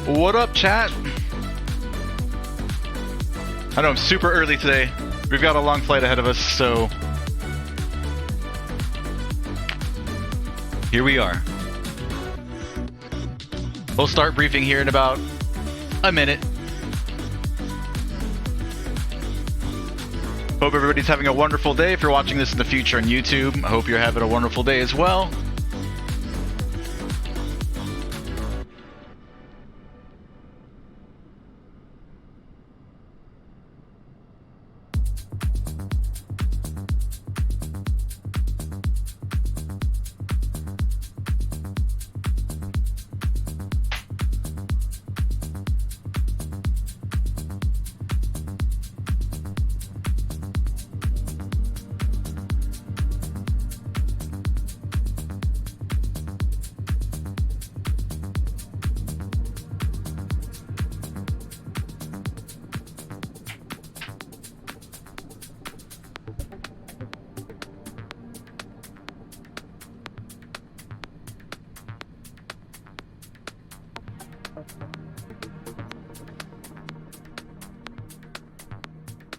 What up, chat? I know I'm super early today. We've got a long flight ahead of us, so here we are. We'll start briefing here in about a minute. Hope everybody's having a wonderful day. If you're watching this in the future on YouTube, I hope you're having a wonderful day as well.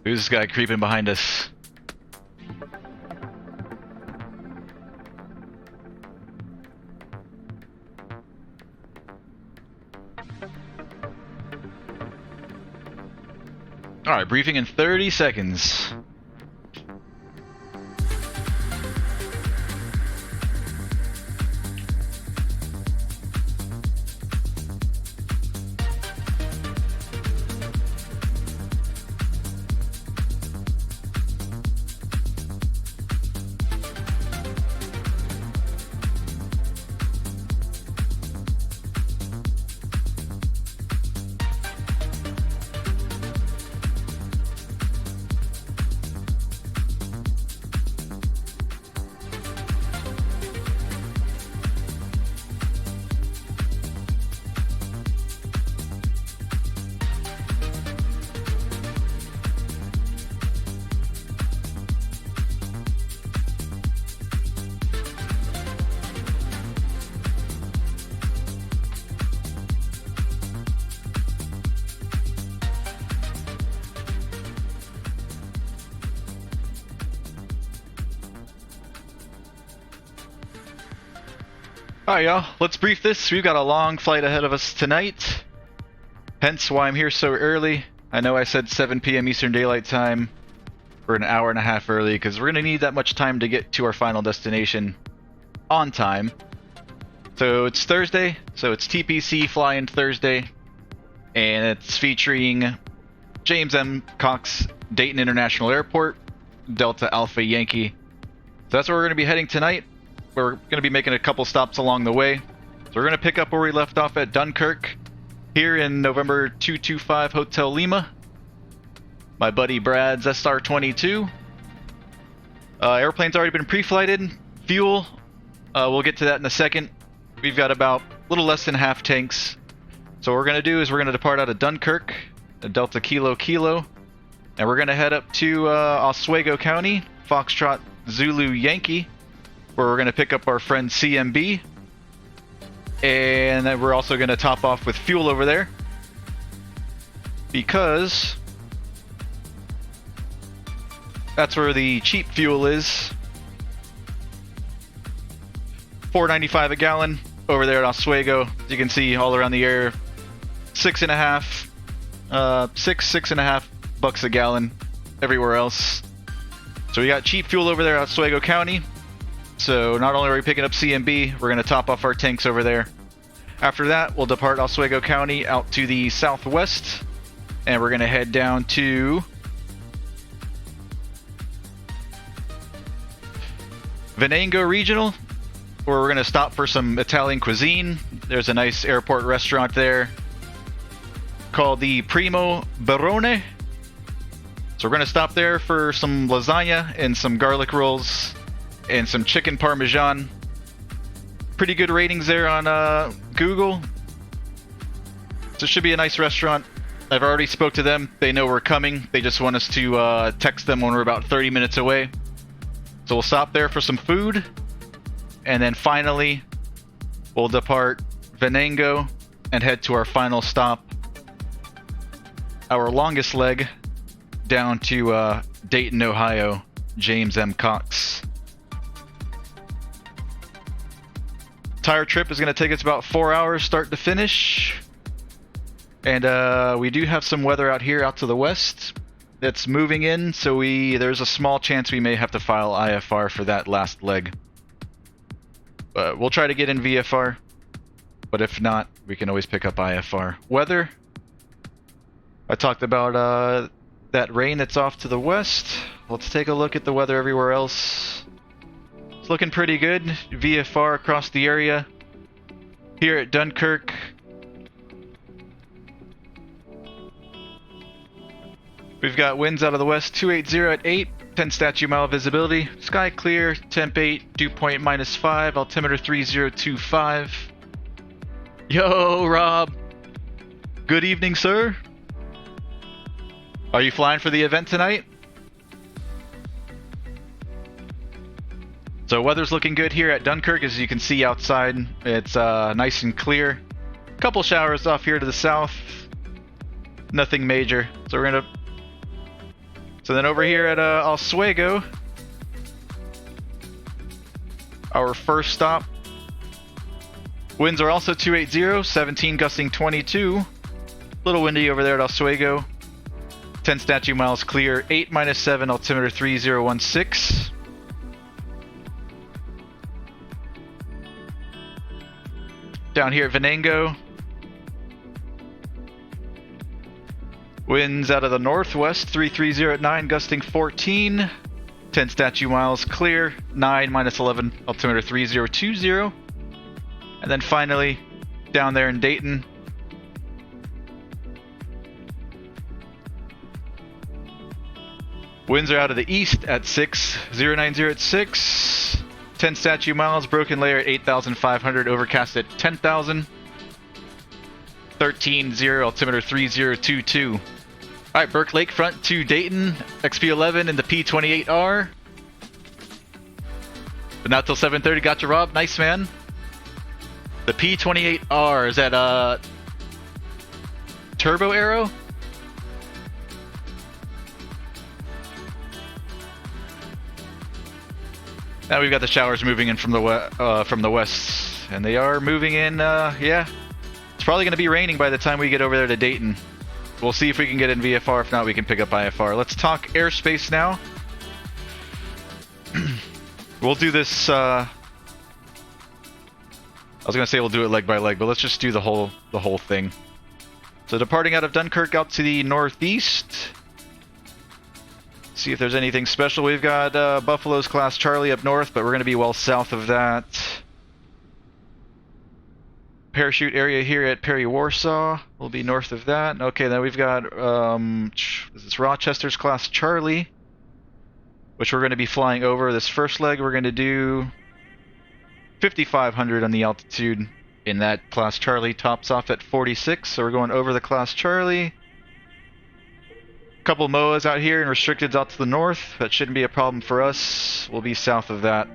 Who's this guy creeping behind us? Alright, briefing in 30 seconds. Alright, y'all, let's brief this. We've got a long flight ahead of us tonight, hence why I'm here so early. I know I said 7 p.m. Eastern Daylight Time. We're an hour and a half early because we're going to need that much time to get to our final destination on time. So it's Thursday, so it's TPC flying Thursday, and it's featuring James M. Cox, Dayton International Airport, Delta Alpha Yankee. So that's where we're going to be heading tonight. We're going to be making a couple stops along the way. So we're going to pick up where we left off at Dunkirk, here in November 225 Hotel Lima. My buddy Brad's SR-22. Airplane's already been pre-flighted. Fuel, we'll get to that in a second. We've got about a little less than half tanks. So what we're going to do is we're going to depart out of Dunkirk, Delta Kilo Kilo, and we're going to head up to Oswego County, Foxtrot Zulu Yankee, where we're going to pick up our friend CMB, and then we're also going to top off with fuel over there, because that's where the cheap fuel is. $4.95 a gallon over there at Oswego. As you can see all around the air, six and a half bucks a gallon everywhere else. So we got cheap fuel over there at Oswego County. So not only are we picking up CMB, we're going to top off our tanks over there. After that, we'll depart Oswego County out to the southwest, and we're going to head down to Venango Regional, where we're going to stop for some Italian cuisine. There's a nice airport restaurant there called the Primo Barone. So we're going to stop there for some lasagna and some garlic rolls and some chicken parmesan. Pretty good ratings there on Google. So it should be a nice restaurant. I've already spoke to them. They know we're coming. They just want us to text them when we're about 30 minutes away. So we'll stop there for some food. And then finally, we'll depart Venango and head to our final stop, our longest leg, down to Dayton, Ohio, James M. Cox. Entire trip is going to take us about 4 hours start to finish. And we do have some weather out here out to the west that's moving in, so there's a small chance we may have to file IFR for that last leg. But we'll try to get in VFR, but if not, we can always pick up IFR. Weather, I talked about that rain that's off to the west. Let's take a look at the weather everywhere else. It's looking pretty good. VFR across the area. Here at Dunkirk, we've got winds out of the west, 280 at 8, 10 statute mile visibility. Sky clear, temp 8, dew point -5, altimeter 3025. Yo, Rob. Good evening, sir. Are you flying for the event tonight? So weather's looking good here at Dunkirk, as you can see outside. It's nice and clear. Couple showers off here to the south. Nothing major. So then over here at Oswego, our first stop. Winds are also 280, 17 gusting 22. Little windy over there at Oswego. 10 statute miles clear, 8 -7, altimeter 3016. Down here at Venango, winds out of the northwest, 330 at 9, gusting 14. 10 statute miles clear, 9 -11, altimeter 3020. And then finally, down there in Dayton, winds are out of the east at 6, 090 at 6. 10 statute miles, broken layer at 8,500, overcast at 10,000. 13-0, altimeter 3022. Alright, Burke Lakefront to Dayton, XP11 in the P28R. But not till 7:30, got you, Rob. Nice, man. The P28R, is that Turbo Arrow? Now we've got the showers moving in from the west, and they are moving in. Yeah, it's probably going to be raining by the time we get over there to Dayton. We'll see if we can get in VFR. If not, we can pick up IFR. Let's talk airspace now. We'll do this. I was going to say we'll do it leg by leg, but let's just do the whole thing. So departing out of Dunkirk out to the northeast. See if there's anything special. We've got Buffalo's Class Charlie up north, but we're going to be well south of that. Parachute area here at Perry Warsaw will be north of that. Okay, then we've got this is Rochester's Class Charlie, which we're going to be flying over. This first leg we're going to do 5,500 on the altitude in that Class Charlie. Tops off at 46, so we're going over the Class Charlie. Couple MOAs out here and restricteds out to the north. That shouldn't be a problem for us. We'll be south of that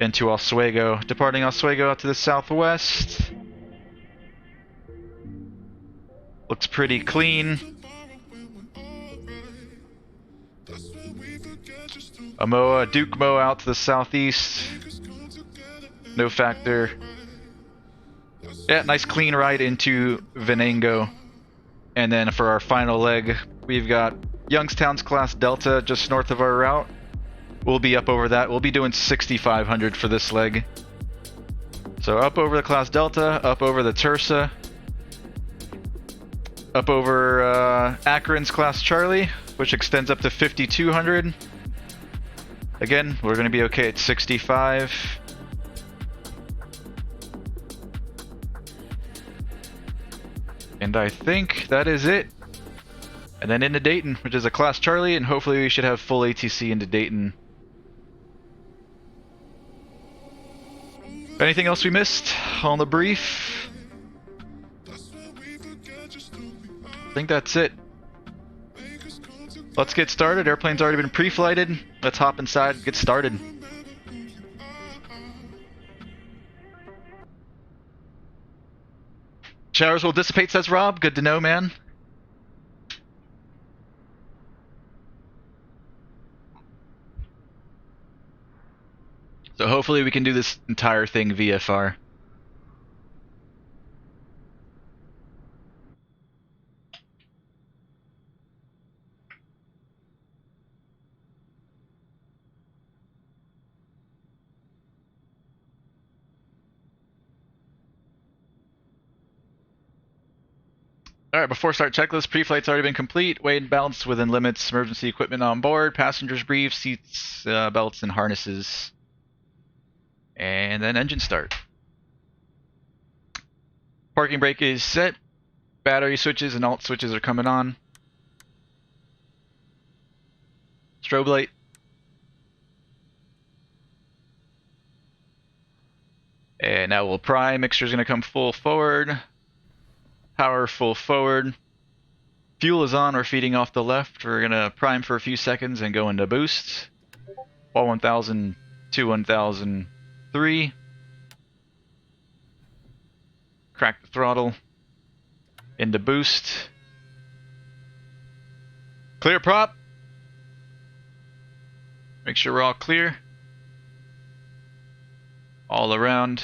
into Oswego. Departing Oswego out to the southwest. Looks pretty clean. A MOA, Duke MOA out to the southeast. No factor. Yeah, nice clean ride into Venango. And then for our final leg, we've got Youngstown's Class Delta just north of our route. We'll be up over that. We'll be doing 6,500 for this leg. So up over the Class Delta, up over the Tursa, up over Akron's Class Charlie, which extends up to 5,200. Again, we're going to be okay at 65. And I think that is it. And then into Dayton, which is a Class Charlie, and hopefully we should have full ATC into Dayton. Anything else we missed on the brief? I think that's it. Let's get started. Airplane's already been pre-flighted. Let's hop inside and get started. Showers will dissipate, says Rob. Good to know, man. So hopefully we can do this entire thing VFR. Alright, before start checklist, pre-flight's already been complete. Weighed and balanced within limits. Emergency equipment on board. Passengers briefed. Seats, belts, and harnesses. And then engine start. Parking brake is set. Battery switches and alt switches are coming on. Strobe light. And now we'll prime. Mixture's going to come full forward. Power full forward. Fuel is on. We're feeding off the left. We're going to prime for a few seconds and go into boost. All 1000 to 1003. Crack the throttle. Into boost. Clear prop. Make sure we're all clear. All around.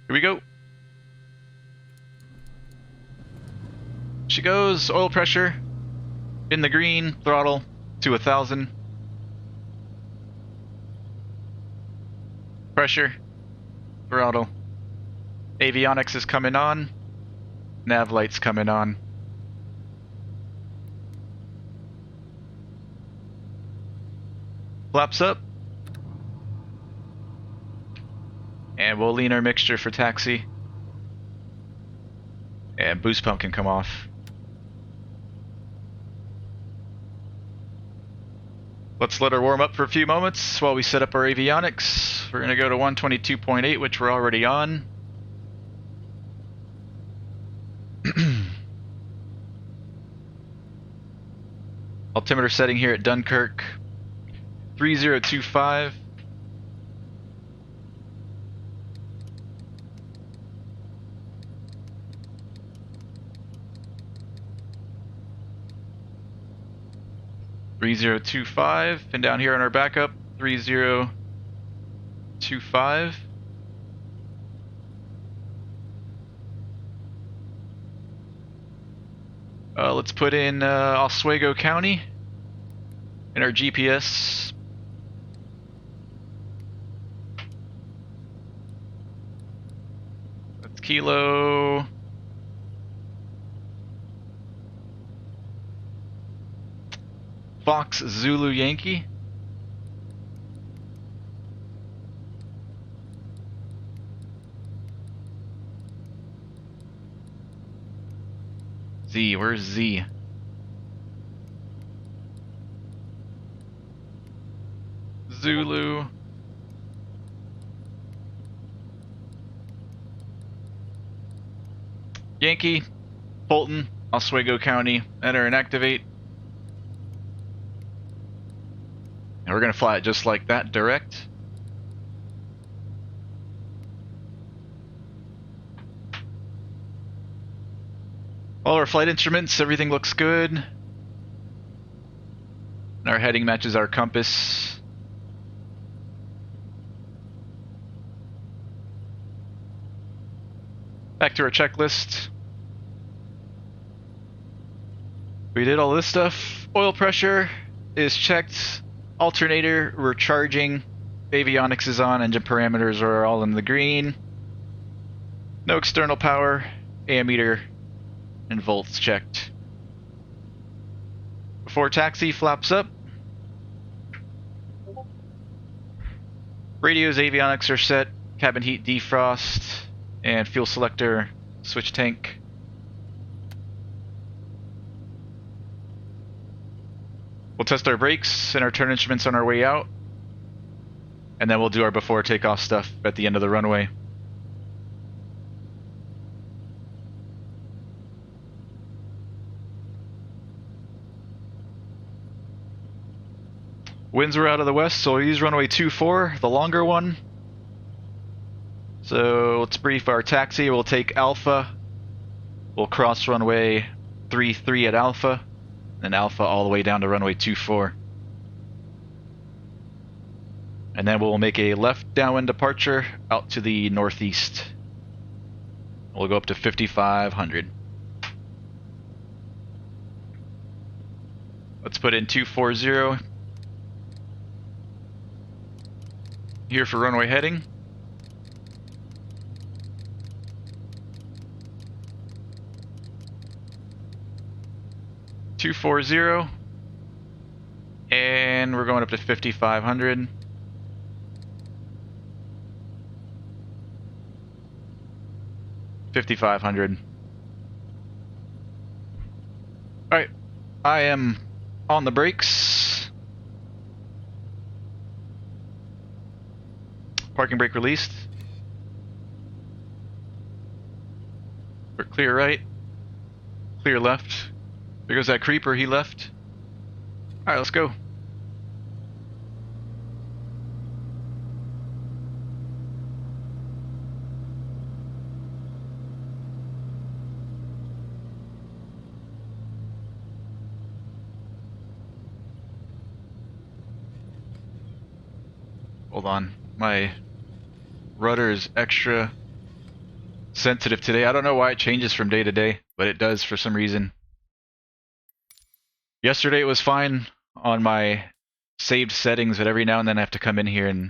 Here we go. She goes. Oil pressure in the green. Throttle to 1000. Pressure. Throttle. Avionics is coming on. Nav lights coming on. Flaps up. And we'll lean our mixture for taxi. And boost pump can come off. Let's let her warm up for a few moments while we set up our avionics. We're going to go to 122.8, which we're already on. Altimeter setting here at Dunkirk, 3025. And down here on our backup, 3025. Let's put in Oswego County in our GPS. That's Kilo. Fox Zulu Yankee. Z, where's Z? Zulu. Yankee, Fulton, Oswego County, enter and activate. And we're going to fly it just like that, direct. All our flight instruments, everything looks good. And our heading matches our compass. Back to our checklist. We did all this stuff. Oil pressure is checked. Alternator, we're charging. Avionics is on. Engine parameters are all in the green. No external power. Ammeter and volts checked. Before taxi, flaps up. Radios, avionics are set. Cabin heat defrost. And fuel selector, switch tank. We'll test our brakes and our turn instruments on our way out. And then we'll do our before takeoff stuff at the end of the runway. Winds are out of the west, so we'll use runway 24, the longer one. So let's brief our taxi. We'll take Alpha. We'll cross runway 33 at Alpha, and Alpha all the way down to runway 24. And then we'll make a left downwind departure out to the northeast. We'll go up to 5,500. Let's put in 240 here for runway heading. And we're going up to 5,500. Alright, I am on the brakes. Parking brake released. We're clear right, clear left. There goes that creeper, he left. Alright, let's go. Hold on, my rudder is extra sensitive today. I don't know why it changes from day to day, but it does for some reason. Yesterday it was fine on my saved settings, but every now and then I have to come in here and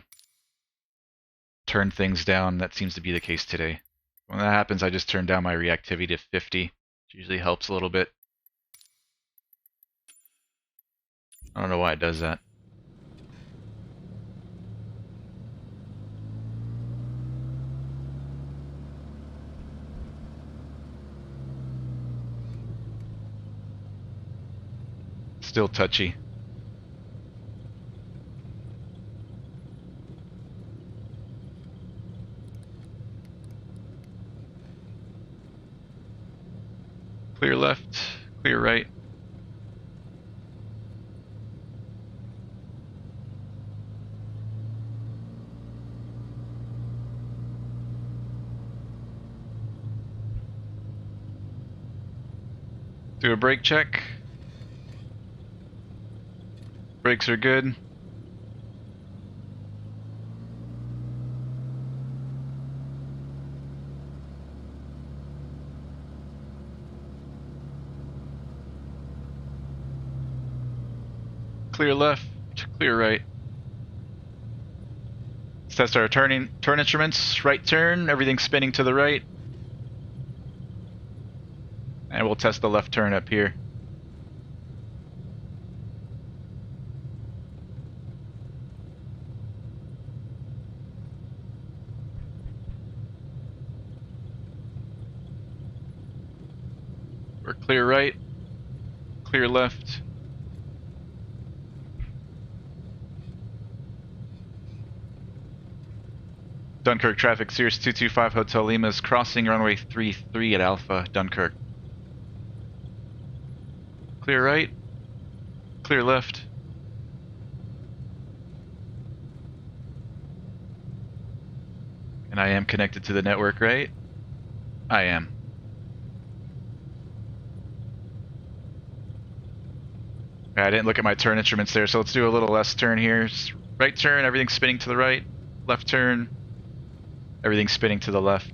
turn things down. That seems to be the case today. When that happens, I just turn down my reactivity to 50. It usually helps a little bit. I don't know why it does that. Still touchy. Clear left, clear right. Do a brake check. Brakes are good. Clear left, clear right. Let's test our turn instruments. Right turn, everything's spinning to the right. And we'll test the left turn up here. We're clear right, clear left. Dunkirk traffic, Cirrus 225 Hotel Lima is crossing runway 33 at Alpha, Dunkirk. Clear right, clear left. And I am connected to the network, right? I am. I didn't look at my turn instruments there, so let's do a little less turn here. Right turn, everything's spinning to the right. Left turn, everything's spinning to the left.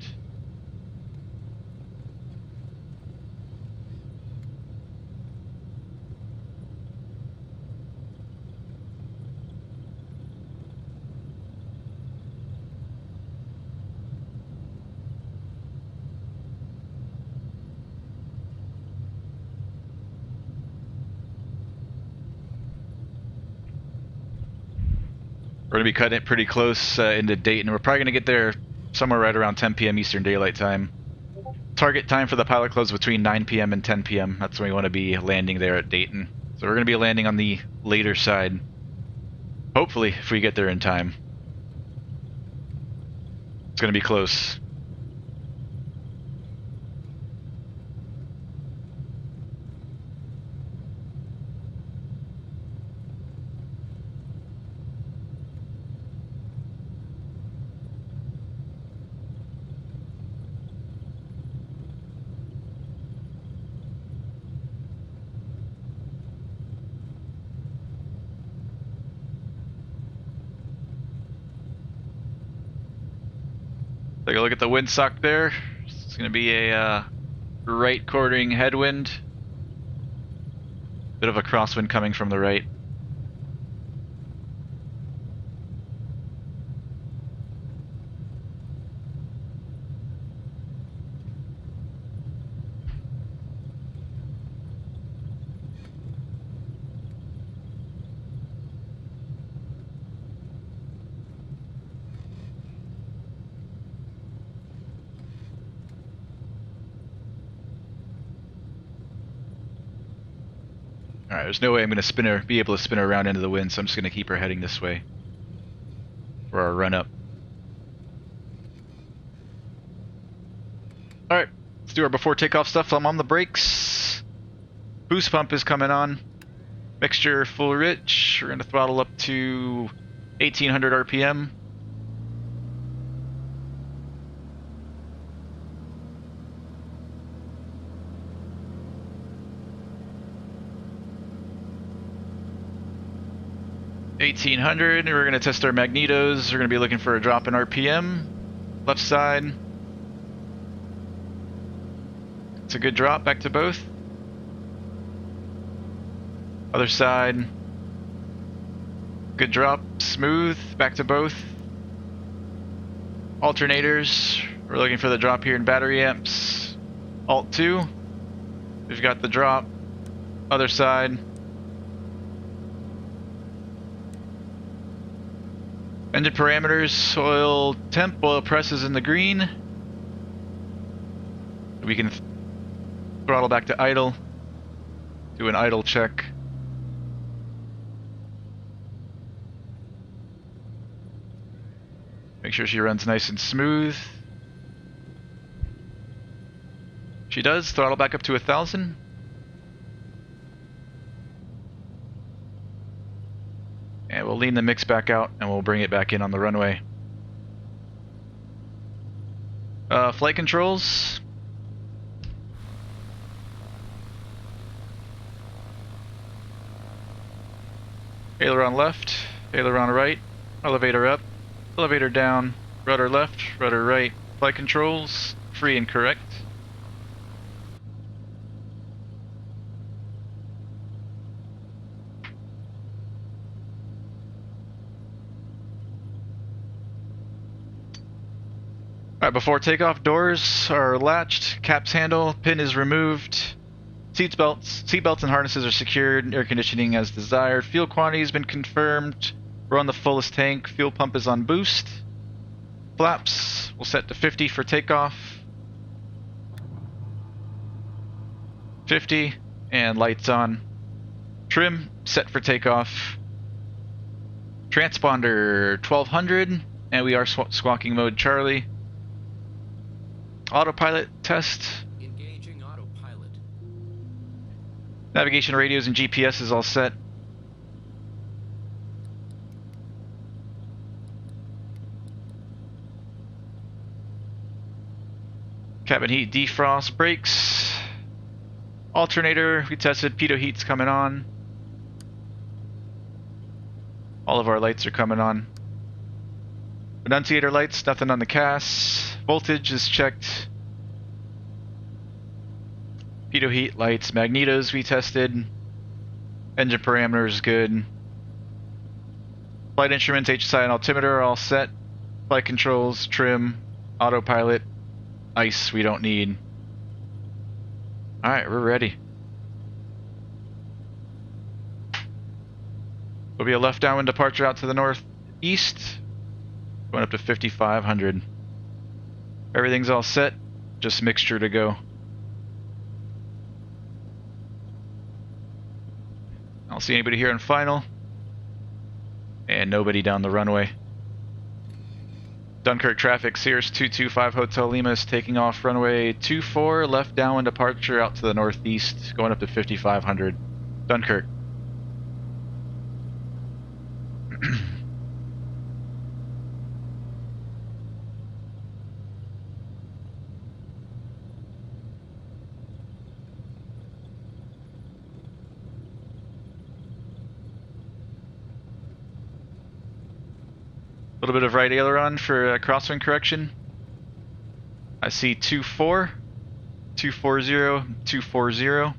We're going to be cutting it pretty close into Dayton. We're probably going to get there somewhere right around 10 p.m. Eastern Daylight Time. Target time for the pilot close between 9 p.m. and 10 p.m. That's when we want to be landing there at Dayton. So we're going to be landing on the later side. Hopefully, if we get there in time. It's going to be close. Take a look at the windsock there. It's going to be a right quartering headwind. Bit of a crosswind coming from the right. Alright, there's no way I'm going to be able to spin her around into the wind, so I'm just going to keep her heading this way for our run up. Alright, let's do our before takeoff stuff. I'm on the brakes. Boost pump is coming on. Mixture full rich. We're going to throttle up to 1800 RPM. $1,800, and we're going to test our magnetos. We're going to be looking for a drop in RPM. Left side. It's a good drop, back to both. Other side. Good drop, smooth, back to both. Alternators. We're looking for the drop here in battery amps. Alt 2. We've got the drop. Other side. Engine parameters, oil temp, oil press is in the green. We can throttle back to idle, do an idle check. Make sure she runs nice and smooth. She does, throttle back up to 1,000. And we'll lean the mix back out and we'll bring it back in on the runway. Flight controls. Aileron left, aileron right, elevator up, elevator down, rudder left, rudder right. Flight controls, free and correct. Alright, before takeoff, doors are latched, caps handle, pin is removed, seat belts and harnesses are secured, air conditioning as desired, fuel quantity has been confirmed, we're on the fullest tank, fuel pump is on boost, flaps we'll set to 50 for takeoff, 50, and lights on, trim set for takeoff, transponder 1200, and we are squawking mode Charlie. Autopilot test. Engaging autopilot. Navigation radios and GPS is all set. Cabin heat defrost, brakes. Alternator, we tested, pitot heat's coming on. All of our lights are coming on. Annunciator lights, nothing on the CAS. Voltage is checked. Pitot heat, lights, magnetos we tested. Engine parameters good. Flight instruments, HSI and altimeter are all set. Flight controls, trim, autopilot, ice we don't need. Alright, we're ready. There'll be a left downwind departure out to the northeast. Going up to 5,500. Everything's all set, just mixture to go. I don't see anybody here in final. And nobody down the runway. Dunkirk traffic, Cirrus 225 Hotel Lima is taking off runway 24, left downwind departure out to the northeast, going up to 5,500. Dunkirk. A little bit of right aileron for crosswind correction. I see 2-4, 240, 240.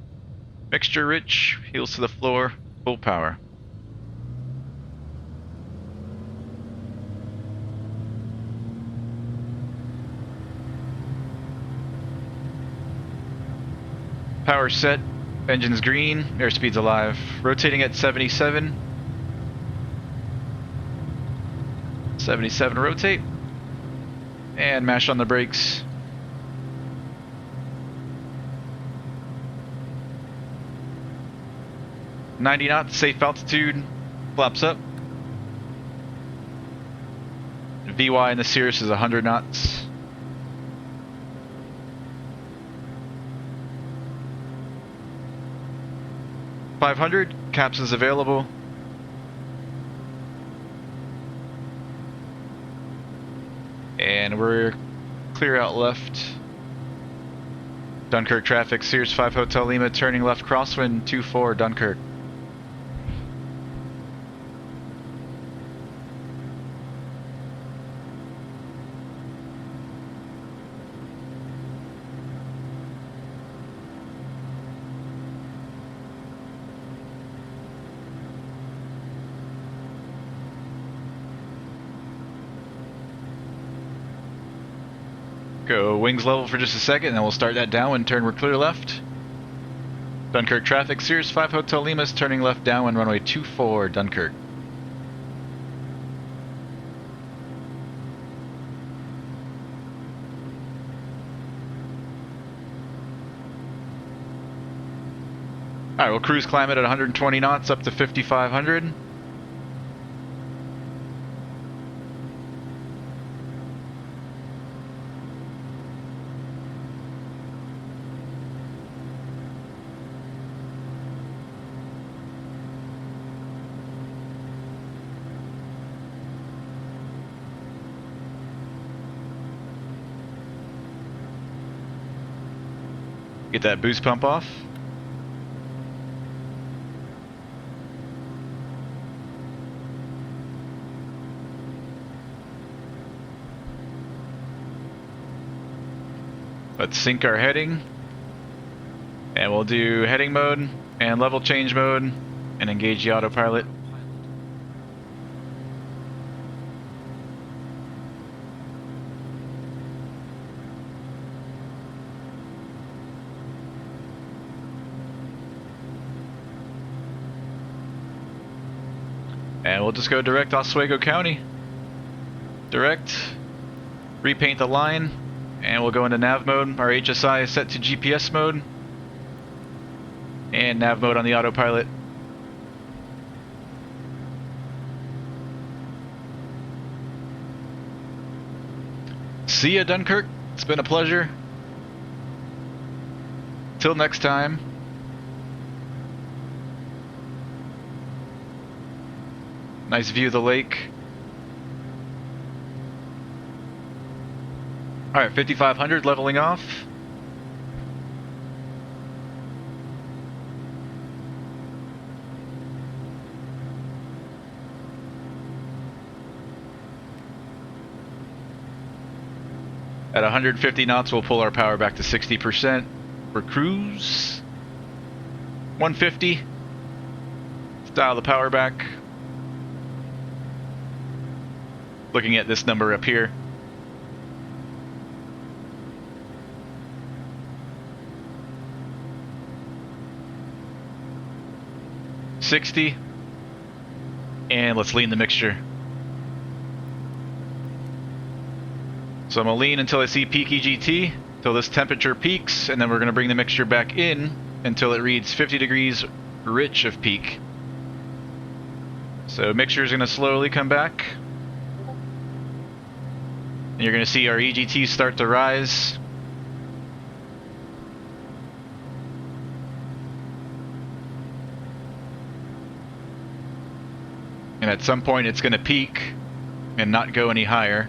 Mixture rich, heels to the floor, full power. Power set, engine's green, airspeed's alive. Rotating at 77. 77 rotate. And mash on the brakes. .90 knots, safe altitude, flaps up. VY in the Cirrus is 100 knots. .500, captain's available. And we're clear out left. Dunkirk traffic, Cirrus 5 Hotel Lima, turning left crosswind 24 Dunkirk. Go wings level for just a second, and then we'll start that downwind turn. We're clear left. Dunkirk traffic, Cirrus 5 Hotel Lima's turning left downwind runway 24 Dunkirk. Alright, we'll cruise climb it at 120 knots up to 5,500. Get that boost pump off. Let's sync our heading. And we'll do heading mode and level change mode and engage the autopilot. And we'll just go direct Oswego County. Direct. Repaint the line. And we'll go into nav mode. Our HSI is set to GPS mode. And nav mode on the autopilot. See ya, Dunkirk. It's been a pleasure. Till next time. Nice view of the lake. Alright, 5,500 leveling off. At 150 knots, we'll pull our power back to 60% for cruise. 150. Dial the power back. Looking at this number up here. $60. And let's lean the mixture. So I'm going to lean until I see peak EGT, until this temperature peaks, and then we're going to bring the mixture back in until it reads 50 degrees rich of peak. So mixture is going to slowly come back. And you're going to see our EGT start to rise. And at some point it's going to peak and not go any higher.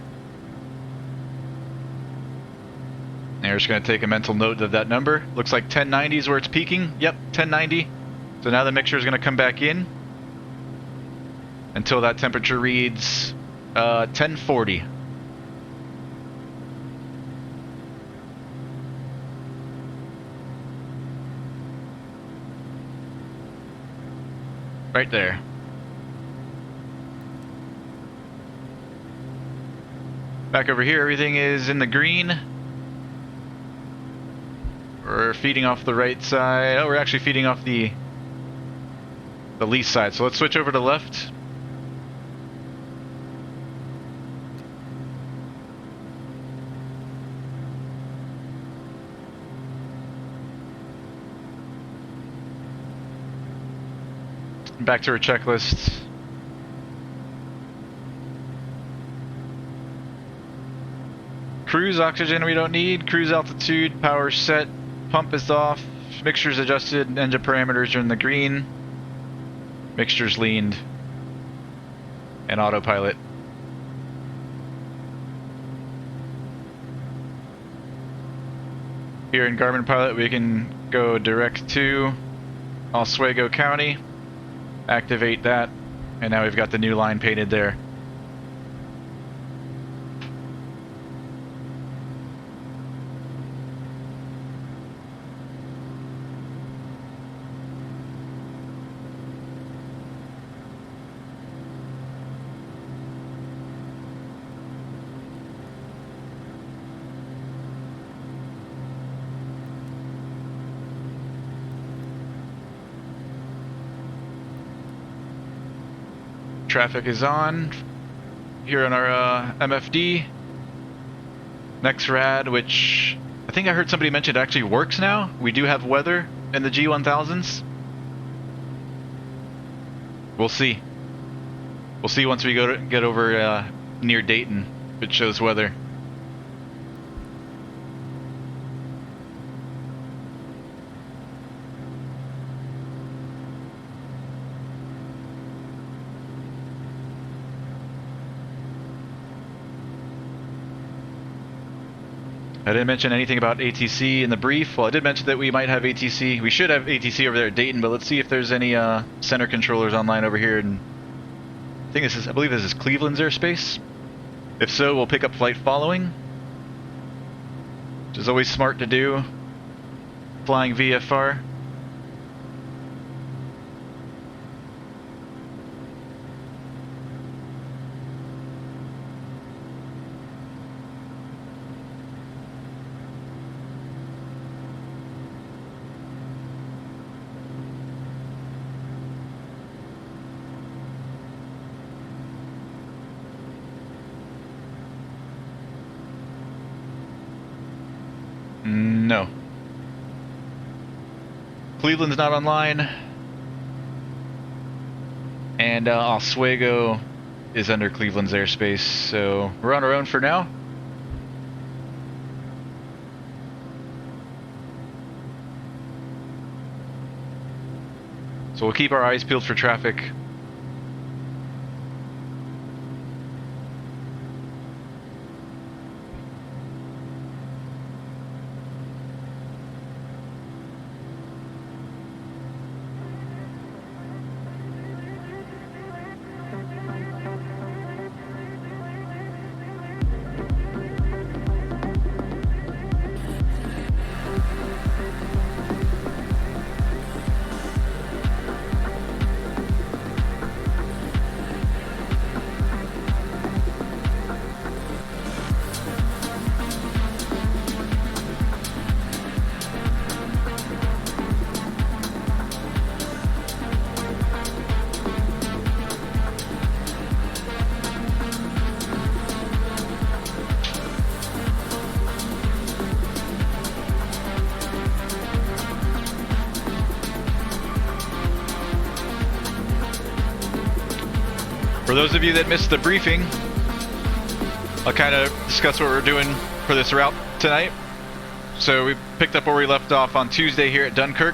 And we're just going to take a mental note of that number. Looks like 1090 is where it's peaking. Yep, 1090. So now the mixture is going to come back in until that temperature reads 1040. Right there. Back over here, everything is in the green. We're feeding off the right side. Oh, we're actually feeding off the least side. So let's switch over to left. Back to our checklist. Cruise oxygen we don't need. Cruise altitude, power set, pump is off. Mixtures adjusted, engine parameters are in the green. Mixtures leaned. And autopilot. Here in Garmin Pilot we can go direct to Oswego County. Activate that, and now we've got the new line painted there. Traffic is on here on our MFD. Nexrad, which I think I heard somebody mention it actually works now. We do have weather in the G1000s. We'll see. We'll see once we get over near Dayton if it shows weather. I didn't mention anything about ATC in the brief. Well, I did mention that we might have ATC. We should have ATC over there at Dayton, but let's see if there's any center controllers online over here. And I believe this is Cleveland's airspace. If so, we'll pick up flight following, which is always smart to do. Flying VFR. No. Cleveland's not online. And Oswego is under Cleveland's airspace, so we're on our own for now. So we'll keep our eyes peeled for traffic. For those of you that missed the briefing, I'll kind of discuss what we're doing for this route tonight. So we picked up where we left off on Tuesday here at Dunkirk.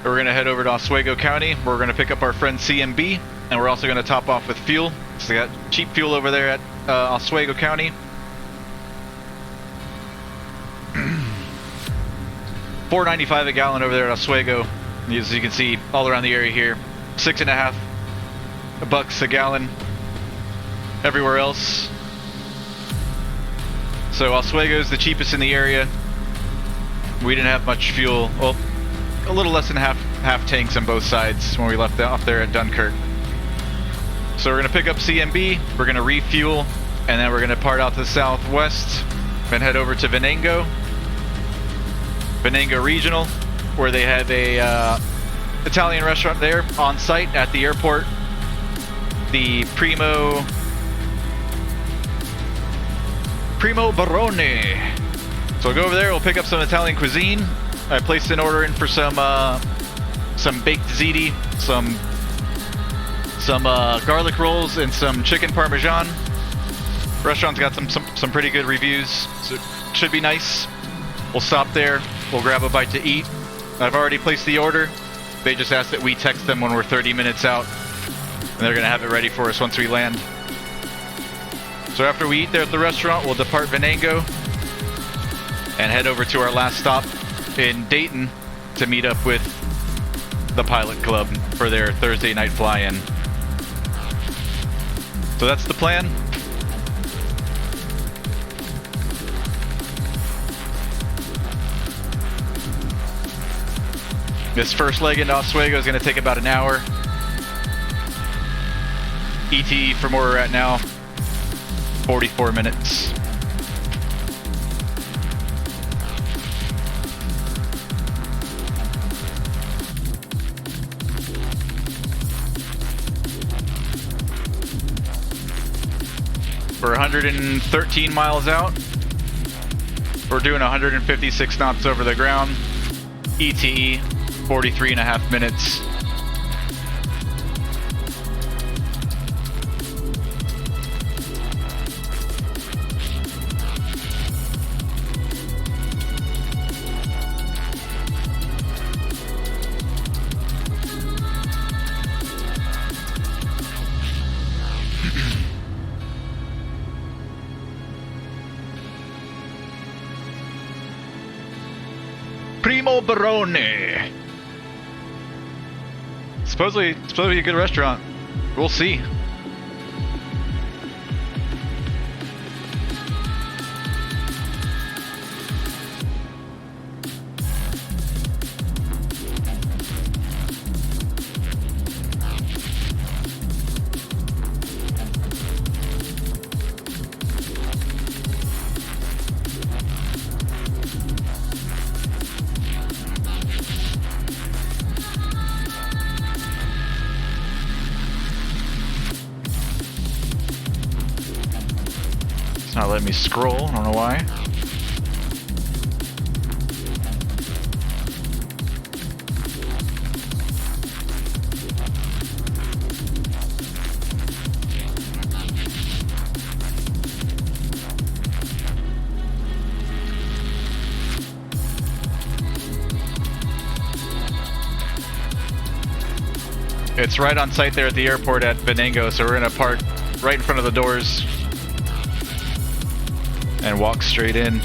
We're going to head over to Oswego County. We're going to pick up our friend CMB, and we're also going to top off with fuel. So we got cheap fuel over there at Oswego County. $4.95 a gallon over there at Oswego. As you can see all around the area here, $6.50 a gallon everywhere else. So Oswego is the cheapest in the area. We didn't have much fuel. Well, a little less than half half tanks on both sides when we left off there at Dunkirk. So we're going to pick up CMB, we're going to refuel, and then we're going to part out to the southwest and head over to Venango Regional, where they have a Italian restaurant there on site at the airport. The Primo Barone. So we'll go over there, we'll pick up some Italian cuisine. I placed an order in for some baked ziti, some garlic rolls, and some chicken parmesan. Restaurant's got some pretty good reviews, so it should be nice. We'll stop there, we'll grab a bite to eat. I've already placed the order. They just asked that we text them when we're 30 minutes out, and they're gonna have it ready for us once we land. So after we eat there at the restaurant, we'll depart Venango and head over to our last stop in Dayton to meet up with the Pilot Club for their Thursday night fly-in. So that's the plan. This first leg into Oswego is going to take about an hour. ET from where we're at now, 44 minutes. We're 113 miles out. We're doing 156 knots over the ground. ETE, 43.5 minutes. Primo Barone. Supposedly a good restaurant. We'll see. Not letting me scroll, I don't know why. It's right on site there at the airport at Venango, so we're gonna park right in front of the doors and walk straight in.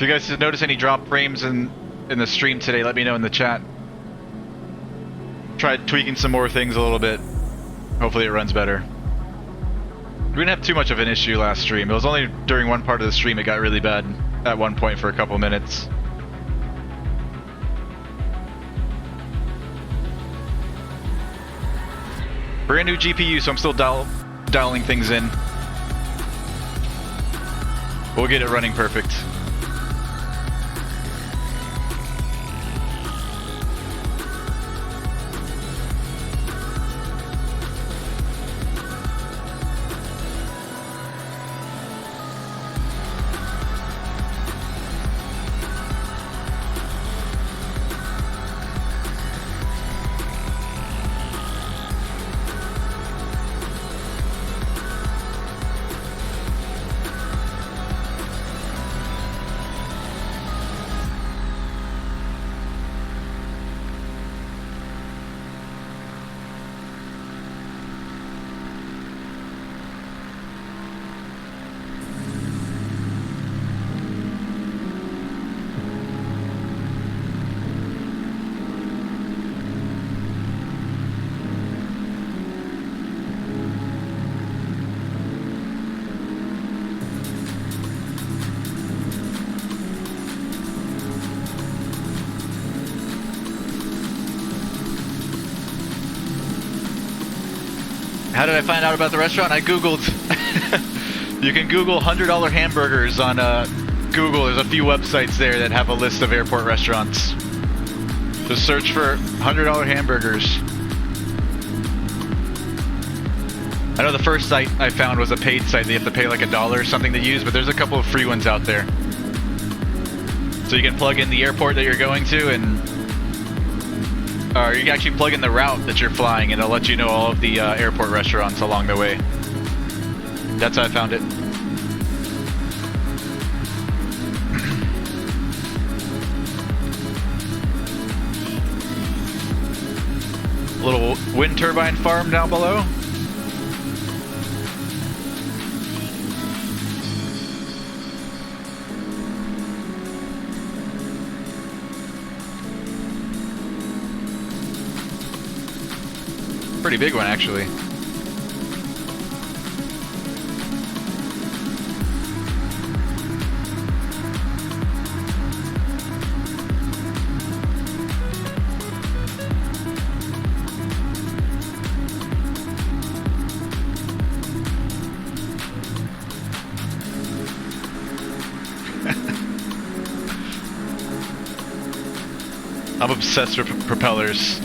If you guys notice any drop frames in the stream today, let me know in the chat. Tried tweaking some more things a little bit. Hopefully it runs better. We didn't have too much of an issue last stream. It was only during one part of the stream it got really bad at one point for a couple minutes. Brand new GPU, so I'm still dialing things in. We'll get it running perfect. How did I find out about the restaurant? I googled. You can Google $100 hamburgers on Google. There's a few websites there that have a list of airport restaurants. Just search for $100 hamburgers. I know the first site I found was a paid site that you have to pay like $1 or something to use, but there's a couple of free ones out there. So you can plug in the airport that you're going to, and or you can actually plug in the route that you're flying, and it'll let you know all of the airport restaurants along the way. That's how I found it. A little wind turbine farm down below. Pretty big one, actually. I'm obsessed with propellers.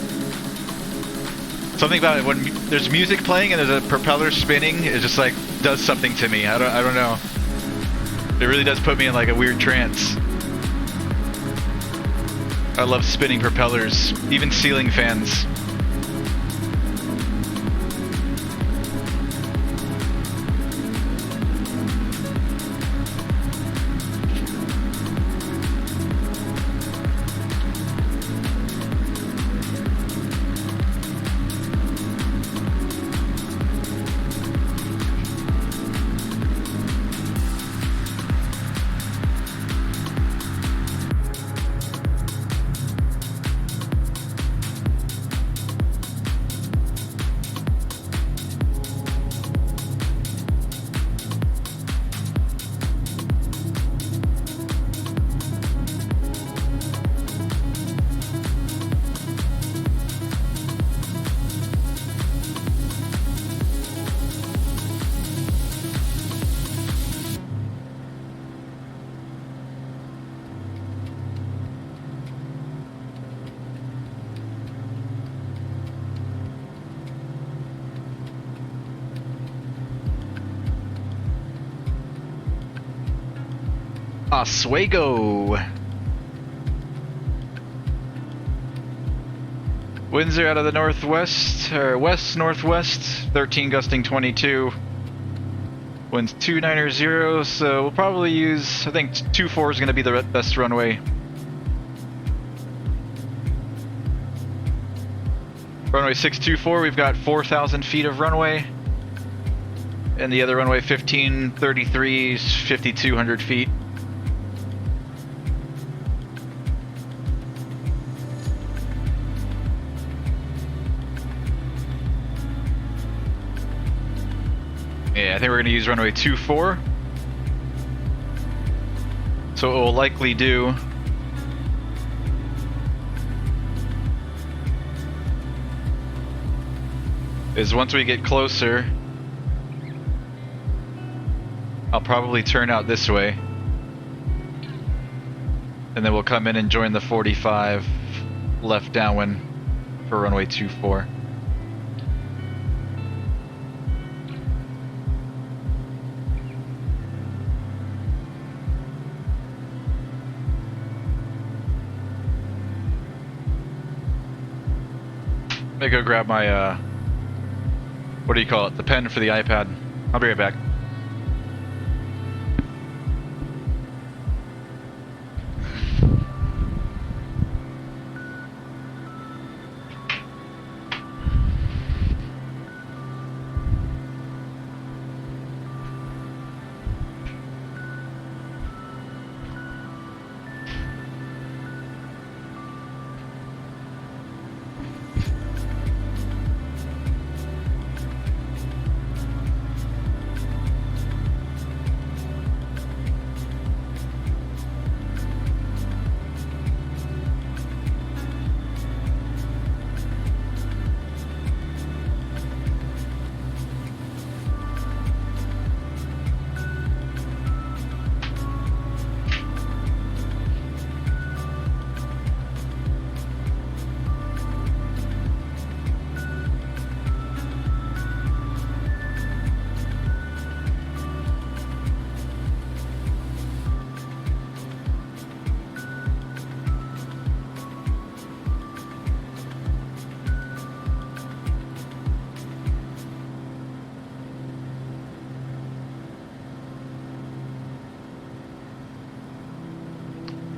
Something about it when there's music playing and there's a propeller spinning, it just like does something to me. I don't know. It really does put me in like a weird trance. I love spinning propellers, even ceiling fans. Oswego. Winds are out of the northwest, or west-northwest, 13 gusting 22. Winds 290, so we'll probably use, I think 24 is going to be the best runway. Runway 624, we've got 4,000 feet of runway. And the other runway 1533 is 5,200 feet. Yeah, I think we're going to use runway 24. So what we'll likely do is once we get closer, I'll probably turn out this way. And then we'll come in and join the 45 left downwind for runway 24. Let me go grab my, what do you call it? The pen for the iPad. I'll be right back.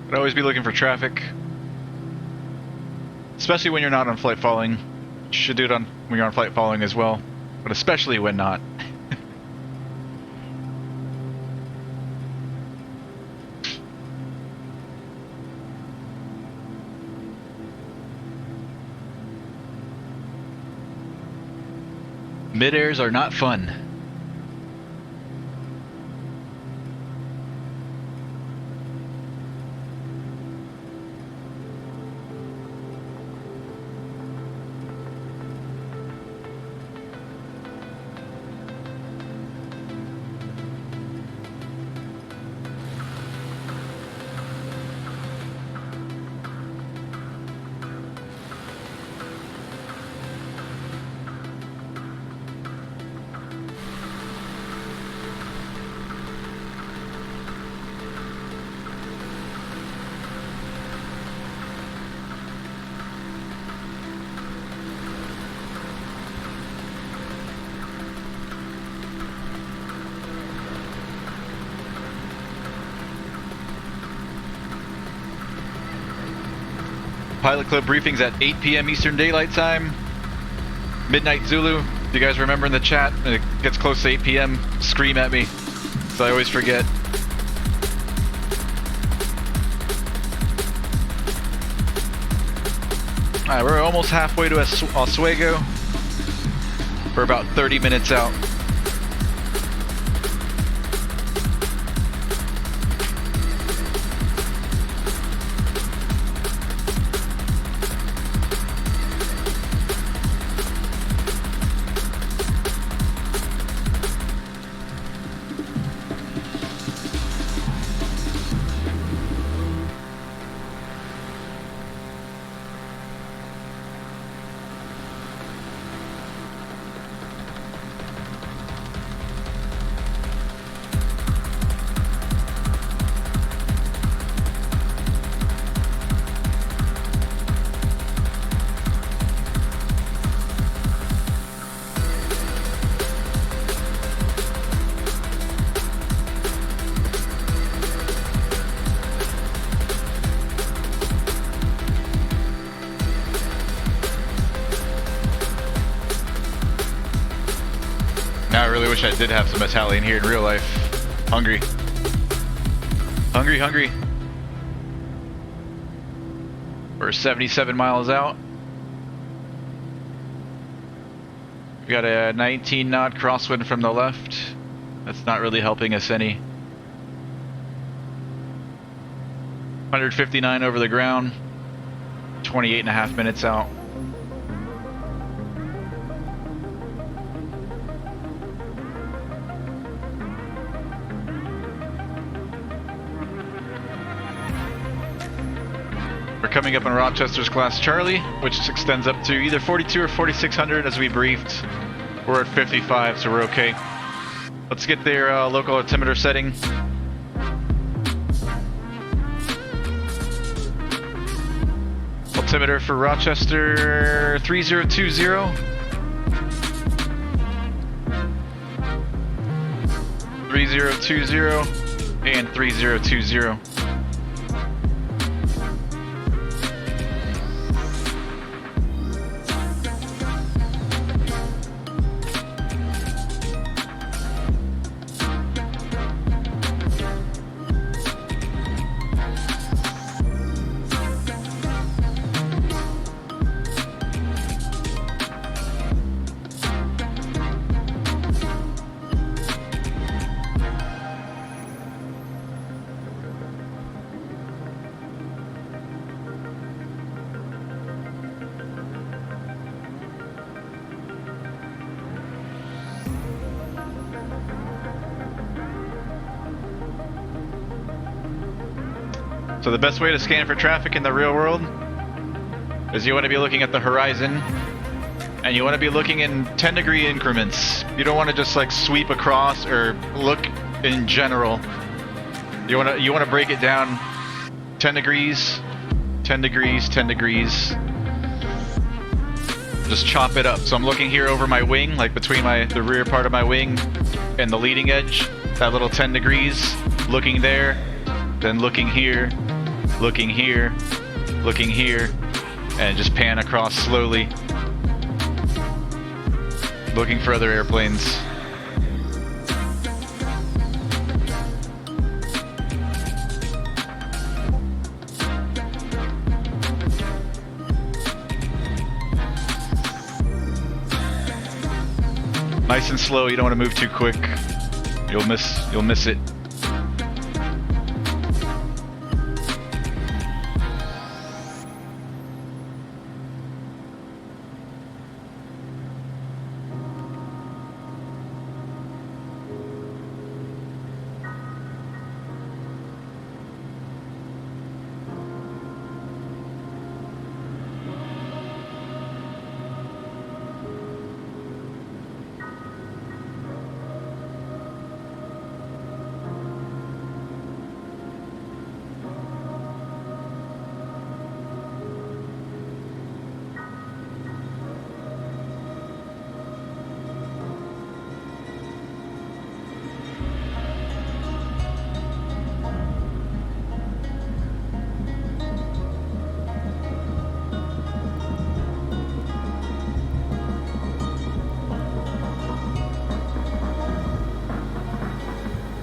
I'd always be looking for traffic, especially when you're not on flight following. You should do it on when you're on flight following as well, but especially when not. Mid-airs are not fun. Pilot Club briefings at 8 p.m. Eastern Daylight Time. Midnight Zulu. If you guys remember in the chat, when it gets close to 8 p.m., scream at me, so I always forget. Alright, we're almost halfway to Oswego. We're about 30 minutes out. Now I really wish I did have some Italian here in real life. Hungry. Hungry, hungry. We're 77 miles out. We got a 19 knot crosswind from the left. That's not really helping us any. 159 over the ground. 28.5 minutes out. We're coming up on Rochester's class Charlie, which extends up to either 42 or 4600 as we briefed. We're at 55, so we're okay. Let's get their local altimeter setting. Altimeter for Rochester 3020. 3020 and 3020. So the best way to scan for traffic in the real world is you want to be looking at the horizon, and you want to be looking in 10-degree increments. You don't want to just like sweep across or look in general. You want to break it down 10 degrees, 10 degrees, 10 degrees. Just chop it up. So I'm looking here over my wing, like between the rear part of my wing and the leading edge. That little 10 degrees. Looking there, then looking here, looking here, looking here, and just pan across slowly. Looking for other airplanes. Nice and slow, you don't want to move too quick. You'll miss it.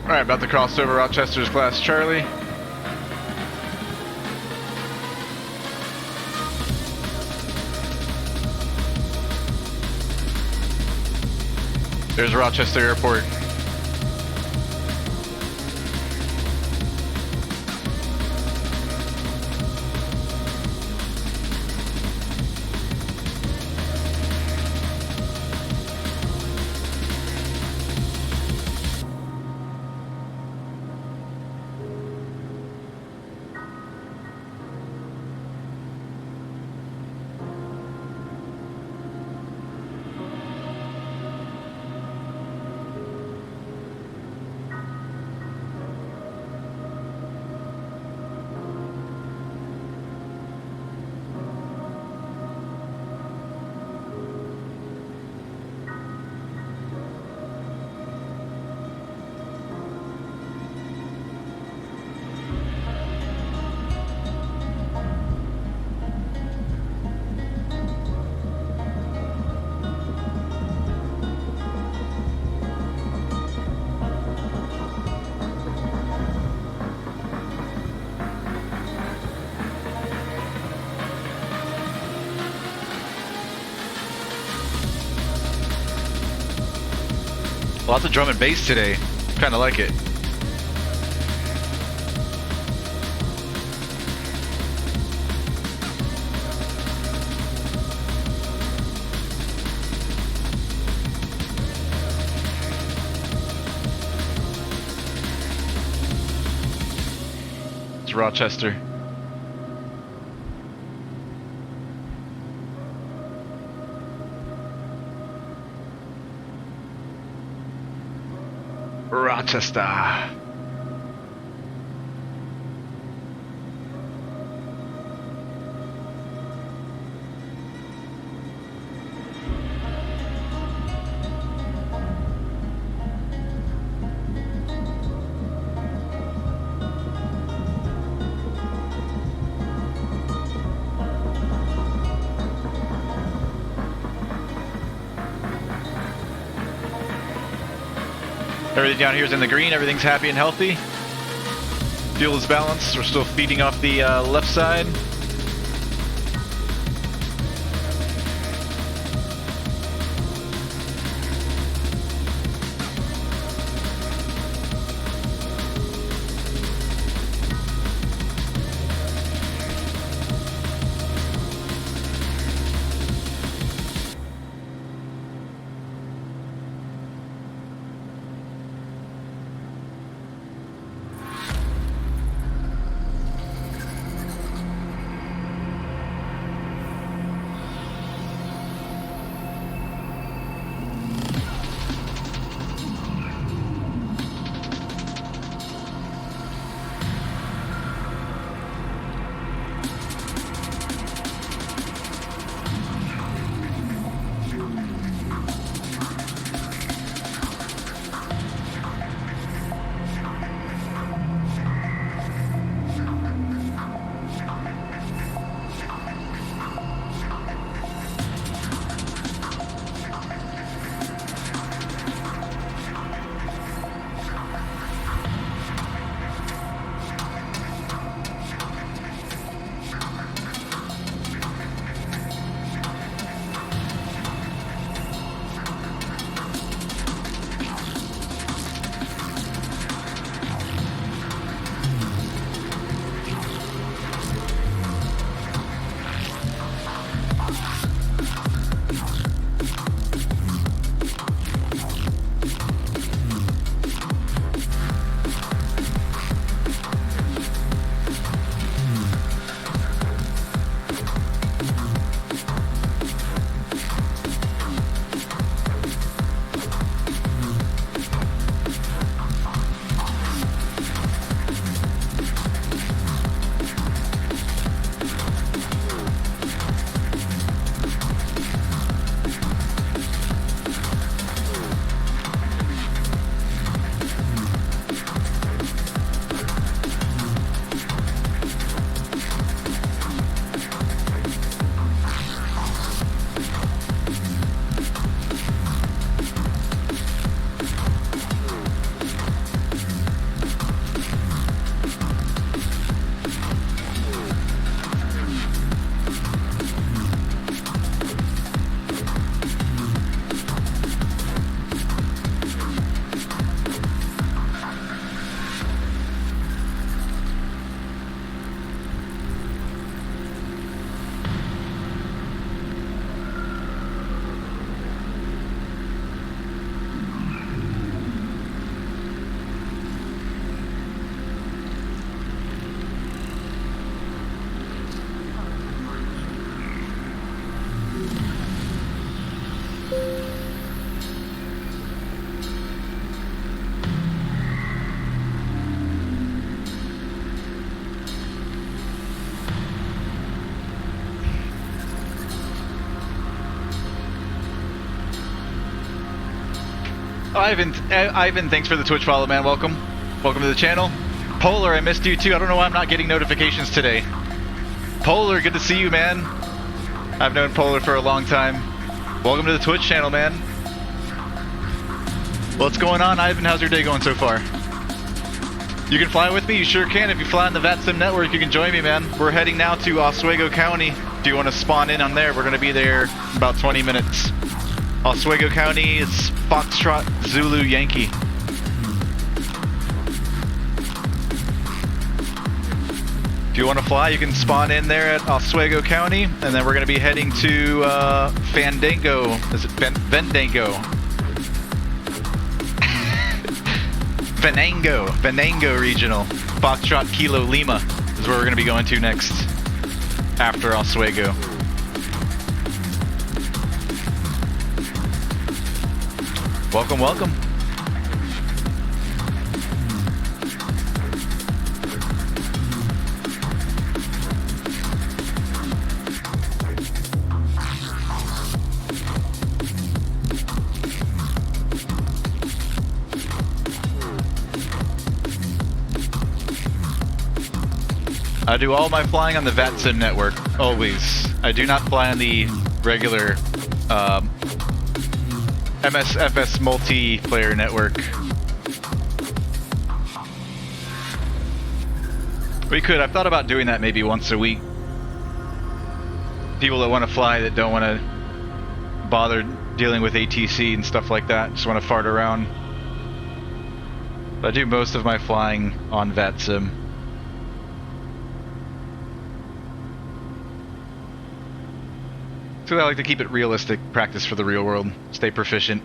Alright, about to cross over Rochester's class Charlie. There's Rochester Airport. Lots of drum and bass today. Kind of like it. It's Rochester. Rochester. Everything down here is in the green. Everything's happy and healthy. Fuel is balanced. We're still feeding off the left side. Ivan, thanks for the Twitch follow, man. Welcome. Welcome to the channel. Polar, I missed you too. I don't know why I'm not getting notifications today. Polar, good to see you, man. I've known Polar for a long time. Welcome to the Twitch channel, man. What's going on, Ivan? How's your day going so far? You can fly with me? You sure can. If you fly on the VATSIM network, you can join me, man. We're heading now to Oswego County. Do you want to spawn in on there? We're going to be there in about 20 minutes. Oswego County, it's Foxtrot Zulu Yankee. If you want to fly, you can spawn in there at Oswego County, and then we're going to be heading to Fandango. Is it Vendango? Venango Regional. Foxtrot Kilo Lima is where we're going to be going to next after Oswego. Welcome, welcome. I do all my flying on the VATSIM network, always. I do not fly on the regular MSFS multiplayer network. We could. I've thought about doing that maybe once a week. People that want to fly that don't want to bother dealing with ATC and stuff like that, just want to fart around. But I do most of my flying on VATSIM. So I like to keep it realistic, practice for the real world, stay proficient.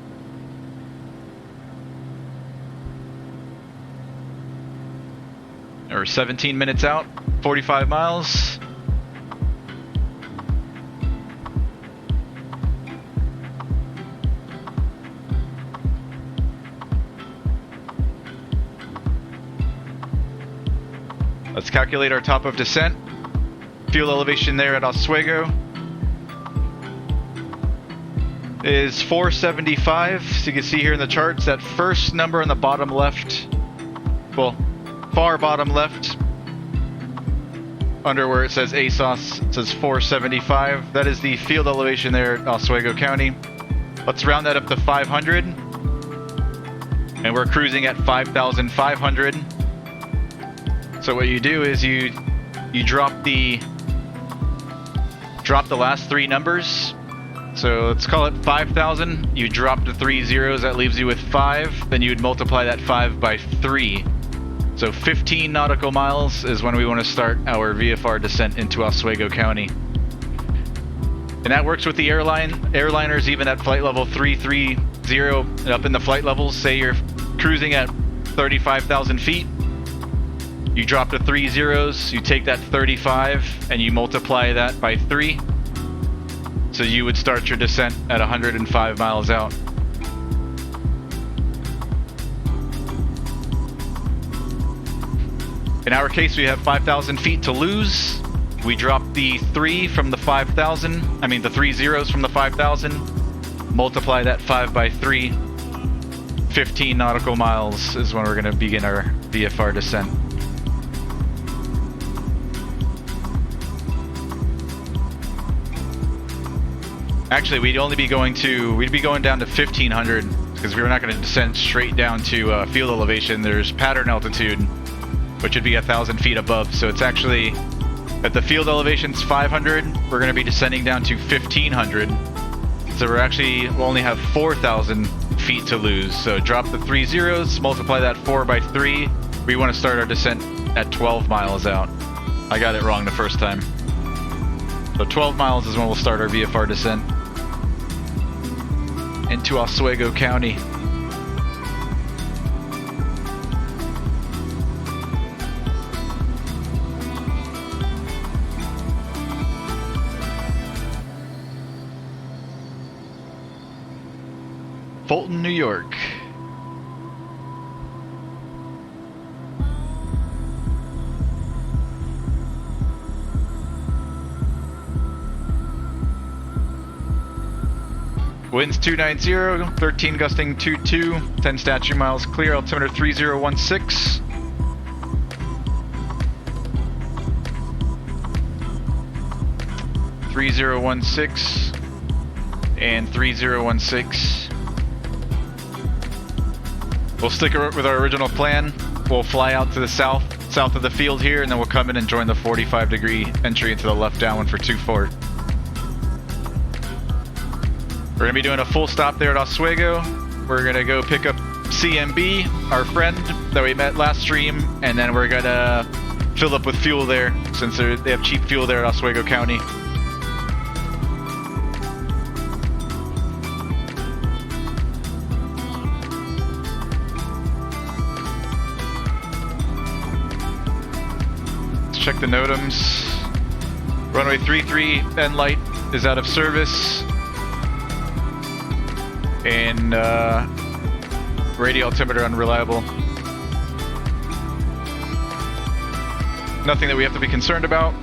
We're 17 minutes out, 45 miles. Let's calculate our top of descent. Fuel elevation there at Oswego is 475. So you can see here in the charts, that first number on the bottom left, well, far bottom left, under where it says ASOS, it says 475. That is the field elevation there at Oswego County. Let's round that up to 500. And we're cruising at 5,500. So what you do is you drop the last three numbers. So let's call it 5,000. You drop the 3 zeros, that leaves you with 5. Then you would multiply that 5 by 3. So 15 nautical miles is when we want to start our VFR descent into Oswego County. And that works with the airliners even at flight level 330 up in the flight levels. Say you're cruising at 35,000 feet. You drop the 3 zeros, you take that 35 and you multiply that by 3. So you would start your descent at 105 miles out. In our case, we have 5,000 feet to lose. We drop the 3 from the 5,000, I mean the 3 zeros from the 5,000, multiply that 5 by 3, 15 nautical miles is when we're going to begin our VFR descent. Actually, we'd be going down to 1,500 because we were not going to descend straight down to field elevation. There's pattern altitude, which would be 1,000 feet above. So it's actually, at the field elevation's 500, we're going to be descending down to 1,500. So we'll only have 4,000 feet to lose. So drop the 3 zeros, multiply that 4 by 3. We want to start our descent at 12 miles out. I got it wrong the first time. So 12 miles is when we'll start our VFR descent into Oswego County. Fulton, New York. Winds 290, 13 gusting 22, 10 statute miles clear, altimeter 3016. And 3016. We'll stick with our original plan. We'll fly out to the south of the field here, and then we'll come in and join the 45-degree entry into the left downwind for 24. We're gonna be doing a full stop there at Oswego. We're gonna go pick up CMB, our friend that we met last stream, and then we're gonna fill up with fuel there since they have cheap fuel there at Oswego County. Let's check the NOTAMs. Runway 33 end light is out of service. And radio altimeter unreliable. Nothing that we have to be concerned about.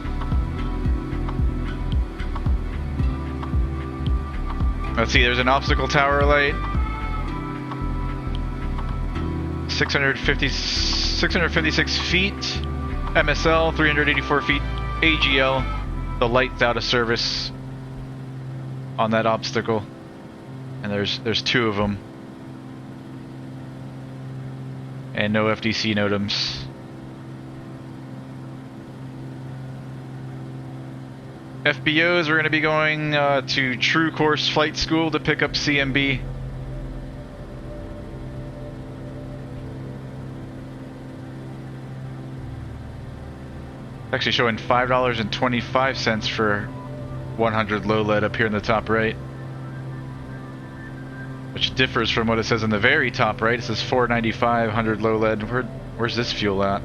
Let's see, there's an obstacle tower light. 656 feet. MSL, 384 feet. AGL. The light's out of service on that obstacle. And there's two of them. And no FDC NOTAMs. FBOs, we're going to be going to True Course Flight School to pick up CMB. Actually showing $5.25 for 100 low lead up here in the top right. Which differs from what it says in the very top right. It says $4.95, 100 low lead. Where's this fuel at?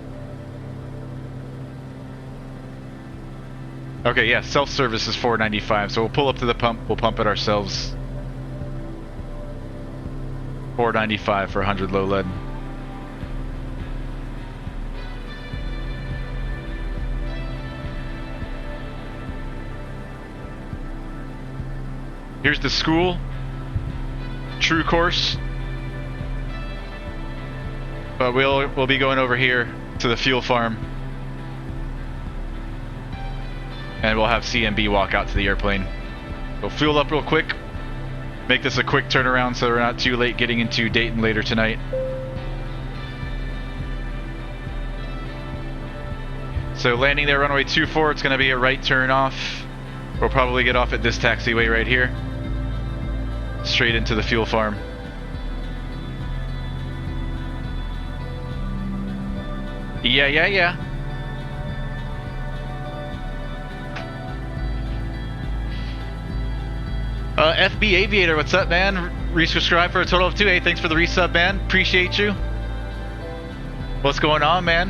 Okay, yeah, self-service is $4.95, so we'll pull up to the pump, we'll pump it ourselves. $4.95 for 100 low lead. Here's the school. True Course. But we'll be going over here to the fuel farm. And we'll have CMB walk out to the airplane. We'll fuel up real quick. Make this a quick turnaround so we're not too late getting into Dayton later tonight. So landing there, runway 24, it's going to be a right turn off. We'll probably get off at this taxiway right here. Straight into the fuel farm. Yeah. FB Aviator, what's up, man? Resubscribe for a total of 2. Hey, thanks for the resub, man. Appreciate you. What's going on, man?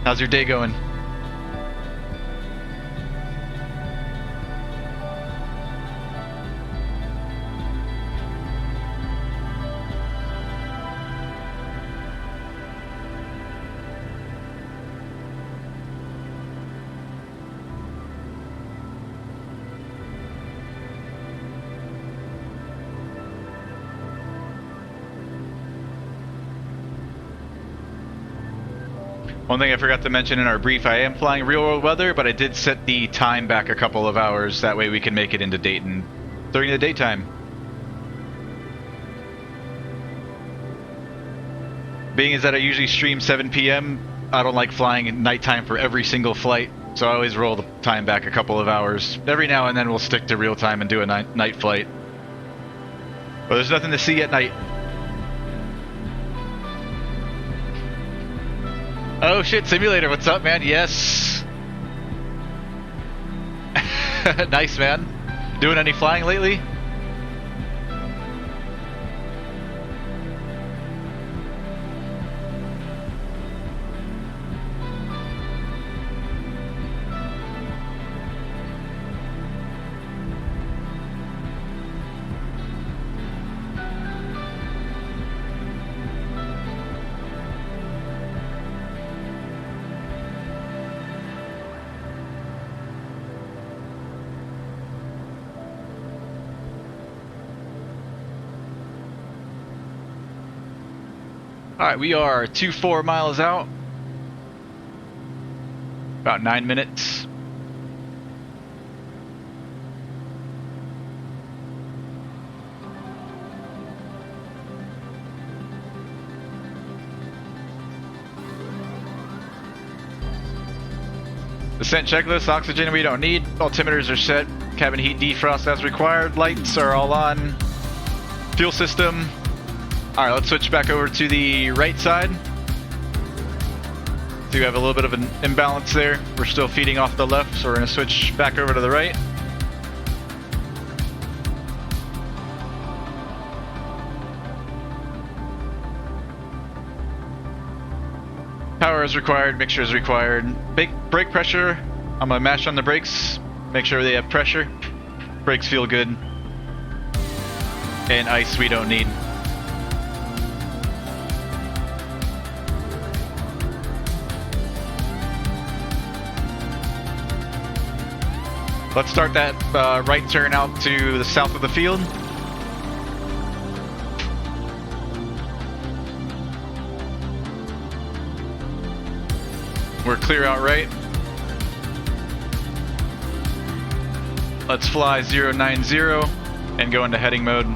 How's your day going? One thing I forgot to mention in our brief, I am flying real world weather, but I did set the time back a couple of hours. That way we can make it into Dayton during the daytime. Being as that I usually stream 7 p.m., I don't like flying at nighttime for every single flight, so I always roll the time back a couple of hours. Every now and then we'll stick to real time and do a night flight. But there's nothing to see at night. Oh shit, Simulator, what's up, man? Yes. Nice, man. Doing any flying lately? Alright, we are 24 miles out. About 9 minutes. Descent checklist, oxygen we don't need. Altimeters are set. cabin heat defrost as required. Lights are all on. Fuel system. Alright, let's switch back over to the right side. So we have a little bit of an imbalance there. We're still feeding off the left, so we're going to switch back over to the right. Power is required, mixture is required. Brake pressure, I'm going to mash on the brakes, make sure they have pressure. Brakes feel good. And ice we don't need. Let's start that right turn out to the south of the field. We're clear out right. Let's fly 090 and go into heading mode.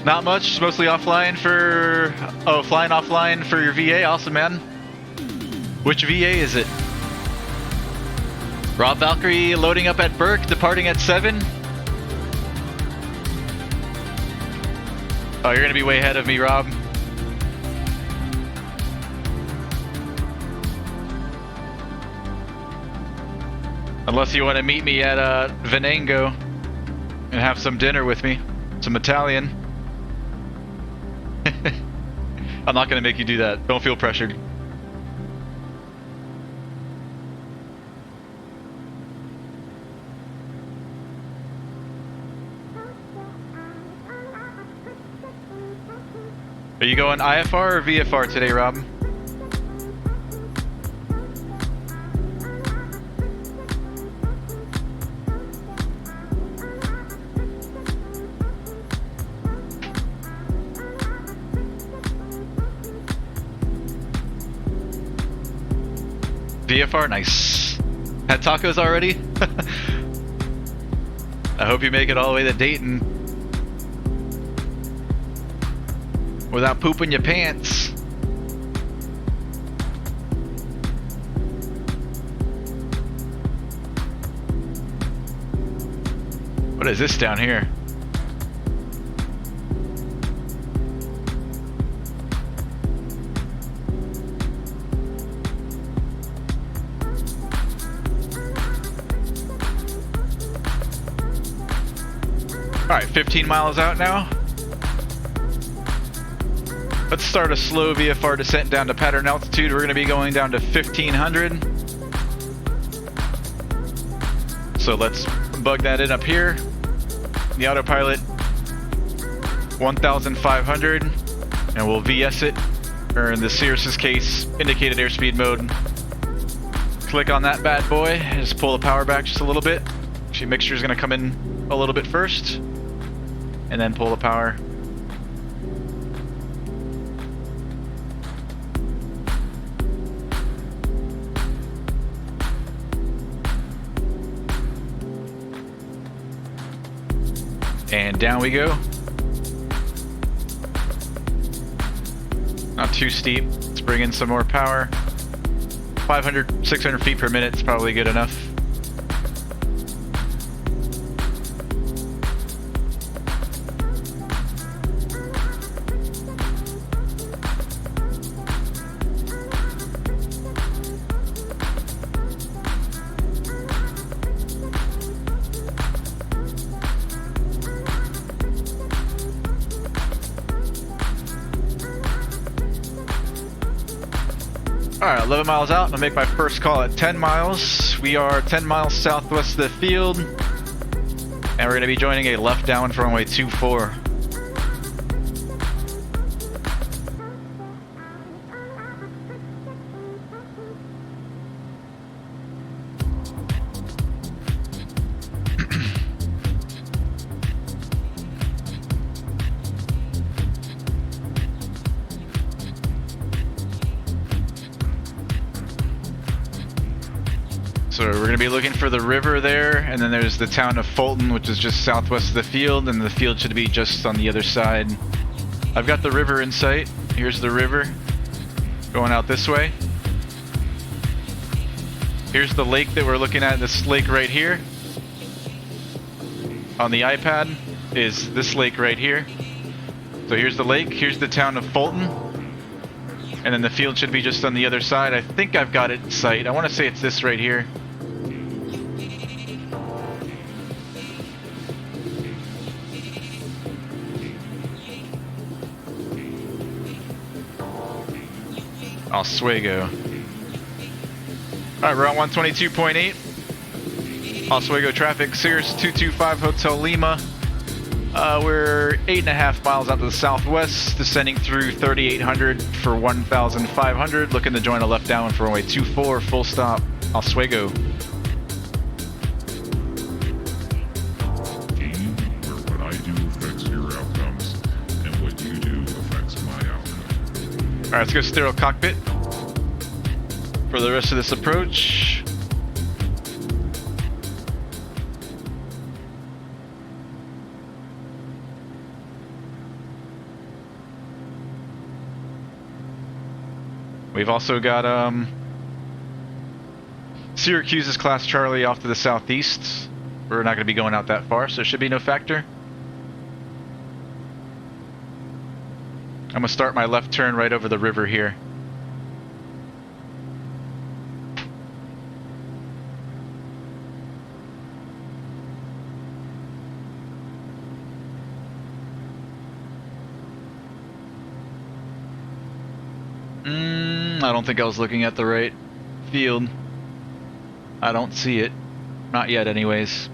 Not much, just mostly offline for... Oh, flying offline for your VA, awesome man. Which VA is it? Rob Valkyrie loading up at Burke, departing at 7. Oh, you're gonna be way ahead of me, Rob. Unless you want to meet me at Venango and have some dinner with me, some Italian. I'm not going to make you do that. Don't feel pressured. Are you going IFR or VFR today, Rob? VFR, nice. Had tacos already? I hope you make it all the way to Dayton without pooping your pants. What is this down here? Alright, 15 miles out now. Let's start a slow VFR descent down to pattern altitude. We're going to be going down to 1500. So let's bug that in up here. The autopilot 1500, and we'll VS it, or in the Cirrus's case, indicated airspeed mode. Click on that bad boy, just pull the power back just a little bit. Actually, mixture is going to come in a little bit first, and then pull the power. And down we go. Not too steep. Let's bring in some more power. 500, 600 feet per minute is probably good enough. Alright, 11 miles out. I'll make my first call at 10 miles. We are 10 miles southwest of the field, and we're going to be joining a left down for runway 24. So we're going to be looking for the river there, and then there's the town of Fulton, which is just southwest of the field, and the field should be just on the other side. I've got the river in sight. Here's the river going out this way. Here's the lake that we're looking at. This lake right here on the iPad is this lake right here. So here's the lake, here's the town of Fulton, and then the field should be just on the other side. I think I've got it in sight. I want to say it's this right here. Oswego. Alright, we're on 122.8. Oswego traffic, Cirrus 225 Hotel Lima. We're 8.5 miles out to the southwest, descending through 3,800 for 1,500. Looking to join a left downwind for runway 24, full stop, Oswego. Where what I do affects your outcomes, and what you do affects my outcome. Alright, let's go stereo cockpit for the rest of this approach. We've also got Syracuse's class Charlie off to the southeast. We're not going to be going out that far, so it should be no factor. I'm going to start my left turn right over the river here. I don't think I was looking at the right field. I don't see it. Not yet, anyways.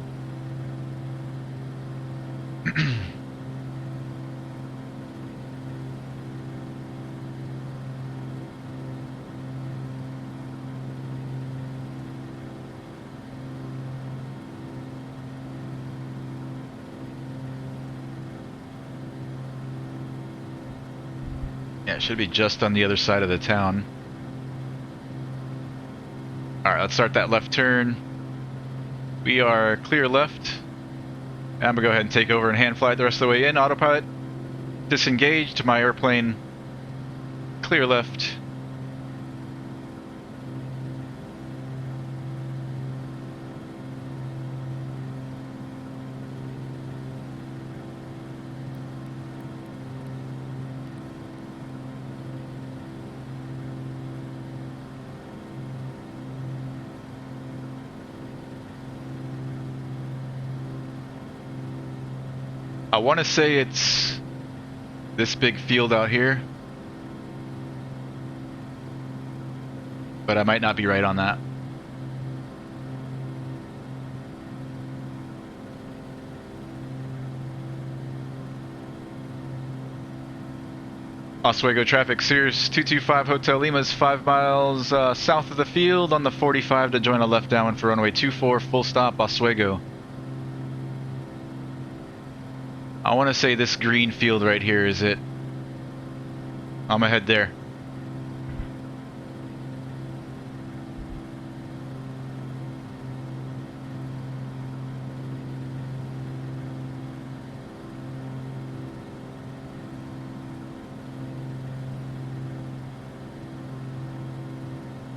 Yeah, it should be just on the other side of the town. Alright, let's start that left turn. We are clear left. I'm going to go ahead and take over and hand fly it the rest of the way in. Autopilot disengaged. My airplane clear left. I want to say it's this big field out here, but I might not be right on that. Oswego traffic, Cirrus 225 Hotel Lima is 5 miles south of the field on the 45 to join a left downwind for runway 24, full stop, Oswego. I want to say this green field right here is it. I'm gonna head there.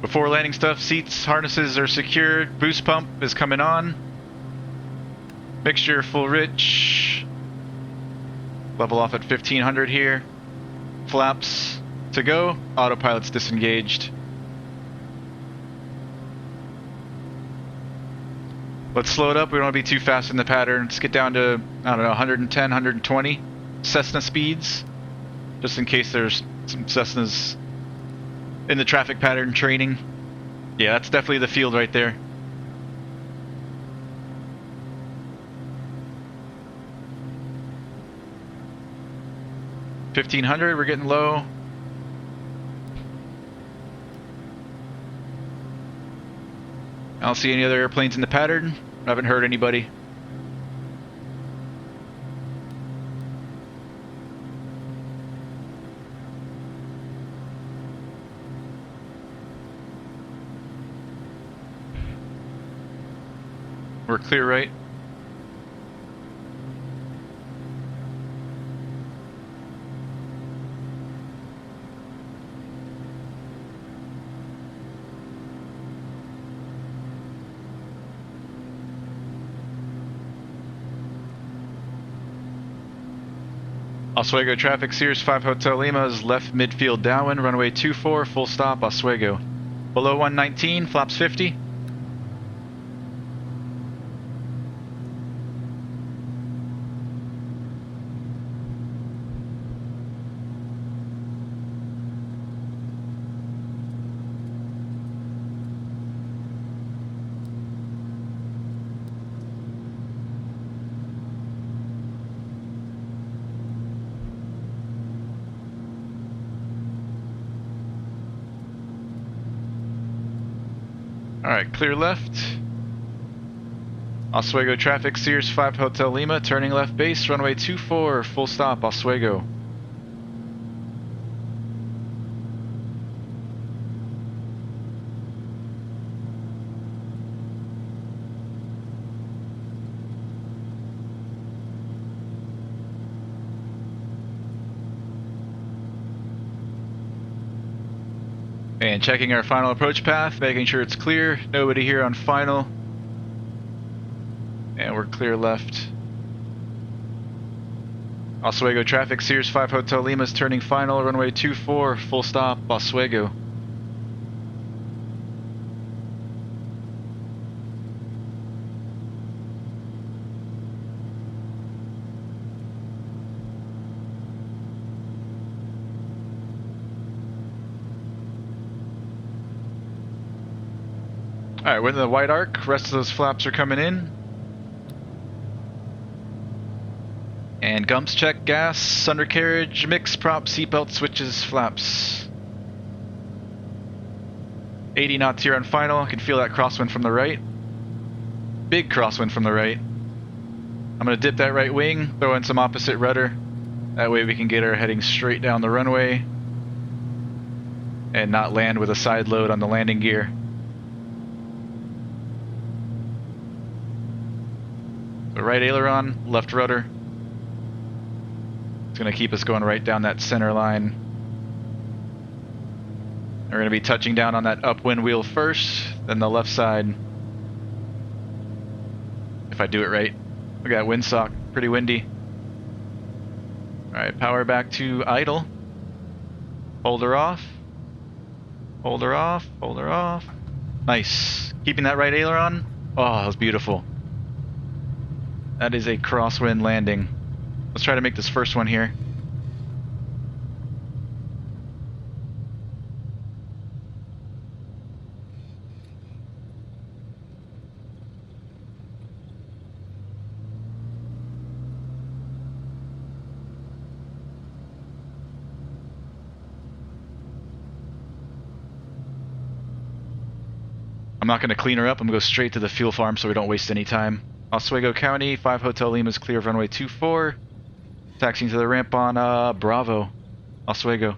Before landing stuff, seats, harnesses are secured. Boost pump is coming on. Mixture full rich. Level off at 1500 here. Flaps to go. Autopilot's disengaged. Let's slow it up. We don't want to be too fast in the pattern. Let's get down to, I don't know, 110, 120 Cessna speeds. Just in case there's some Cessnas in the traffic pattern training. Yeah, that's definitely the field right there. $1,500, we're getting low. I don't see any other airplanes in the pattern. I haven't heard anybody. We're clear right. Oswego traffic, Cirrus 5 Hotel Lima is left midfield downwind, runway 24, full stop, Oswego. Below 119, flaps 50. Alright, clear left. Oswego traffic, Cirrus 5 Hotel Lima, turning left base, runway 24, full stop, Oswego. And checking our final approach path, making sure it's clear. Nobody here on final. And we're clear left. Oswego traffic, Cirrus 5 Hotel Lima is turning final, runway 24, full stop, Oswego. Alright, we're in the white arc. Rest of those flaps are coming in. And gumps check, gas, undercarriage, mix, prop, seatbelt, switches, flaps. 80 knots here on final. I can feel that crosswind from the right. Big crosswind from the right. I'm going to dip that right wing, throw in some opposite rudder. That way we can get her heading straight down the runway and not land with a side load on the landing gear. The right aileron, left rudder. It's going to keep us going right down that center line. And we're going to be touching down on that upwind wheel first, then the left side. If I do it right. We got windsock, pretty windy. Alright, power back to idle. Hold her off. Hold her off, hold her off. Nice. Keeping that right aileron. Oh, that was beautiful. That is a crosswind landing. Let's try to make this first one here. I'm not going to clean her up. I'm going to go straight to the fuel farm so we don't waste any time. Oswego County, 5 Hotel Lima is clear of runway 24. Taxiing to the ramp on Bravo. Oswego.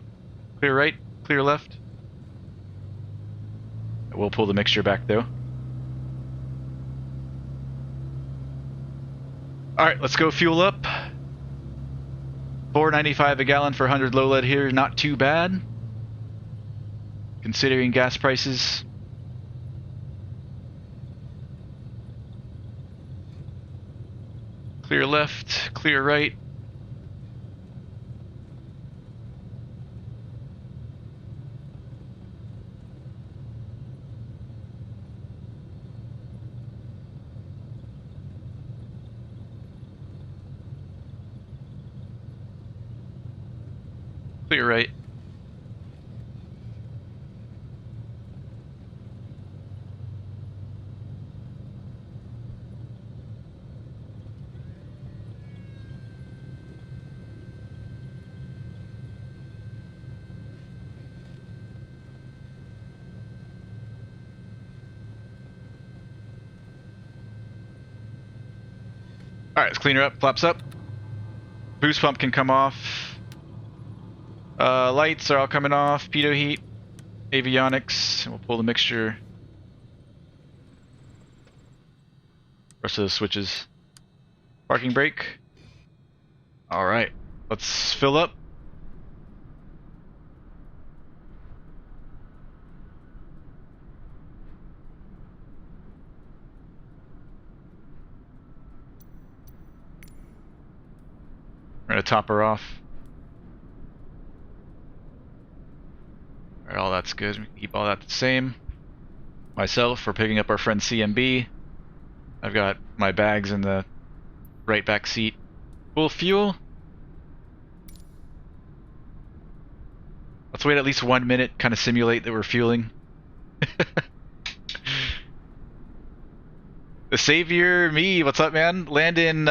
Clear right, clear left. We'll pull the mixture back though. Alright, let's go fuel up. $4.95 a gallon for 100 low lead here, not too bad. Considering gas prices. Clear left, clear right. Clear right. Alright, let's clean her up, flaps up. Boost pump can come off. Lights are all coming off. Pitot heat. Avionics. And we'll pull the mixture. Rest of the switches. Parking brake. Alright, let's fill up. We're gonna top her off. Alright, all that's good. We can keep all that the same. Myself for picking up our friend CMB. I've got my bags in the right back seat. Full fuel. Let's wait at least 1 minute, kind of simulate that we're fueling. The Savior, me, what's up, man? Land in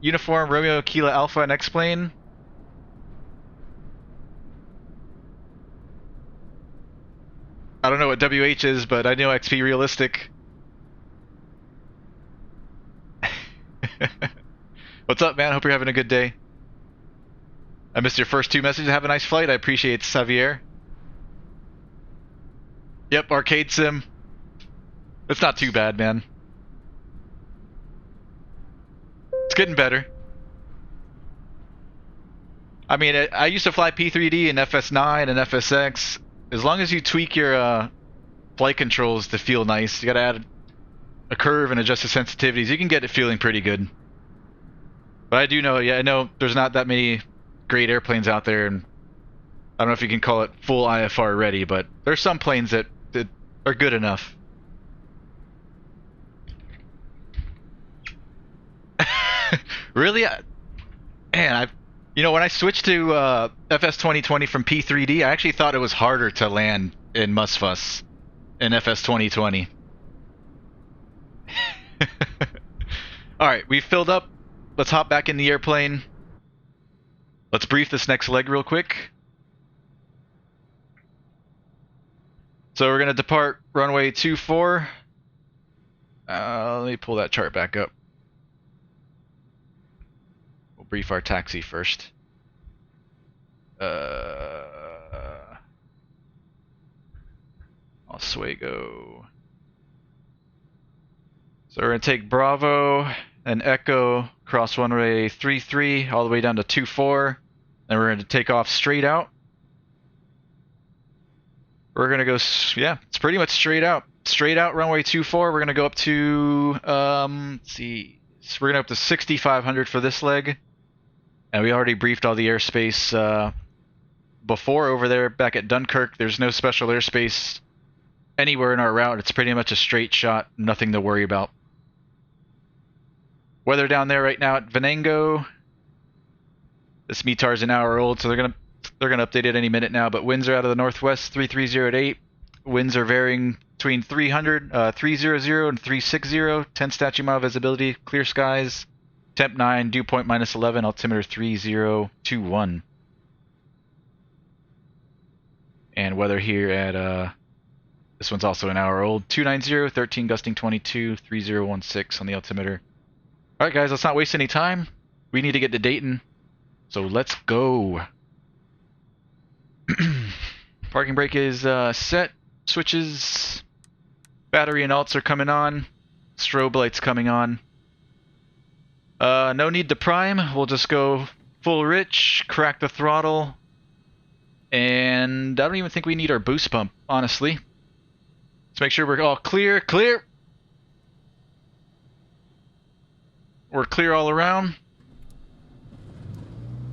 Uniform Romeo Kilo Alpha and X-Plane. I don't know what WH is, but I know XP Realistic. What's up, man? Hope you're having a good day. I missed your first 2 messages. Have a nice flight. I appreciate it, Xavier. Yep, arcade sim. It's not too bad, man. It's getting better. I mean, I used to fly P3D and FS9 and FSX. As long as you tweak your flight controls to feel nice, you gotta add a curve and adjust the sensitivities, you can get it feeling pretty good. But I do know, yeah, I know there's not that many great airplanes out there, and I don't know if you can call it full IFR ready, but there's some planes that are good enough. Really? Man, you know, when I switched to FS-2020 from P3D, I actually thought it was harder to land in Musfuss in FS-2020. Alright, we've filled up. Let's hop back in the airplane. Let's brief this next leg real quick. So we're going to depart runway 24. Let me pull that chart back up. We'll brief our taxi first. Oswego. So we're going to take Bravo and Echo cross runway 33 all the way down to 24. Then we're going to take off straight out. We're going to go, yeah, it's pretty much straight out. Straight out runway 24. We're going to go up to, let's see, so we're going to go up to 6,500 for this leg. And we already briefed all the airspace before over there back at Dunkirk. There's no special airspace anywhere in our route. It's pretty much a straight shot, nothing to worry about. Weather down there right now at Venango. This METAR's an hour old, so they're gonna update it any minute now. But winds are out of the northwest, 330 at 8. Winds are varying between 300, 300 and 360. 10 statute mile visibility, clear skies. Temp 9, dew point -11, altimeter 3021. And weather here at this one's also an hour old. 290, 13 gusting 22, 3016 on the altimeter. Alright guys, let's not waste any time. We need to get to Dayton. So let's go. Parking brake is set. Switches. Battery and alts are coming on. Strobe lights coming on. No need to prime. We'll just go full rich, crack the throttle. And I don't even think we need our boost pump, honestly. Let's make sure we're all clear. Clear! We're clear all around.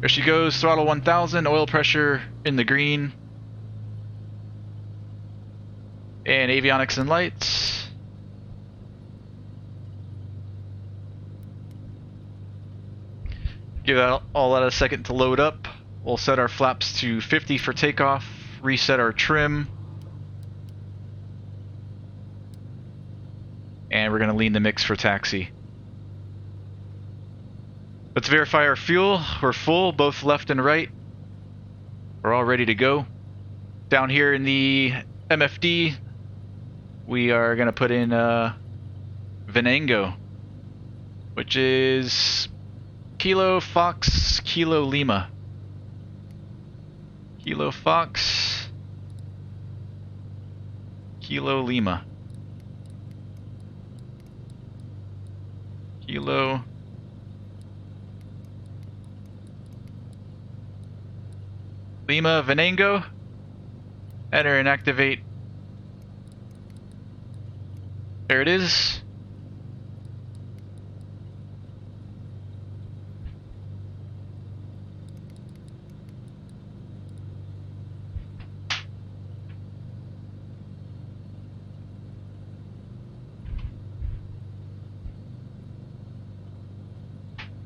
There she goes, throttle 1000, oil pressure in the green. And avionics and lights. Give that all that a second to load up. We'll set our flaps to 50 for takeoff, reset our trim. And we're going to lean the mix for taxi. Let's verify our fuel. We're full, both left and right. We're all ready to go. Down here in the MFD, we are going to put in Venango, which is Kilo Fox Kilo Lima. Kilo Fox Kilo Lima. Kilo. Lima Venango. Enter and activate. There it is.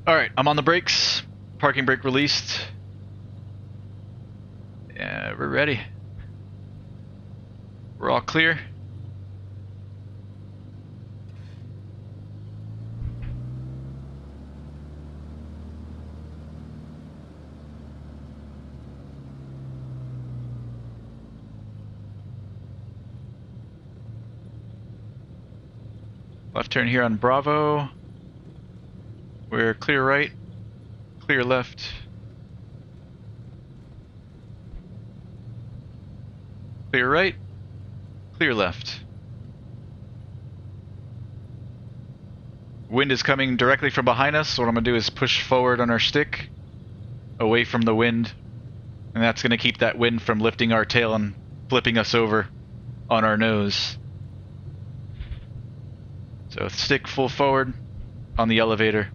Alright, I'm on the brakes. Parking brake released. Yeah, we're ready. We're all clear. Left turn here on Bravo. We're clear right, clear left. Clear right, clear left. Wind is coming directly from behind us, so what I'm going to do is push forward on our stick, away from the wind, and that's going to keep that wind from lifting our tail and flipping us over on our nose. So stick full forward on the elevator.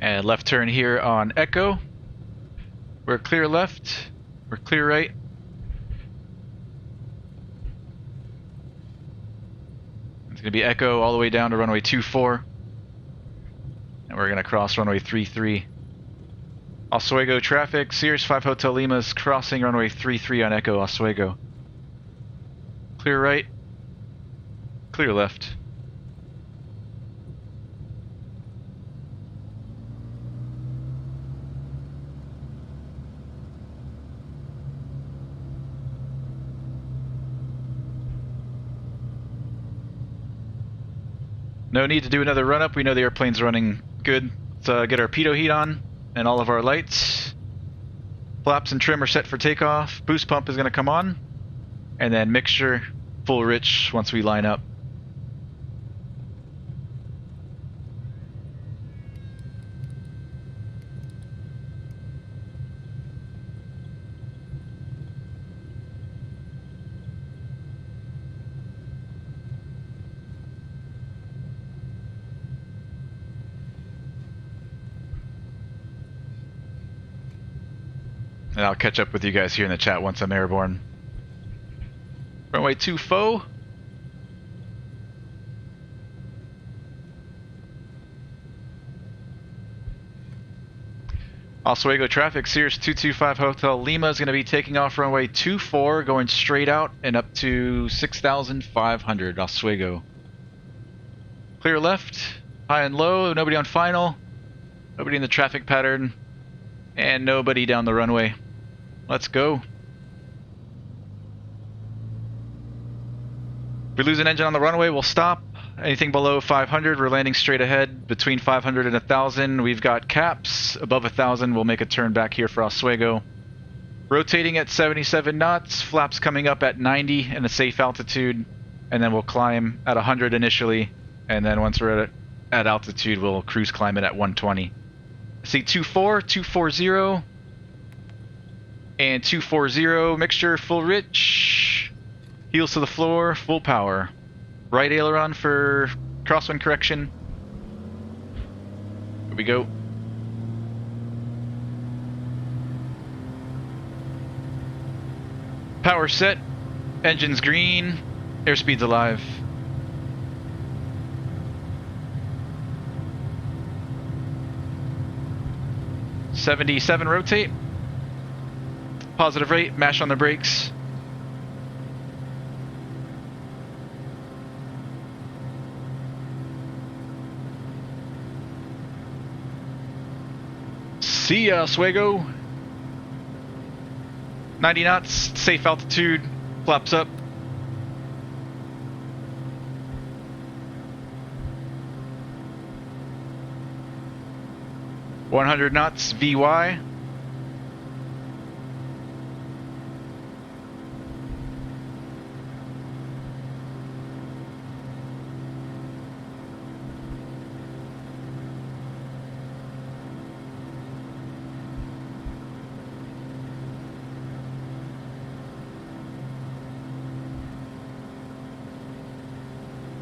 And left turn here on Echo. We're clear left. We're clear right. It's going to be Echo all the way down to runway 24. And we're going to cross runway 33. Oswego traffic. Cirrus 5 Hotel Lima is crossing runway 33 on Echo Oswego. Clear right. Clear left. No need to do another run up. We know the airplane's running good. Let's get our pitot heat on and all of our lights. Flaps and trim are set for takeoff. Boost pump is going to come on. And then mixture full rich once we line up. And I'll catch up with you guys here in the chat once I'm airborne. Runway 24. Oswego traffic, Cirrus 225 Hotel Lima is going to be taking off runway 24, going straight out and up to 6,500 Oswego. Clear left, high and low, nobody on final, nobody in the traffic pattern, and nobody down the runway. Let's go. If we lose an engine on the runway, we'll stop. Anything below 500, we're landing straight ahead. Between 500 and 1,000, we've got caps. Above 1,000, we'll make a turn back here for Oswego. Rotating at 77 knots, flaps coming up at 90 and a safe altitude, and then we'll climb at 100 initially, and then once we're at altitude, we'll cruise climb it at 120. See 24, 240, and 240, mixture full rich, heels to the floor, full power. Right aileron for crosswind correction. Here we go. Power set, engines green, airspeed's alive. .77 rotate. Positive rate, mash on the brakes. See ya, Oswego. 90 knots, safe altitude, flaps up. .100 knots, VY.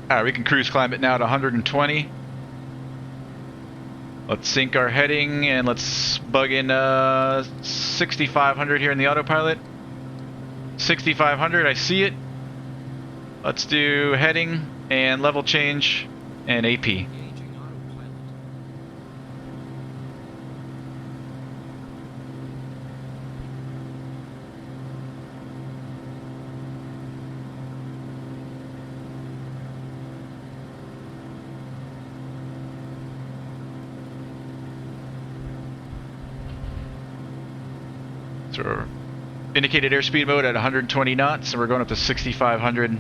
Alright, we can cruise climb it now to 120. Let's sync our heading and let's bug in 6500 here in the autopilot. 6500, I see it. Let's do heading and level change and AP. Engaging autopilot. So we're indicated airspeed mode at 120 knots, and we're going up to 6500.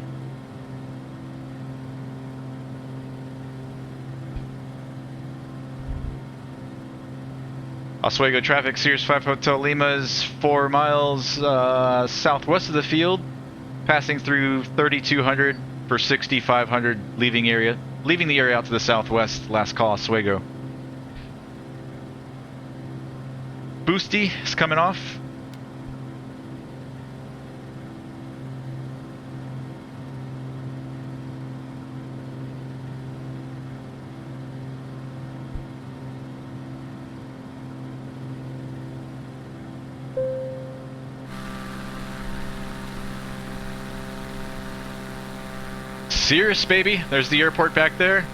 Oswego traffic, Cirrus 5 Hotel Lima is 4 miles southwest of the field, passing through 3200 for 6500, leaving the area out to the southwest. Last call, Oswego. Boosty is coming off. Cirrus, baby. There's the airport back there.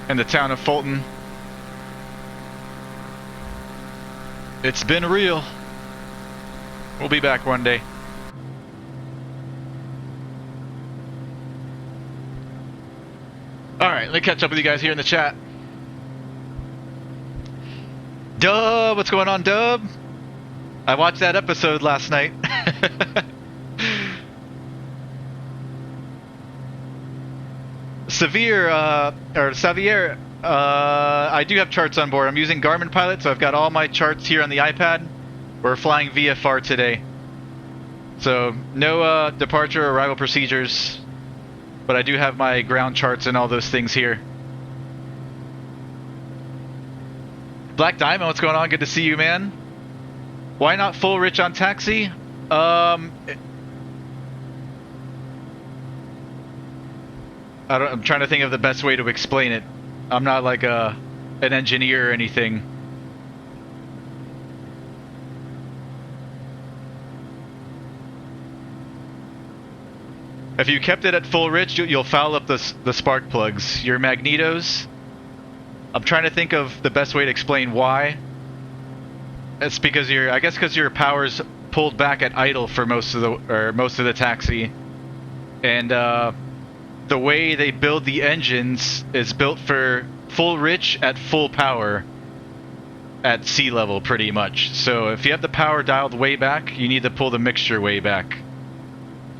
And the town of Fulton. It's been real. We'll be back one day. Alright, let me catch up with you guys here in the chat. Dub, what's going on, Dub? I watched that episode last night. Xavier, I do have charts on board. I'm using Garmin Pilot, so I've got all my charts here on the iPad. We're flying VFR today. So, no departure or arrival procedures. But I do have my ground charts and all those things here. Black Diamond, what's going on? Good to see you, man. Why not full rich on taxi? I'm trying to think of the best way to explain it. I'm not like an engineer or anything. If you kept it at full rich, you'll foul up the spark plugs. Your magnetos, I'm trying to think of the best way to explain why. It's because your power's pulled back at idle for most of the taxi, and the way they build the engines is built for full rich at full power at sea level, pretty much. So if you have the power dialed way back, you need to pull the mixture way back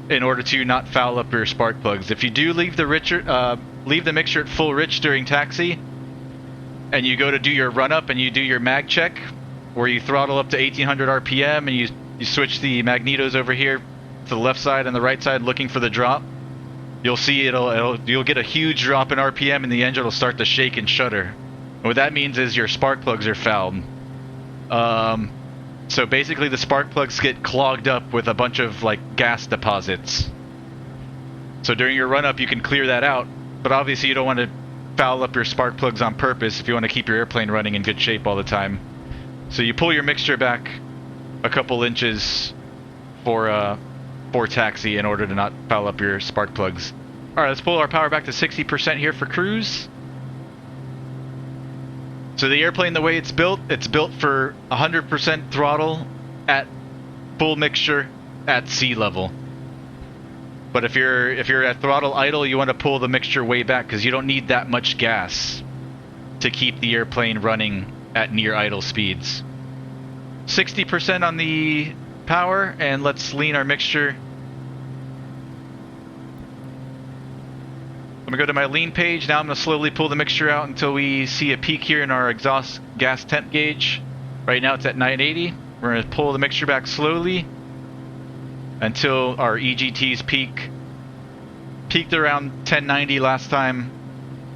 in order to not foul up your spark plugs. If you do leave the mixture at full rich during taxi, and you go to do your run up and you do your mag check, where you throttle up to 1800 RPM and you switch the magnetos over here to the left side and the right side looking for the drop, you'll see you'll get a huge drop in RPM and the engine will start to shake and shudder. And what that means is your spark plugs are fouled. So basically the spark plugs get clogged up with a bunch of like gas deposits. So during your run up you can clear that out, but obviously you don't want to foul up your spark plugs on purpose if you want to keep your airplane running in good shape all the time. So you pull your mixture back a couple inches for taxi in order to not foul up your spark plugs. Alright, let's pull our power back to 60% here for cruise. So the airplane, the way it's built for 100% throttle at full mixture at sea level. But if you're at throttle idle, you want to pull the mixture way back because you don't need that much gas to keep the airplane running at near idle speeds. 60% on the power, and let's lean our mixture. I'm going to go to my lean page. Now I'm going to slowly pull the mixture out until we see a peak here in our exhaust gas temp gauge. Right now it's at 980. We're going to pull the mixture back slowly until our EGTs peaked around 1090 last time.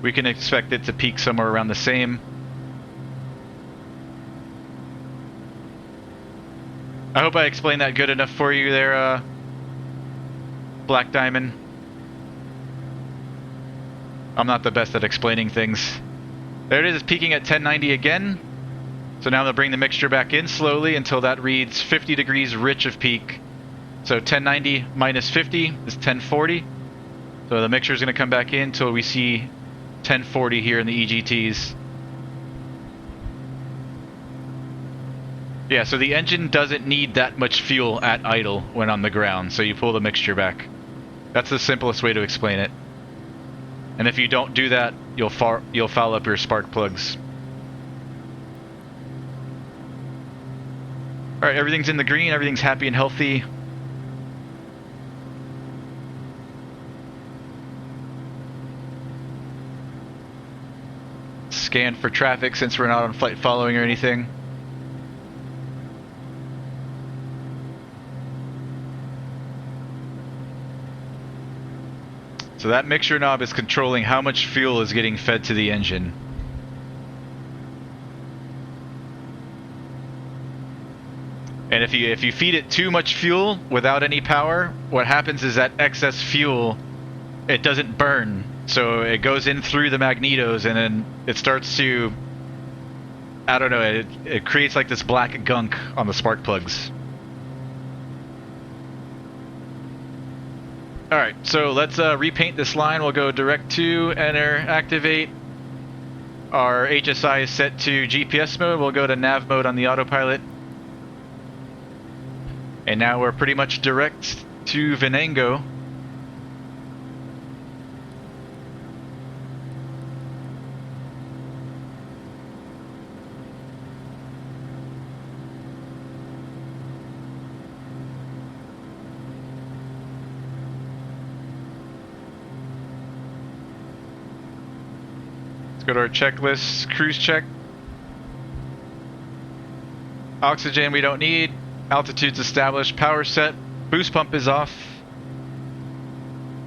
We can expect it to peak somewhere around the same. I hope I explained that good enough for you there, Black Diamond. I'm not the best at explaining things. There it is, peaking at 1090 again. So now they'll bring the mixture back in slowly until that reads 50 degrees rich of peak. So 1090 minus 50 is 1040. So the mixture is going to come back in until we see 1040 here in the EGTs. Yeah, so the engine doesn't need that much fuel at idle when on the ground, so you pull the mixture back. That's the simplest way to explain it. And if you don't do that, you'll foul up your spark plugs. Alright, everything's in the green, everything's happy and healthy. Scan for traffic since we're not on flight following or anything. So that mixture knob is controlling how much fuel is getting fed to the engine. And if you feed it too much fuel without any power, what happens is that excess fuel, it doesn't burn. So it goes in through the magnetos and then it starts to, I don't know, it creates like this black gunk on the spark plugs. Alright, so let's repaint this line. We'll go direct to, enter, activate. Our HSI is set to GPS mode. We'll go to nav mode on the autopilot. And now we're pretty much direct to Venango. Go to our checklist, cruise check. Oxygen we don't need. Altitude's established. Power set. Boost pump is off.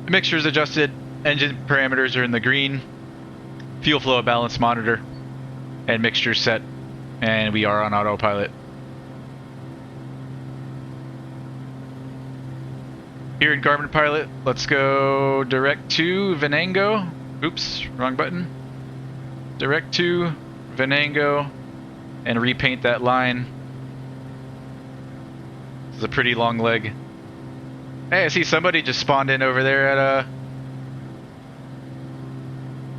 The mixture is adjusted. Engine parameters are in the green. Fuel flow balance monitor. And mixture set. And we are on autopilot. Here in Garmin Pilot, let's go direct to Venango. Oops, wrong button. Direct to Venango and repaint that line. This is a pretty long leg. Hey, I see somebody just spawned in over there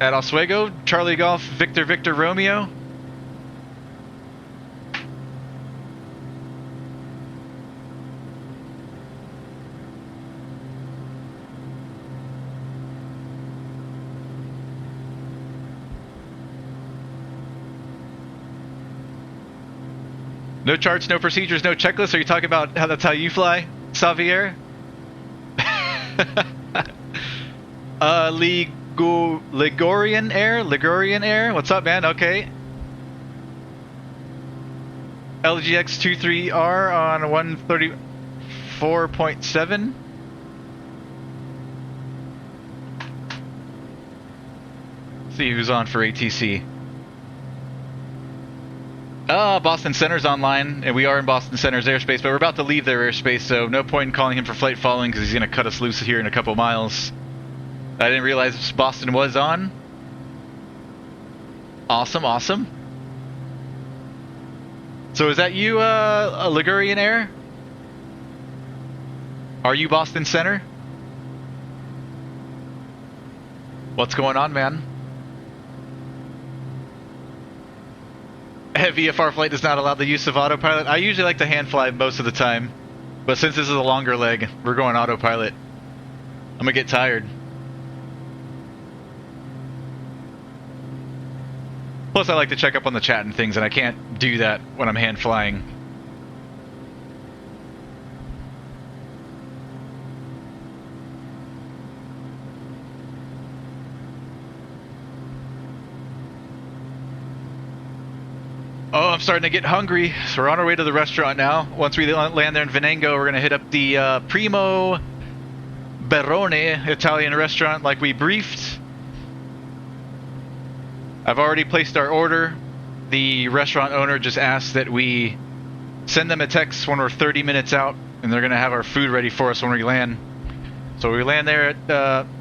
at Oswego. Charlie Golf, Victor Victor Romeo. No charts, no procedures, no checklists. Are you talking about how that's how you fly, Xavier? Ligurian Air? What's up, man? Okay. LGX23R on 134.7. See who's on for ATC. Boston Center's online, and we are in Boston Center's airspace, but we're about to leave their airspace, so no point in calling him for flight following because he's going to cut us loose here in a couple miles. I didn't realize Boston was on. Awesome, awesome. So is that you, Ligurian Air? Are you Boston Center? What's going on, man? VFR flight does not allow the use of autopilot. I usually like to hand fly most of the time, but since this is a longer leg, we're going autopilot. I'm gonna get tired. Plus I like to check up on the chat and things, and I can't do that when I'm hand flying. Oh, I'm starting to get hungry. So we're on our way to the restaurant now. Once we land there in Venango, we're going to hit up the Primo Barone Italian restaurant like we briefed. I've already placed our order. The restaurant owner just asked that we send them a text when we're 30 minutes out, and they're going to have our food ready for us when we land. So we land there at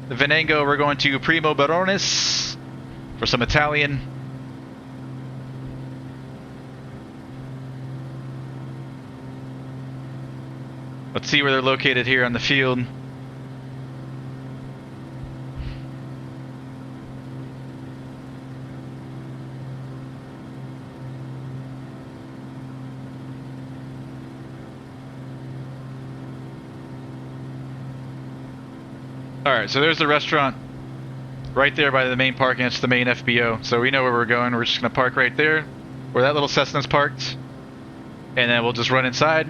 Venango. We're going to Primo Barones for some Italian. Let's see where they're located here on the field. Alright, so there's the restaurant right there by the main parking. It's the main FBO. So we know where we're going. We're just going to park right there where that little Cessna's parked. And then we'll just run inside,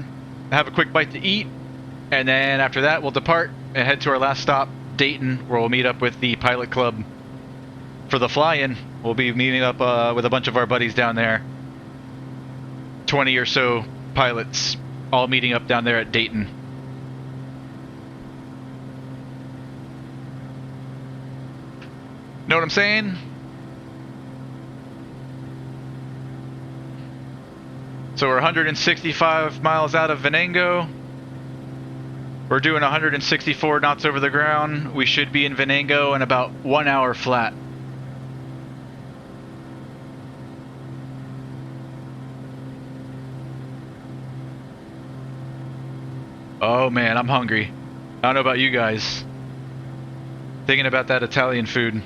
have a quick bite to eat. And then after that, we'll depart and head to our last stop, Dayton, where we'll meet up with the pilot club for the fly-in. We'll be meeting up with a bunch of our buddies down there. 20 or so pilots all meeting up down there at Dayton. Know what I'm saying? So we're 165 miles out of Venango. We're doing 164 knots over the ground. We should be in Venango in about 1 hour flat. Oh man, I'm hungry. I don't know about you guys. Thinking about that Italian food.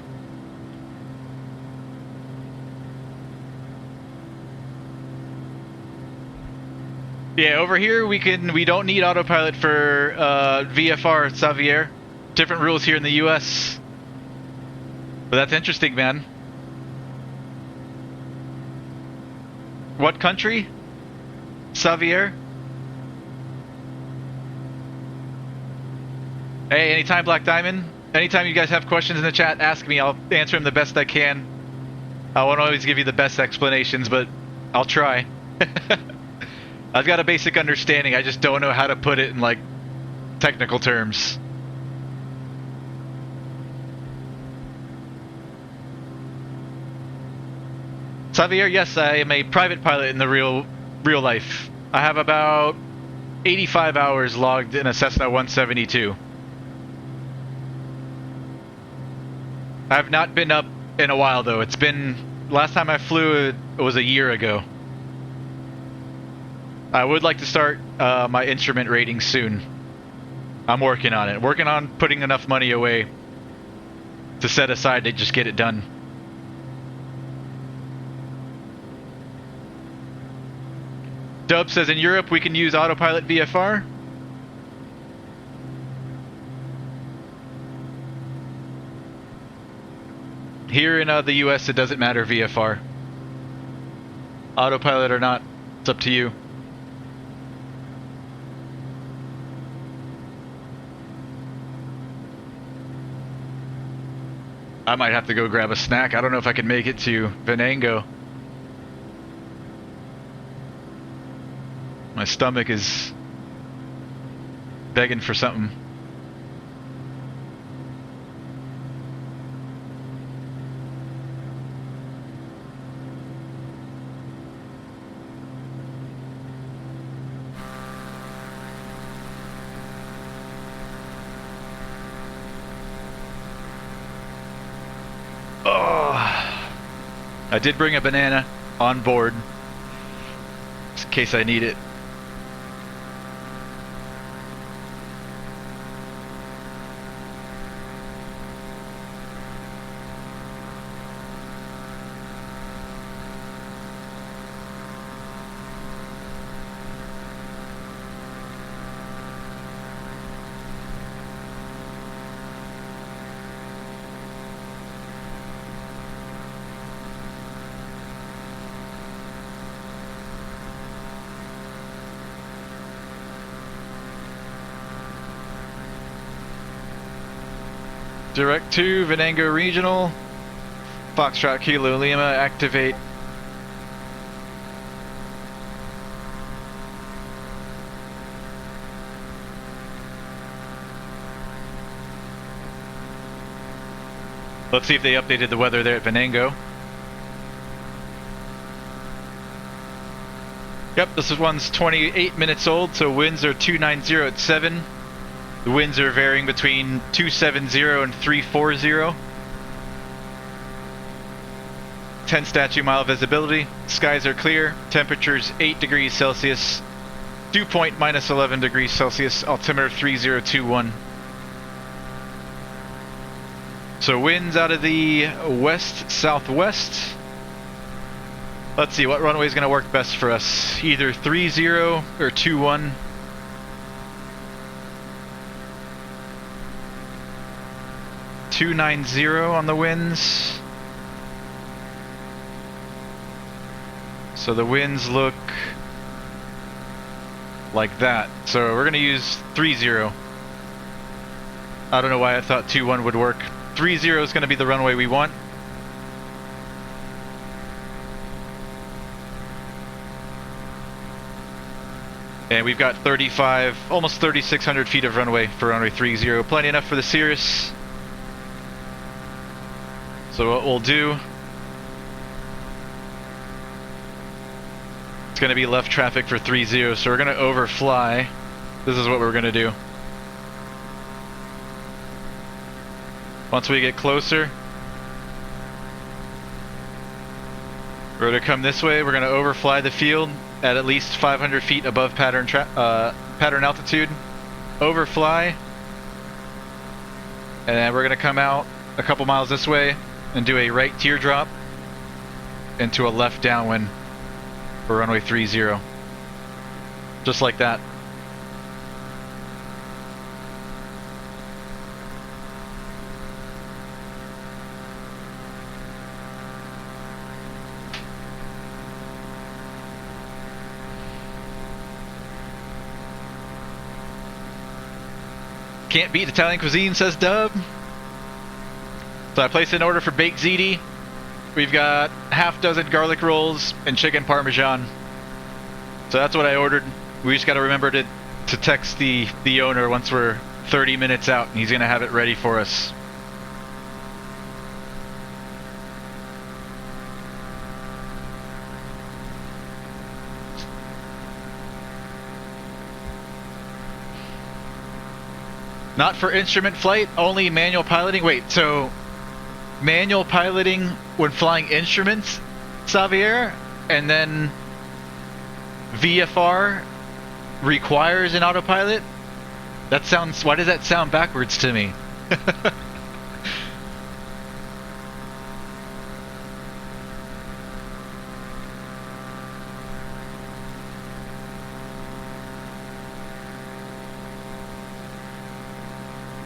Yeah, over here we don't need autopilot for VFR Xavier. Different rules here in the US. But that's interesting, man. What country? Xavier? Hey, anytime, Black Diamond. Anytime you guys have questions in the chat, ask me. I'll answer them the best I can. I won't always give you the best explanations, but I'll try. I've got a basic understanding. I just don't know how to put it in, like, technical terms. Xavier, yes, I am a private pilot in the real life. I have about 85 hours logged in a Cessna 172. I have not been up in a while, though. It's been... Last time I flew, it was a year ago. I would like to start my instrument rating soon. I'm working on it. Working on putting enough money away to set aside to just get it done. Dub says in Europe we can use autopilot VFR. Here in the US it doesn't matter VFR. Autopilot or not, it's up to you. I might have to go grab a snack. I don't know if I can make it to Venango. My stomach is begging for something. I did bring a banana on board, just in case I need it. Direct to Venango Regional. Foxtrot Kilo Lima, activate. Let's see if they updated the weather there at Venango. Yep, this one's 28 minutes old, so winds are 290 at 7. The winds are varying between 270 and 340. 10 statute mile visibility. Skies are clear. Temperatures 8 degrees Celsius. Dew point minus 11 degrees Celsius. Altimeter 3021. So winds out of the west-southwest. Let's see, what runway is going to work best for us? Either 30 or 21. .290 on the winds. So the winds look like that. So we're going to use 30. I don't know why I thought 21 would work. 30 is going to be the runway we want. And we've got 35, almost 3,600 feet of runway for runway 30. Plenty enough for the Cirrus. So what we'll do, it's going to be left traffic for 30, so we're going to overfly. This is what we're going to do. Once we get closer, we're going to come this way. We're going to overfly the field at least 500 feet above pattern altitude. Overfly, and then we're going to come out a couple miles this way and do a right teardrop into a left downwind for runway 30. Just like that. Can't beat Italian cuisine, says Dub. So I placed an order for baked ziti. We've got half dozen garlic rolls and chicken parmesan. So that's what I ordered. We just got to remember to text the owner once we're 30 minutes out, and he's going to have it ready for us. Not for instrument flight, only manual piloting. Wait, so manual piloting when flying instruments, Xavier, and then VFR requires an autopilot? That sounds, why does that sound backwards to me?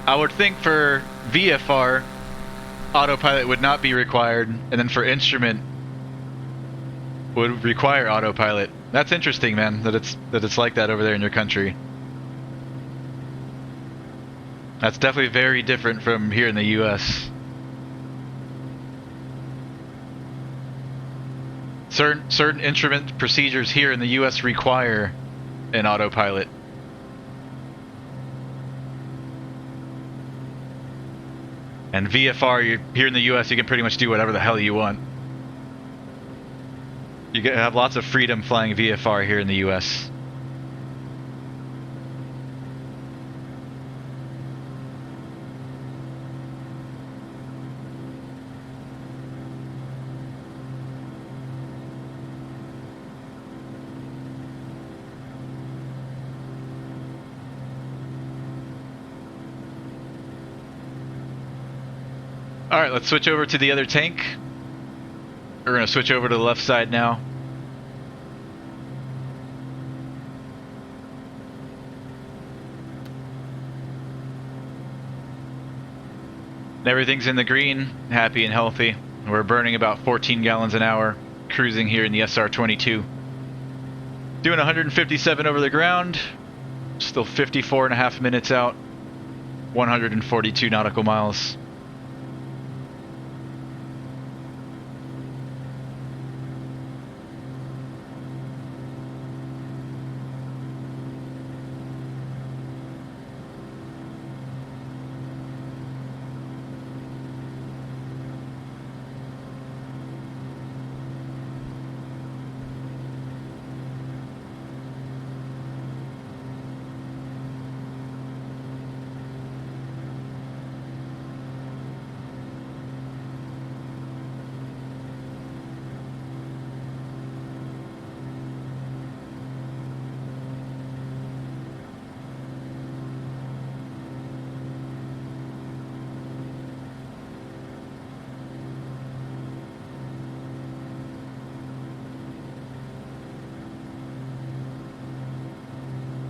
I would think for VFR, autopilot would not be required, and then for instrument would require autopilot. That's interesting, man, that it's like that over there in your country. That's definitely very different from here in the US. Certain instrument procedures here in the US require an autopilot. And VFR, here in the US, you can pretty much do whatever the hell you want. You have lots of freedom flying VFR here in the US. Alright, let's switch over to the other tank. We're going to switch over to the left side now. Everything's in the green, happy and healthy. We're burning about 14 gallons an hour, cruising here in the SR-22. Doing 157 over the ground, still 54.5 minutes out, 142 nautical miles.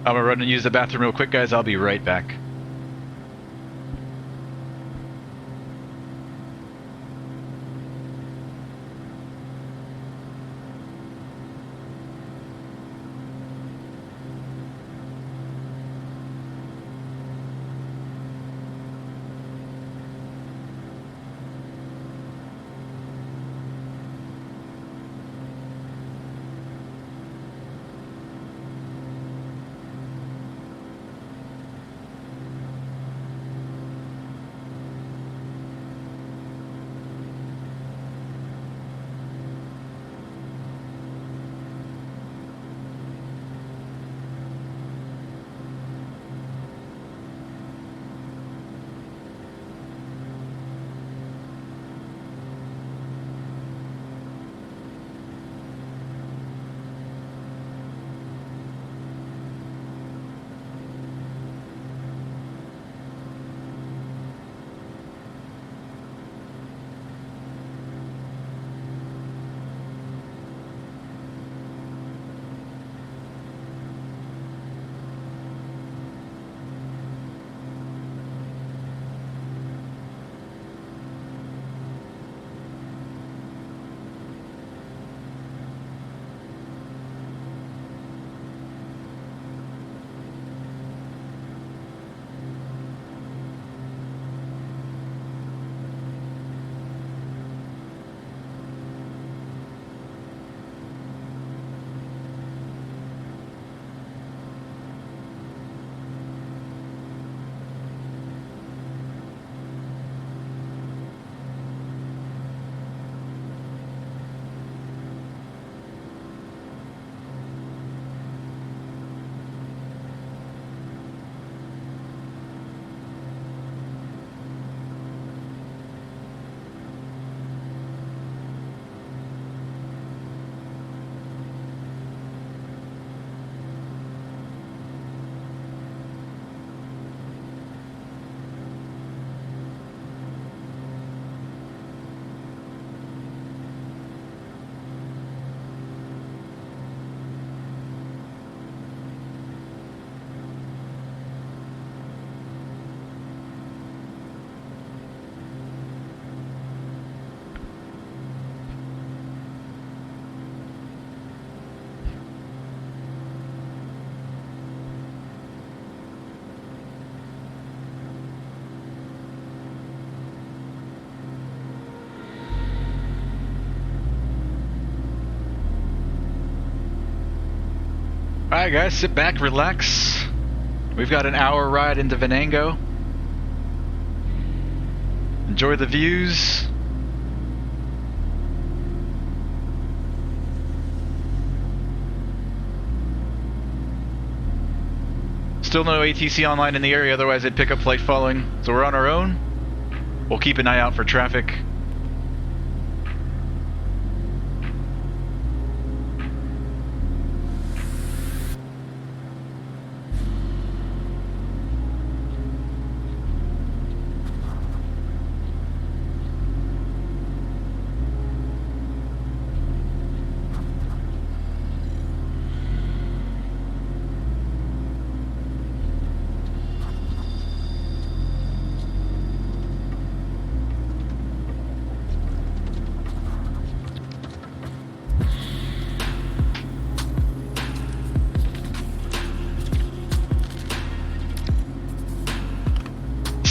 I'm gonna run and use the bathroom real quick, guys. I'll be right back. Alright guys, sit back, relax. We've got an hour ride into Venango. Enjoy the views. Still no ATC online in the area, otherwise I'd pick up flight following. So we're on our own. We'll keep an eye out for traffic.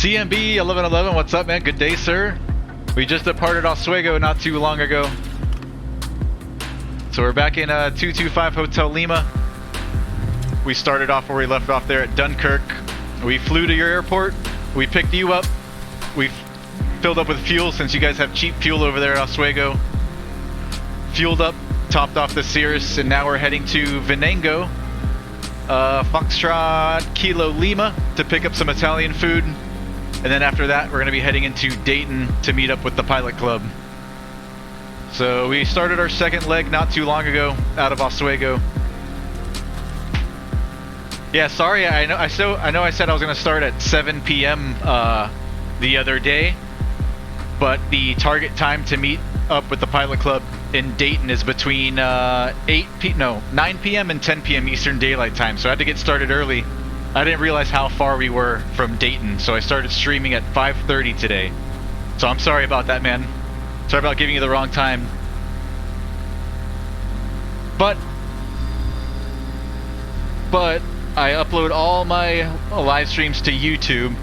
CMB 1111, what's up, man? Good day, sir. We just departed Oswego not too long ago. So we're back in 225 Hotel Lima. We started off where we left off there at Dunkirk. We flew to your airport. We picked you up. We filled up with fuel since you guys have cheap fuel over there at Oswego. Fueled up, topped off the Cirrus, and now we're heading to Venango, Foxtrot Kilo Lima, to pick up some Italian food. And then after that, we're going to be heading into Dayton to meet up with the Pilot Club. So we started our second leg not too long ago out of Oswego. Yeah, sorry, I know I said I was going to start at 7 p.m. The other day, but the target time to meet up with the Pilot Club in Dayton is between 9 p.m. and 10 p.m. Eastern Daylight Time, so I had to get started early. I didn't realize how far we were from Dayton, so I started streaming at 5:30 today. So I'm sorry about that, man. Sorry about giving you the wrong time. But I upload all my live streams to YouTube.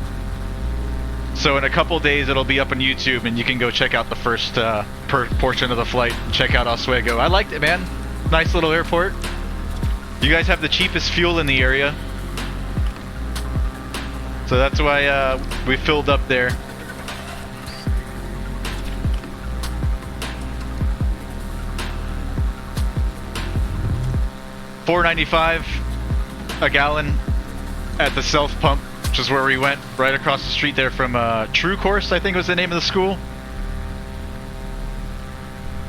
So in a couple days it'll be up on YouTube and you can go check out the first portion of the flight and check out Oswego. I liked it, man. Nice little airport. You guys have the cheapest fuel in the area. So that's why we filled up there. $4.95 a gallon at the self pump, which is where we went, right across the street there from True Course, I think was the name of the school.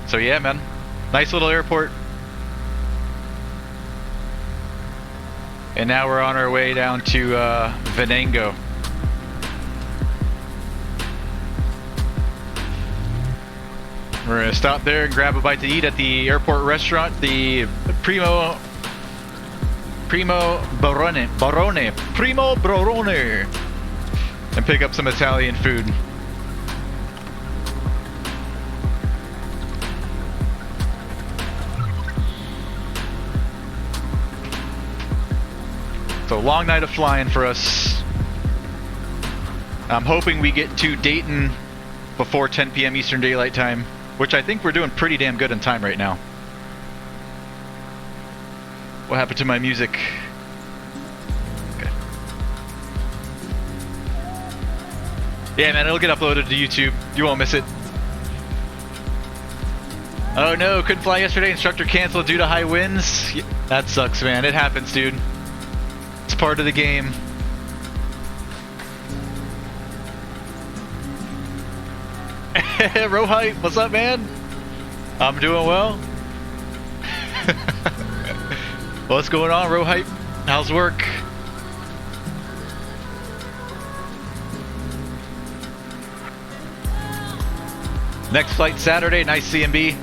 So yeah, man, nice little airport. And now we're on our way down to Venango. We're gonna stop there and grab a bite to eat at the airport restaurant, the Primo Barone, and pick up some Italian food. So long night of flying for us. I'm hoping we get to Dayton before 10 p.m. Eastern Daylight Time, which I think we're doing pretty damn good in time right now. What happened to my music? Okay. Yeah, man, it'll get uploaded to YouTube. You won't miss it. Oh no, couldn't fly yesterday. Instructor canceled due to high winds. That sucks, man. It happens, dude. It's part of the game. Rohype, what's up, man? I'm doing well. What's going on, Rohype? How's work? Next flight Saturday, nice CMB.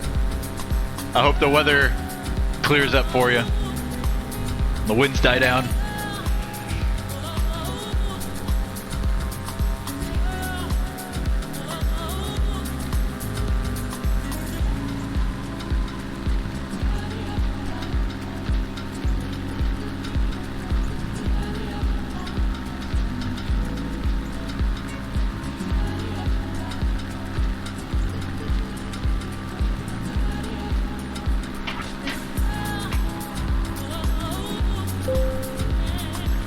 I hope the weather clears up for you. The winds die down.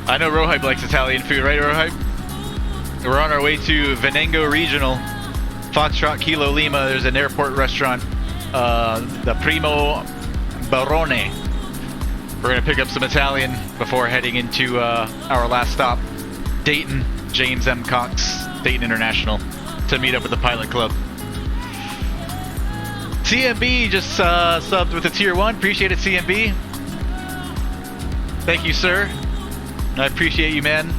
I know Rohype likes Italian food, right, Rohype? We're on our way to Venango Regional, Foxtrot Kilo Lima. There's an airport restaurant, the Primo Barone. We're gonna pick up some Italian before heading into our last stop, Dayton, James M. Cox, Dayton International, to meet up with the Pilot Club. CMB just subbed with a tier 1. Appreciate it, CMB. Thank you, sir. I appreciate you, man.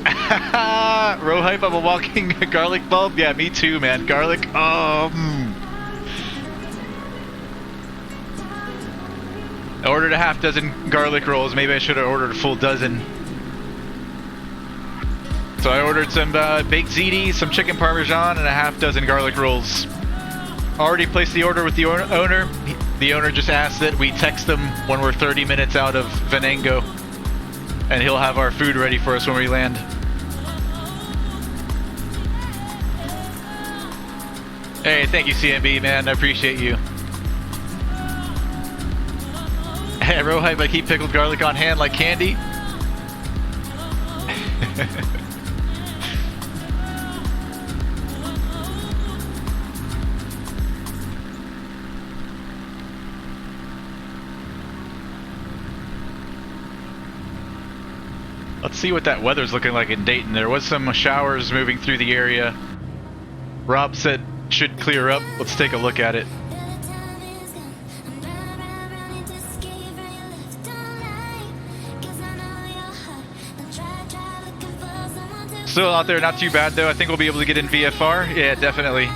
Rohype, I'm a walking garlic bulb. Yeah, me too, man. Garlic. I ordered a half dozen garlic rolls. Maybe I should have ordered a full dozen. So I ordered some baked ziti, some chicken parmesan, and a half dozen garlic rolls. Already placed the order with the owner. The owner just asked that we text him when we're 30 minutes out of Venango, and he'll have our food ready for us when we land. Hey, thank you, CMB, man. I appreciate you. Hey, Rohype, I keep pickled garlic on hand like candy. Let's see what that weather's looking like in Dayton. There was some showers moving through the area. Rob said should clear up. Let's take a look at it. Still out there, not too bad though. I think we'll be able to get in VFR. Yeah, definitely.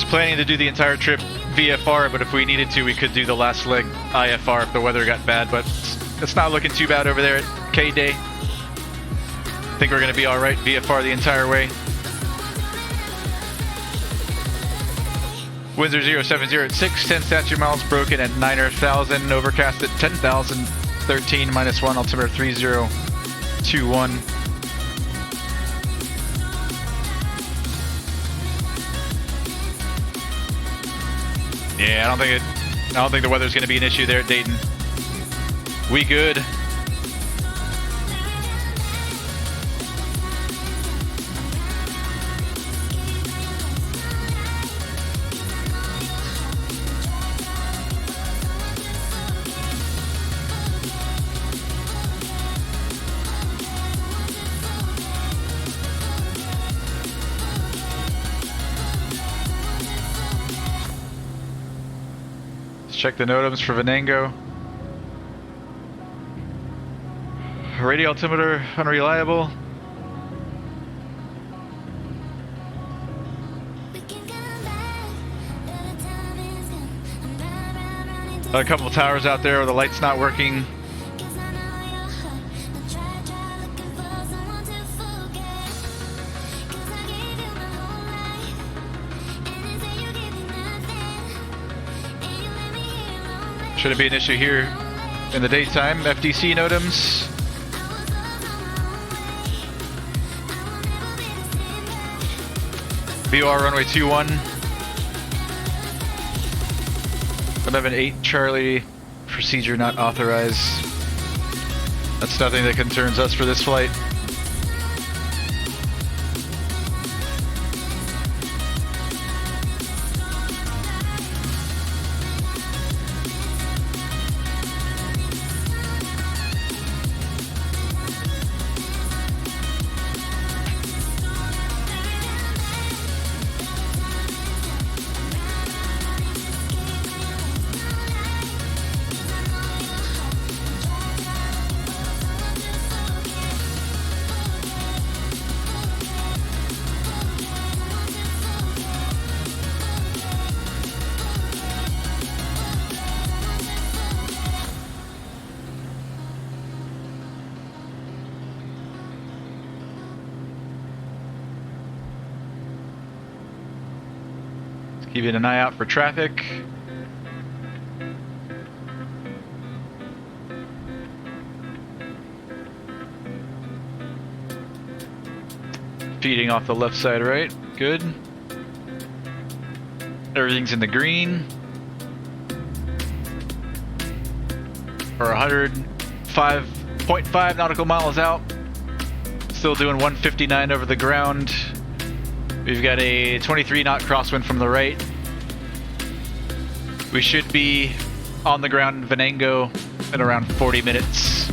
was planning to do the entire trip VFR, but if we needed to, we could do the last leg IFR if the weather got bad, but it's not looking too bad over there at KDAY. I think we're going to be alright VFR the entire way. Winds are 070 at 6, 10 statute miles, broken at 9,000, overcast at 10,000, 13 -1, altimeter 3021. Yeah, I don't think the weather's going to be an issue there at Dayton. We good. Check the NOTAMs for Venango. Radio altimeter unreliable. A couple of towers out there where the light's not working. Shouldn't be an issue here in the daytime. FDC NOTAMs. VOR runway 21. 11-8 Charlie. Procedure not authorized. That's nothing that concerns us for this flight. Keeping an eye out for traffic. Feeding off the left side right. Good. Everything's in the green. We're 105.5 nautical miles out. Still doing 159 over the ground. We've got a 23 knot crosswind from the right. We should be on the ground in Venango in around 40 minutes.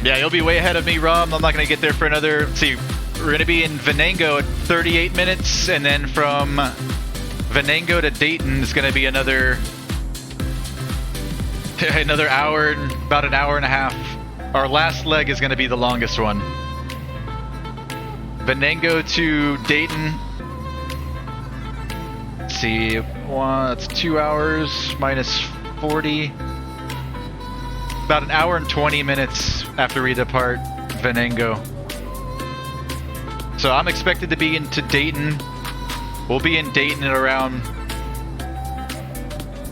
Yeah, you'll be way ahead of me, Rob. I'm not going to get there for another... Let's see, we're going to be in Venango at 38 minutes, and then from Venango to Dayton is going to be another hour, about an hour and a half. Our last leg is going to be the longest one. Venango to Dayton. Let's see, that's 2 hours minus 40. About an hour and 20 minutes after we depart Venango. So I'm expected to be into Dayton. We'll be in Dayton at around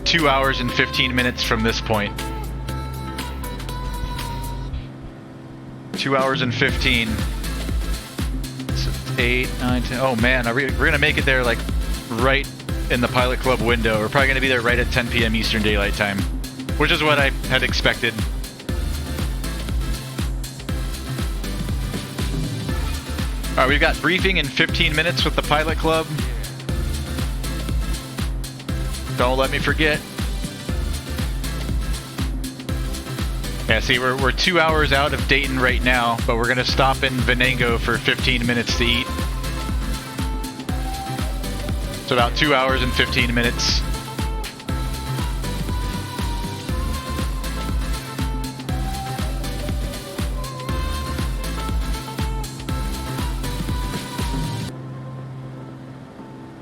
2 hours and 15 minutes from this point. 2 hours and 15. So 8, 9, 10. Oh man, we're gonna make it there like right in the Pilot Club window. We're probably gonna be there right at 10 p.m. Eastern Daylight Time, which is what I had expected. Alright, we've got briefing in 15 minutes with the Pilot Club. Don't let me forget. Yeah, see, we're 2 hours out of Dayton right now, but we're going to stop in Venango for 15 minutes to eat. It's about 2 hours and 15 minutes.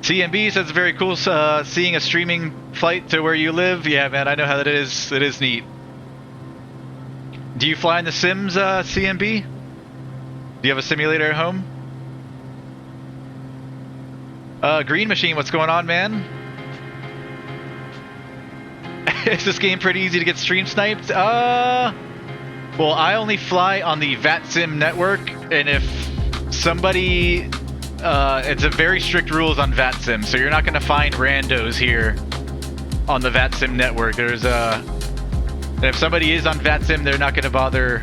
CMB says it's very cool seeing a streaming flight to where you live. Yeah, man, I know how that is. It is neat. Do you fly in the Sims, CMB? Do you have a simulator at home? Green Machine, what's going on, man? Is this game pretty easy to get stream sniped? Well, I only fly on the VATSIM network, and if somebody... it's a very strict rules on VATSIM, so you're not going to find randos here on the VATSIM network. There's and if somebody is on VATSIM, they're not going to bother,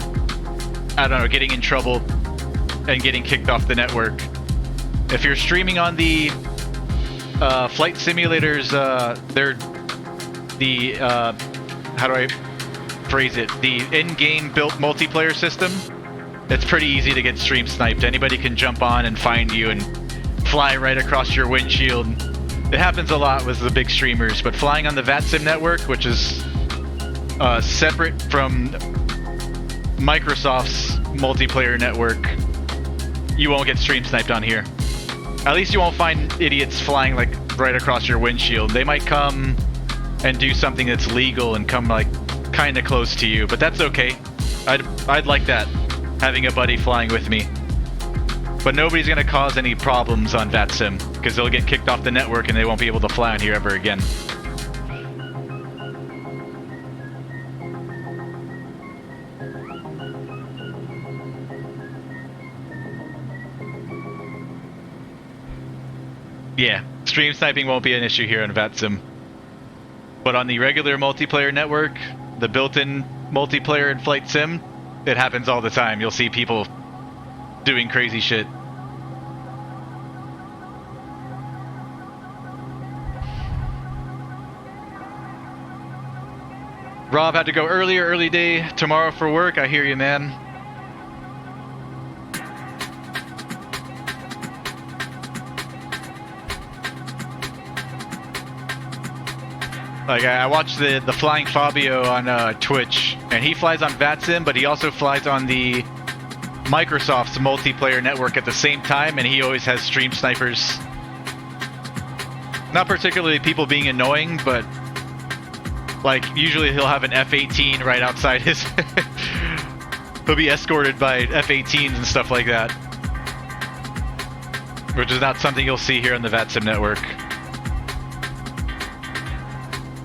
I don't know, getting in trouble and getting kicked off the network. If you're streaming on the flight simulators, they're the, how do I phrase it? The in-game built multiplayer system. It's pretty easy to get stream sniped. Anybody can jump on and find you and fly right across your windshield. It happens a lot with the big streamers, but flying on the VATSIM network, which is separate from Microsoft's multiplayer network, you won't get stream sniped on here. At least you won't find idiots flying like right across your windshield. They might come and do something that's legal and come like kind of close to you, but that's okay. I'd like that, having a buddy flying with me. But nobody's going to cause any problems on VATSIM, because they'll get kicked off the network and they won't be able to fly on here ever again. Yeah, stream sniping won't be an issue here on VATSIM. But on the regular multiplayer network, the built-in multiplayer in Flight Sim, it happens all the time. You'll see people doing crazy shit. Rob had to go early day tomorrow for work. I hear you, man. Like, I watched the Flying Fabio on Twitch, and he flies on VATSIM, but he also flies on the Microsoft's multiplayer network at the same time, and he always has stream snipers. Not particularly people being annoying, but like usually he'll have an F-18 right outside his... He'll be escorted by F-18s and stuff like that. Which is not something you'll see here on the VATSIM network.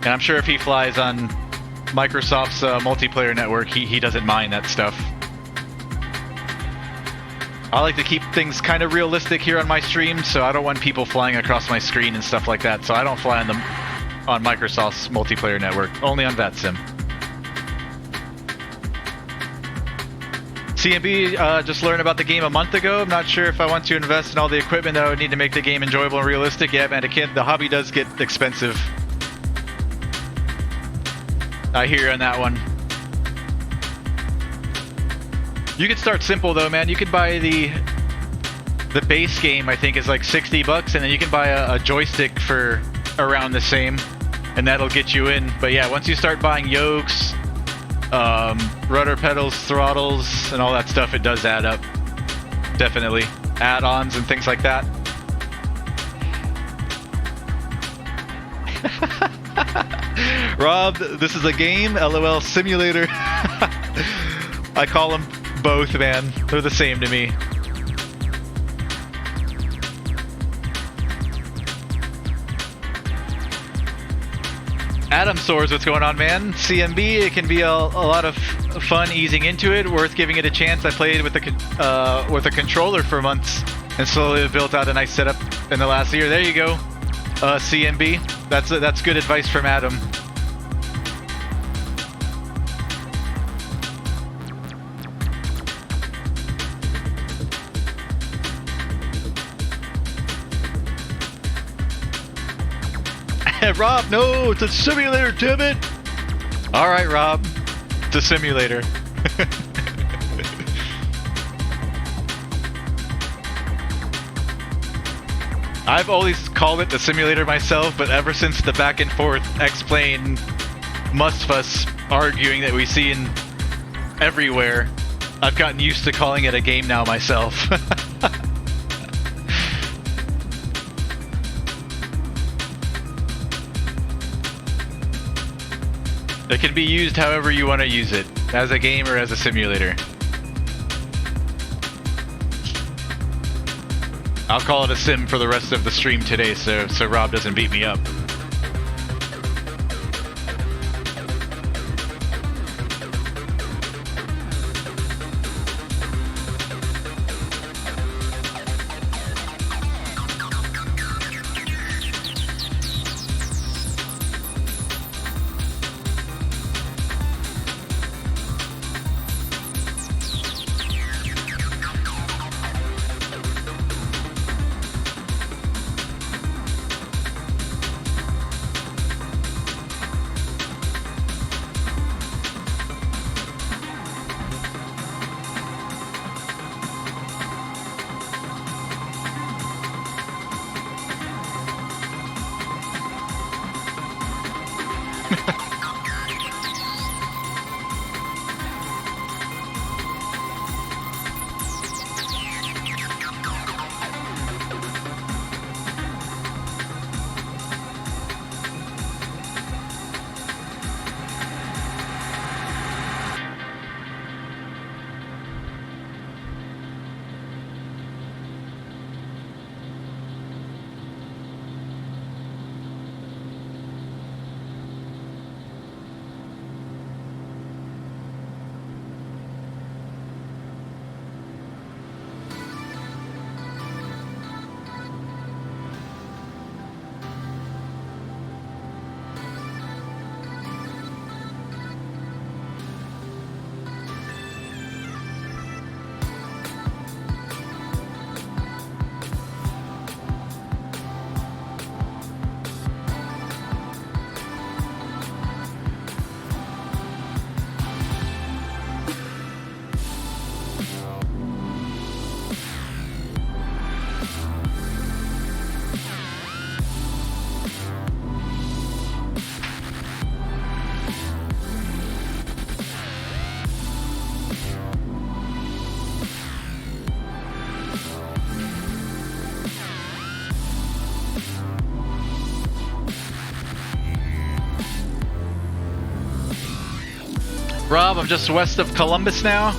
And I'm sure if he flies on Microsoft's multiplayer network, he doesn't mind that stuff. I like to keep things kind of realistic here on my stream, so I don't want people flying across my screen and stuff like that, so I don't fly on Microsoft's multiplayer network, only on VATSIM. CMB just learned about the game a month ago. I'm not sure if I want to invest in all the equipment that I would need to make the game enjoyable and realistic. Yeah, man, the hobby does get expensive. I hear you on that one. You could start simple though, man. You could buy the base game, I think is like $60, and then you can buy a joystick for around the same, and that'll get you in. But yeah, once you start buying yokes, rudder pedals, throttles, and all that stuff, it does add up. Definitely. Add-ons and things like that. Rob, this is a game? LOL simulator. I call them both, man. They're the same to me. Adam Soares, what's going on, man? CMB, it can be a lot of fun easing into it. Worth giving it a chance. I played with a controller for months and slowly built out a nice setup in the last year. There you go, CMB. That's good advice from Adam. Rob, no, it's a simulator, damn it! Alright, Rob, it's a simulator. I've always called it the simulator myself, but ever since the back and forth X-Plane Mustfuss arguing that we see in everywhere, I've gotten used to calling it a game now myself. It can be used however you want to use it, as a game or as a simulator. I'll call it a sim for the rest of the stream today, so Rob doesn't beat me up. Rob, I'm just west of Columbus now.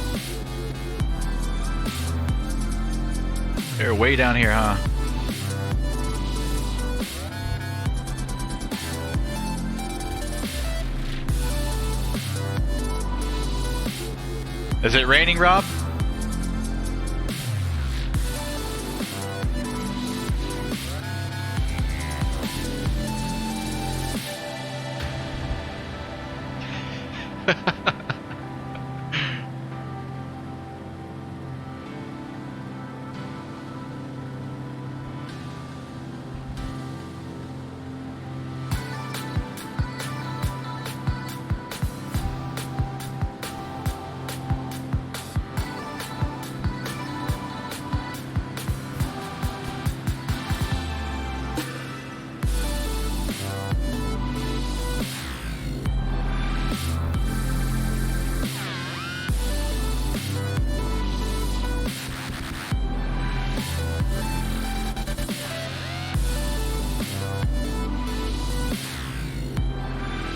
They're way down here, huh? Is it raining, Rob?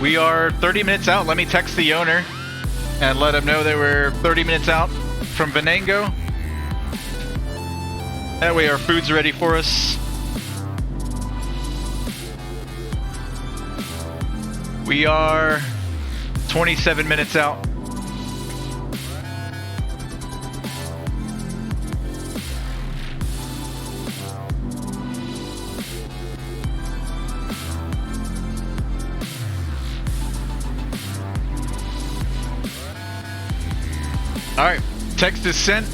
We are 30 minutes out. Let me text the owner and let him know that we're 30 minutes out from Venango. That way our food's ready for us. We are 27 minutes out. Alright, text is sent.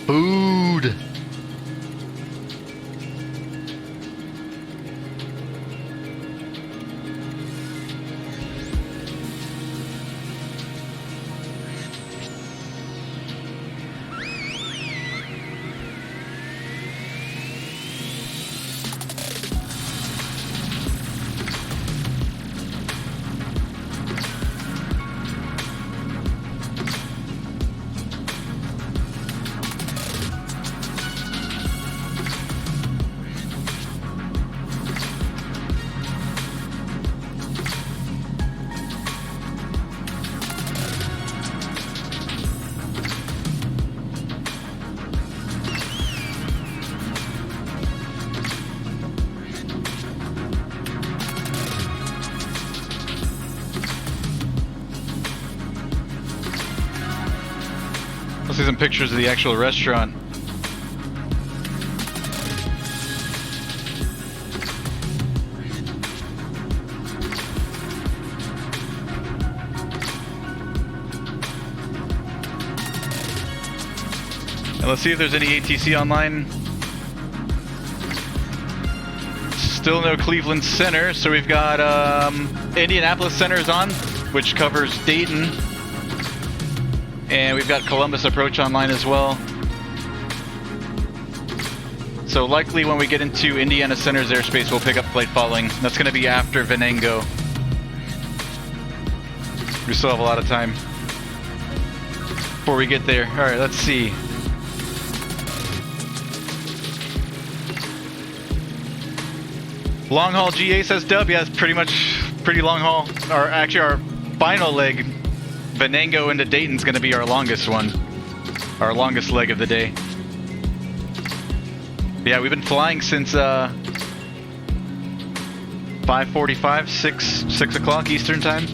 Food. Let's see some pictures of the actual restaurant. And let's see if there's any ATC online. Still no Cleveland Center, so we've got Indianapolis Center is on, which covers Dayton. And we've got Columbus Approach online as well. So likely when we get into Indiana Center's airspace, we'll pick up flight following. That's going to be after Venango. We still have a lot of time before we get there. All right, let's see. Long haul GA says Dub. Yeah, it's pretty long haul. Or actually our final leg, Venango into Dayton's going to be our longest one. Our longest leg of the day. Yeah, we've been flying since 5:45, 6 o'clock Eastern time.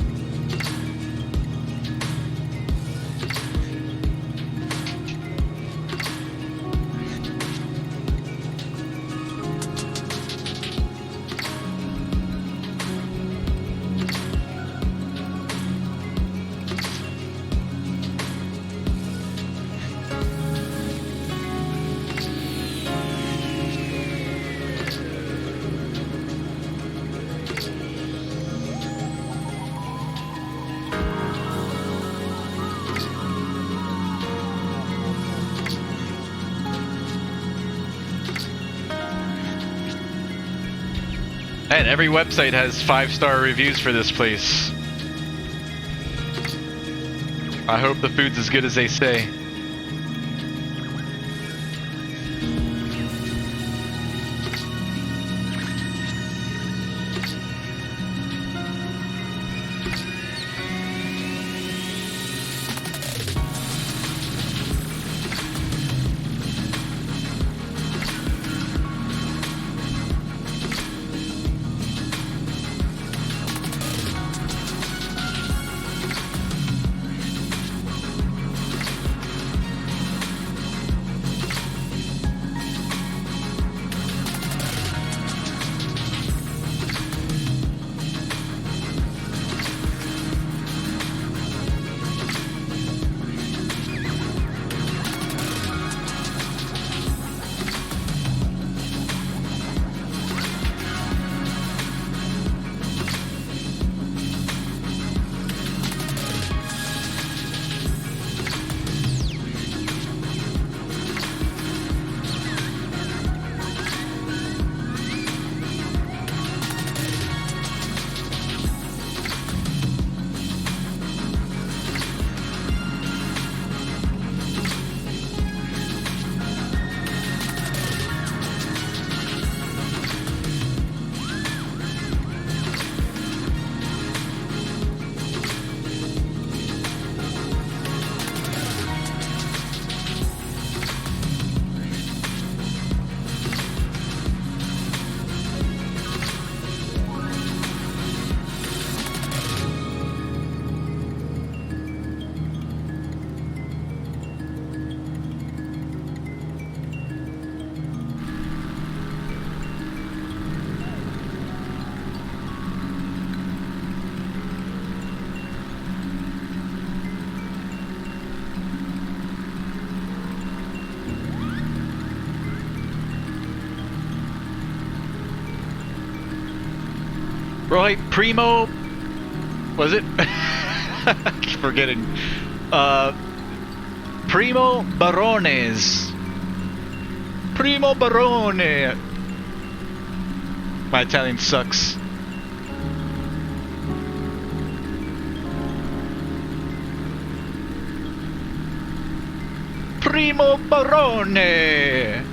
And every website has 5-star reviews for this place. I hope the food's as good as they say. Right, Primo... Was it? I keep forgetting. Primo Barones. Primo Barone. My Italian sucks. Primo Barone.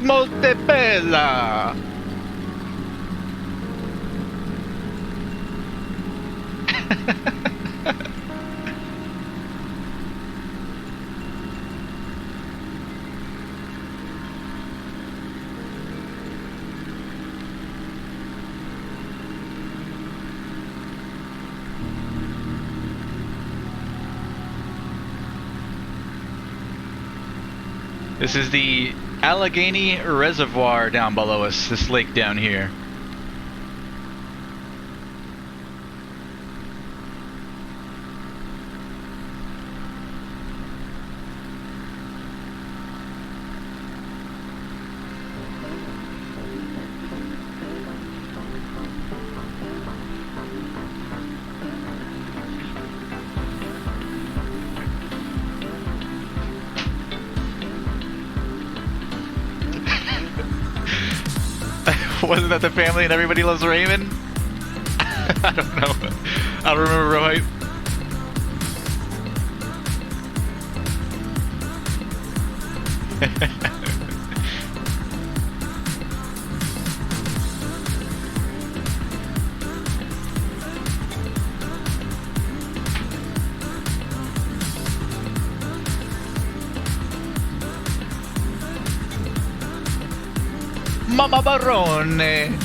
Molte bella. This is the Allegheny Reservoir down below us, this lake down here. Wasn't that the family and Everybody Loves Raymond? I don't know. I don't remember right. Mama Barone.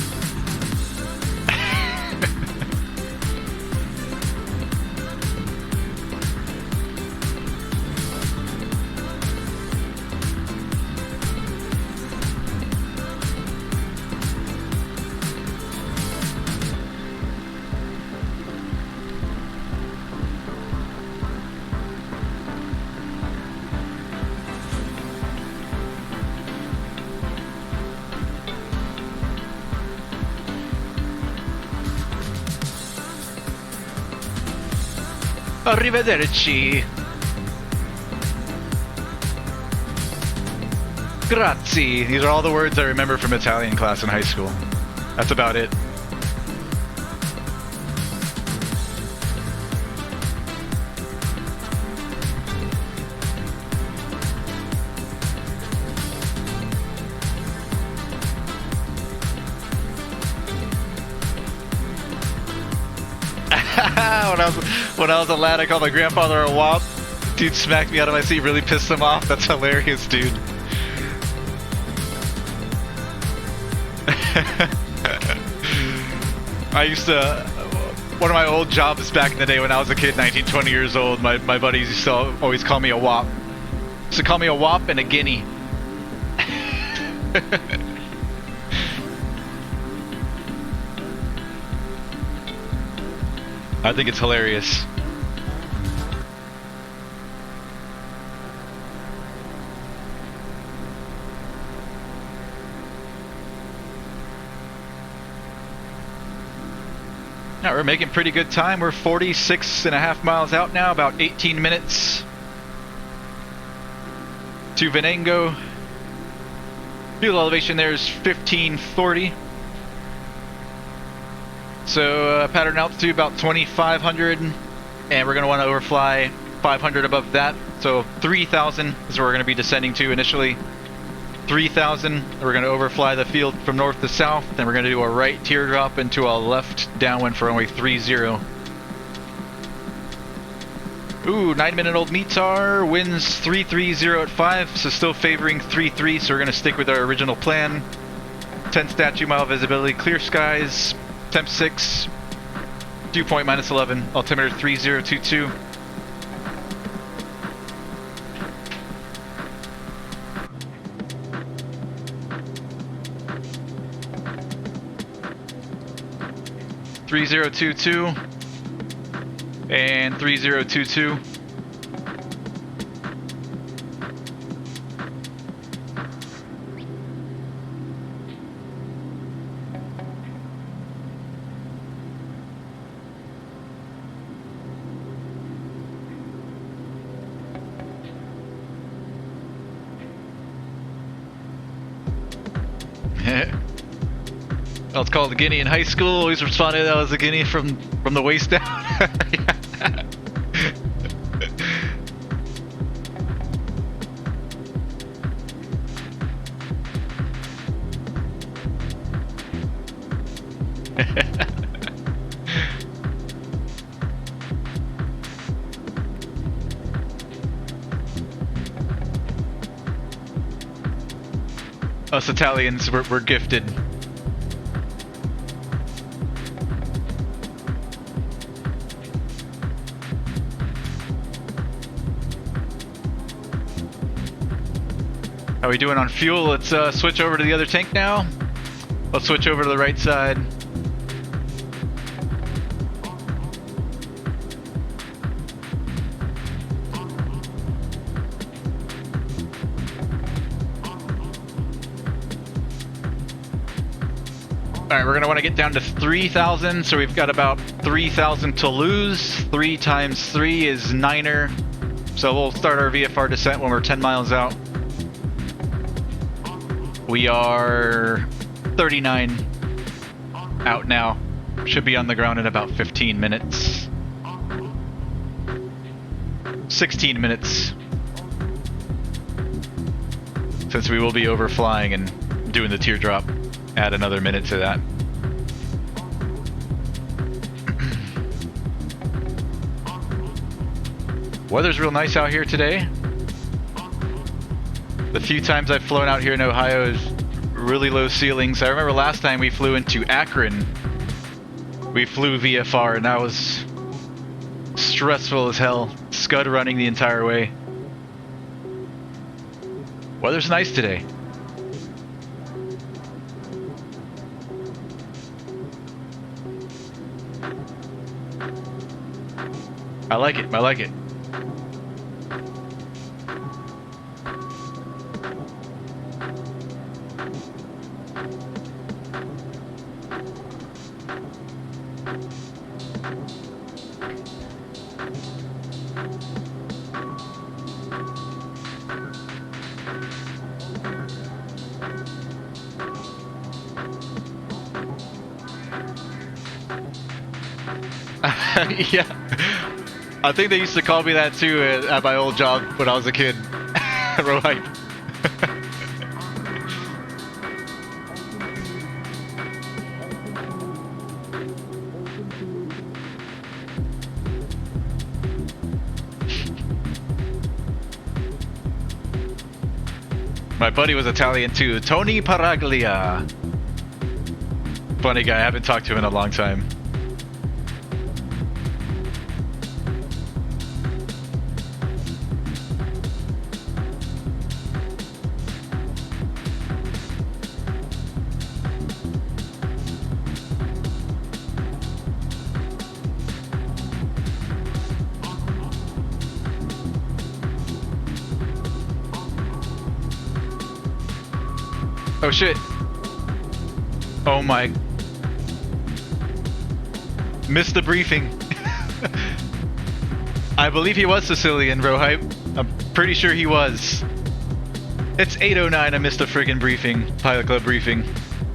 Arrivederci. Grazie. These are all the words I remember from Italian class in high school. That's about it. When I was a lad, I called my grandfather a wop. Dude smacked me out of my seat, really pissed him off. That's hilarious, dude. I used to... One of my old jobs back in the day when I was a kid, 19, 20 years old, my buddies used to always call me a wop. Used to call me a wop and a guinea. I think it's hilarious. Now we're making pretty good time. We're 46.5 miles out now, about 18 minutes to Venango. Fuel elevation there is 1540. So pattern altitude about 2,500, and we're going to want to overfly 500 above that. So 3,000 is where we're going to be descending to initially. 3,000, we're going to overfly the field from north to south, then we're going to do a right teardrop into a left downwind for runway 30. Ooh, 9-minute-old METAR, winds 330 at 5, so still favoring 33, so we're going to stick with our original plan. 10 statute mile visibility, clear skies. Temp 6, dew point -11, altimeter 3022. And 3022. I was called a guinea in high school. Always responded that I was a guinea from the waist down. Us Italians, we're gifted. How are we doing on fuel? Let's switch over to the other tank now. Let's switch over to the right side. Alright, we're going to want to get down to 3,000, so we've got about 3,000 to lose. 3 times 3 is 9er. So we'll start our VFR descent when we're 10 miles out. We are 39 out now. Should be on the ground in about 15 minutes. 16 minutes. Since we will be overflying and doing the teardrop. Add another minute to that. Weather's real nice out here today. The few times I've flown out here in Ohio is really low ceilings. I remember last time we flew into Akron. We flew VFR and that was stressful as hell. Scud running the entire way. Weather's nice today. I like it, I like it. Yeah. I think they used to call me that too at my old job when I was a kid. Right. My buddy was Italian too. Tony Paraglia. Funny guy. I haven't talked to him in a long time. Oh shit. Oh my. Missed the briefing. I believe he was Sicilian, bro hype. I'm pretty sure he was. It's 8:09, I missed a friggin' briefing. Pilot Club briefing.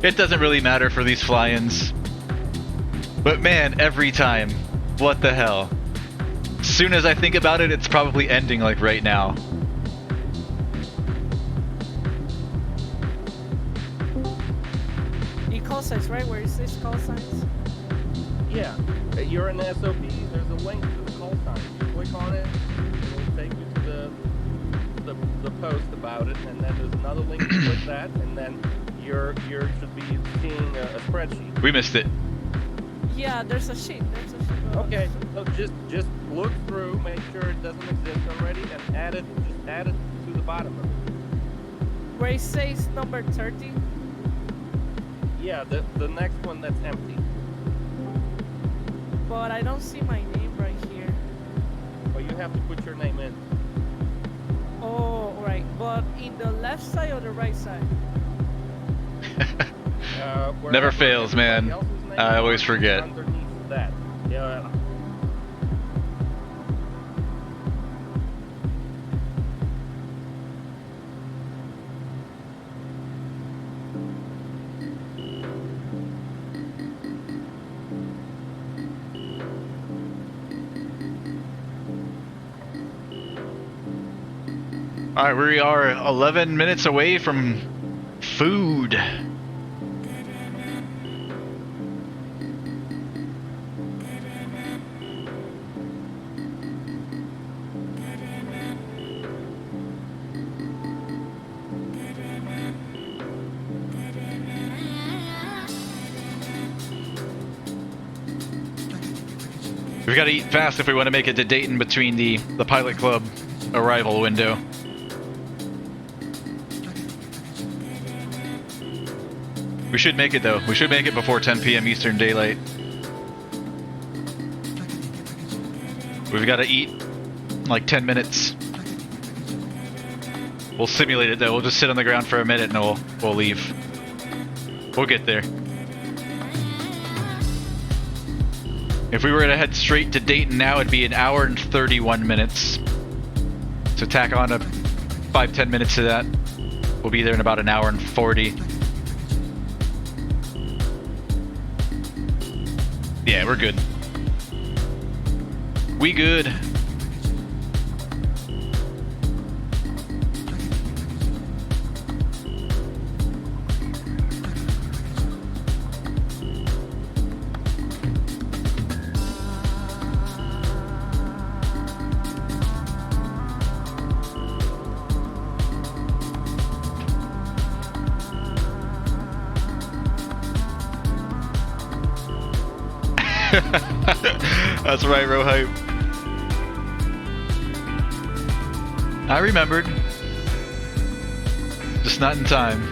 It doesn't really matter for these fly-ins. But man, every time. What the hell. As soon as I think about it, it's probably ending like right now. Signs, right? Where it says call signs? Yeah. You're in the SOP, there's a link to the call sign. You click on it, it will take you to the post about it, and then there's another link, you click that, and then you should be seeing a spreadsheet. We missed it. Yeah, there's a sheet. Okay, so just look through, make sure it doesn't exist already, and add it to the bottom of it. Where it says number 30? Yeah, the next one that's empty. But I don't see my name right here. Well, you have to put your name in. Oh, right. But in the left side or the right side? Never fails, man. I always forget. Underneath that. Yeah. Alright, we are 11 minutes away from food. We've got to eat fast if we want to make it to Dayton between the Pilot Club arrival window. We should make it though. We should make it before 10 p.m. Eastern Daylight. We've got to eat in like 10 minutes. We'll simulate it though. We'll just sit on the ground for a minute and we'll leave. We'll get there. If we were to head straight to Dayton now, it'd be an hour and 31 minutes. So tack on 5-10 minutes to that. We'll be there in about an hour and 40. Yeah, we're good. We good. That's right, Rohype. I remembered. Just not in time.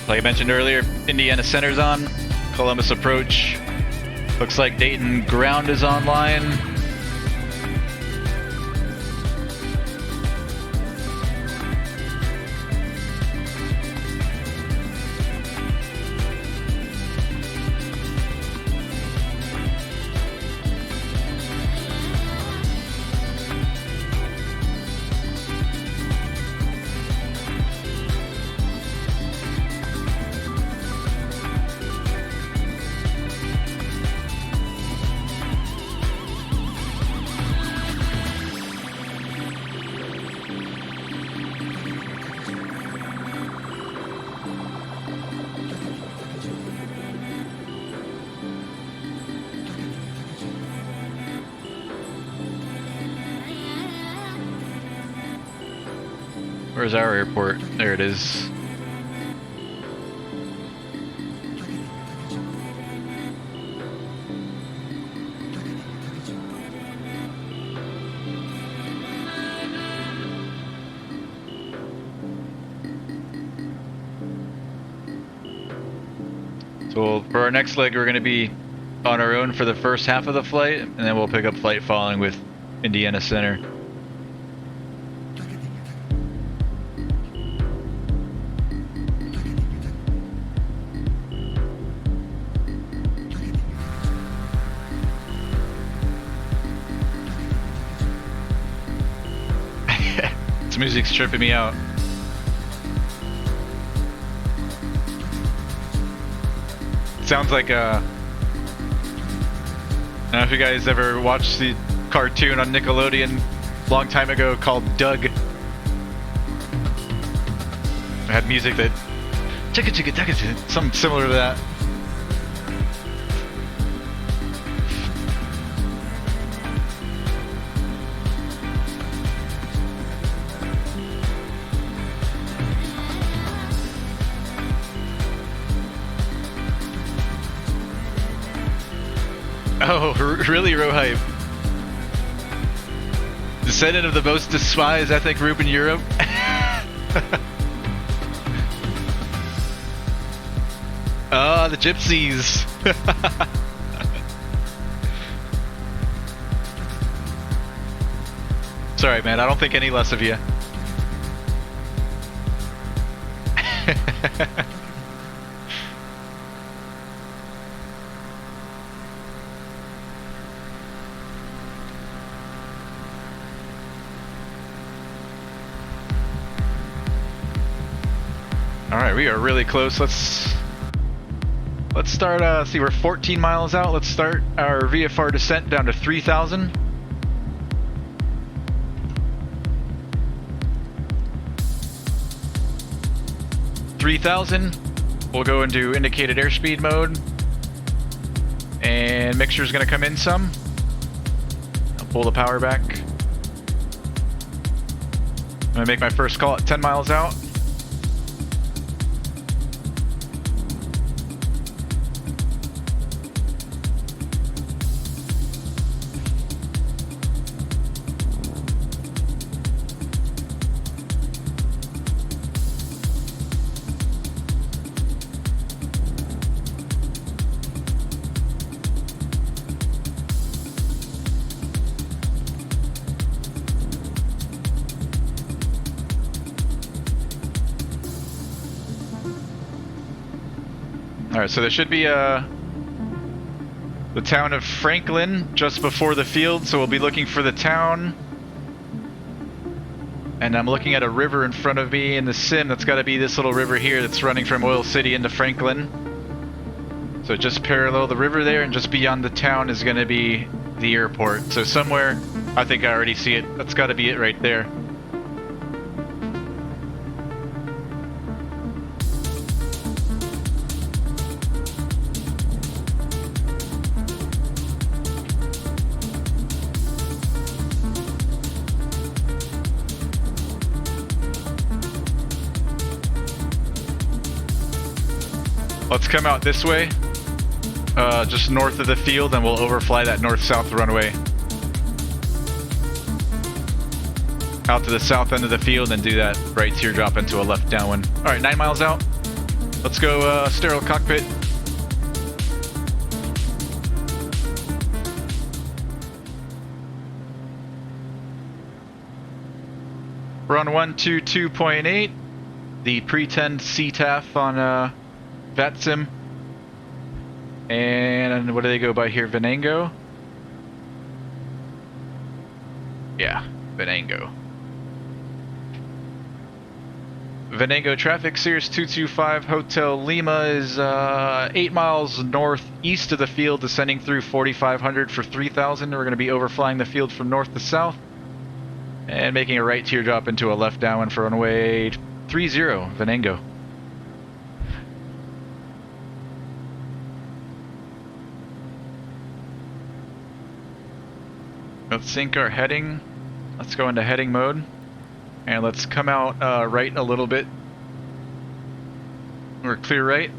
Like I mentioned earlier, Indiana Center's on, Columbus Approach. Looks like Dayton Ground is online. Where's our airport? There it is. So for our next leg, we're going to be on our own for the first half of the flight, and then we'll pick up flight following with Indiana Center. This music's tripping me out. Sounds like I don't know if you guys ever watched the cartoon on Nickelodeon a long time ago called Doug. It had music that something similar to that. Oh, really, Rohype? Descendant of the most despised ethnic group in Europe? Ah, the gypsies! Sorry, man. I don't think any less of you. All right, we are really close. Let's start. See, we're 14 miles out. Let's start our VFR descent down to 3,000. We'll go into indicated airspeed mode, and mixture's gonna come in some. I'll pull the power back. I'm gonna make my first call at 10 miles out. Alright, so there should be the town of Franklin just before the field, so we'll be looking for the town. And I'm looking at a river in front of me in the sim. That's got to be this little river here that's running from Oil City into Franklin. So just parallel the river there, and just beyond the town is going to be the airport. So somewhere, I think I already see it. That's got to be it right there. Let's come out this way, just north of the field, and we'll overfly that north-south runway. Out to the south end of the field and do that right teardrop into a left downwind. Alright, 9 miles out. Let's go sterile cockpit. We're on 122.8, the pretend CTAF on VATSIM. And what do they go by here? Venango? Yeah, Venango. Venango traffic, Cirrus 225 Hotel Lima is 8 miles northeast of the field, descending through 4,500 for 3,000. We're going to be overflying the field from north to south and making a right teardrop into a left downwind for runway 30, Venango. Let's sync our heading. Let's go into heading mode. And let's come out right a little bit. We're clear right.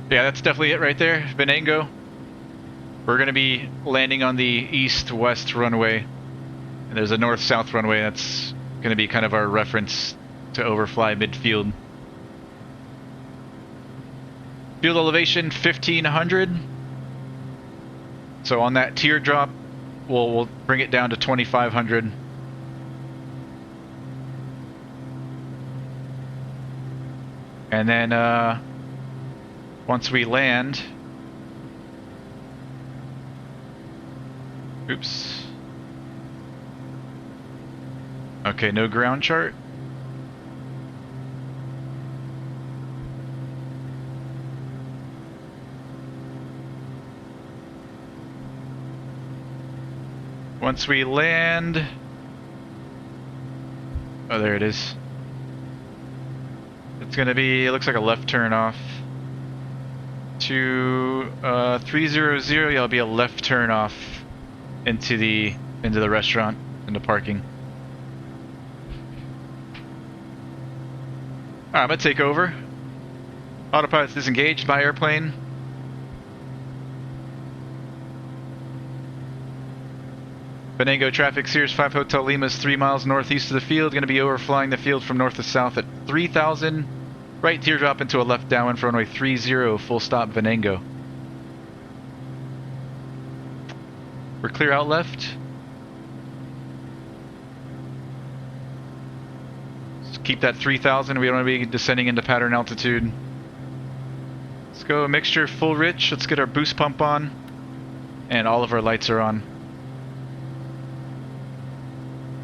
Yeah, that's definitely it right there, Venango. We're going to be landing on the east-west runway, and there's a north-south runway. That's going to be kind of our reference to overfly midfield. Field elevation 1,500. So on that teardrop, we'll bring it down to 2,500. And then once we land... Oops. Okay, no ground chart. Once we land... Oh, there it is. It's gonna be, it looks like a left turn off. To 300, yeah, it'll be a left turn off into the restaurant, into parking. Alright, I'm gonna take over. Autopilot's disengaged by airplane. . Venango traffic, Cirrus 5 Hotel Lima is 3 miles northeast of the field. Going to be overflying the field from north to south at 3,000. Right teardrop into a left downwind for runway 30, full stop Venango. We're clear out left. Just keep that 3,000. We don't want to be descending into pattern altitude. Let's go mixture full rich. Let's get our boost pump on. And all of our lights are on.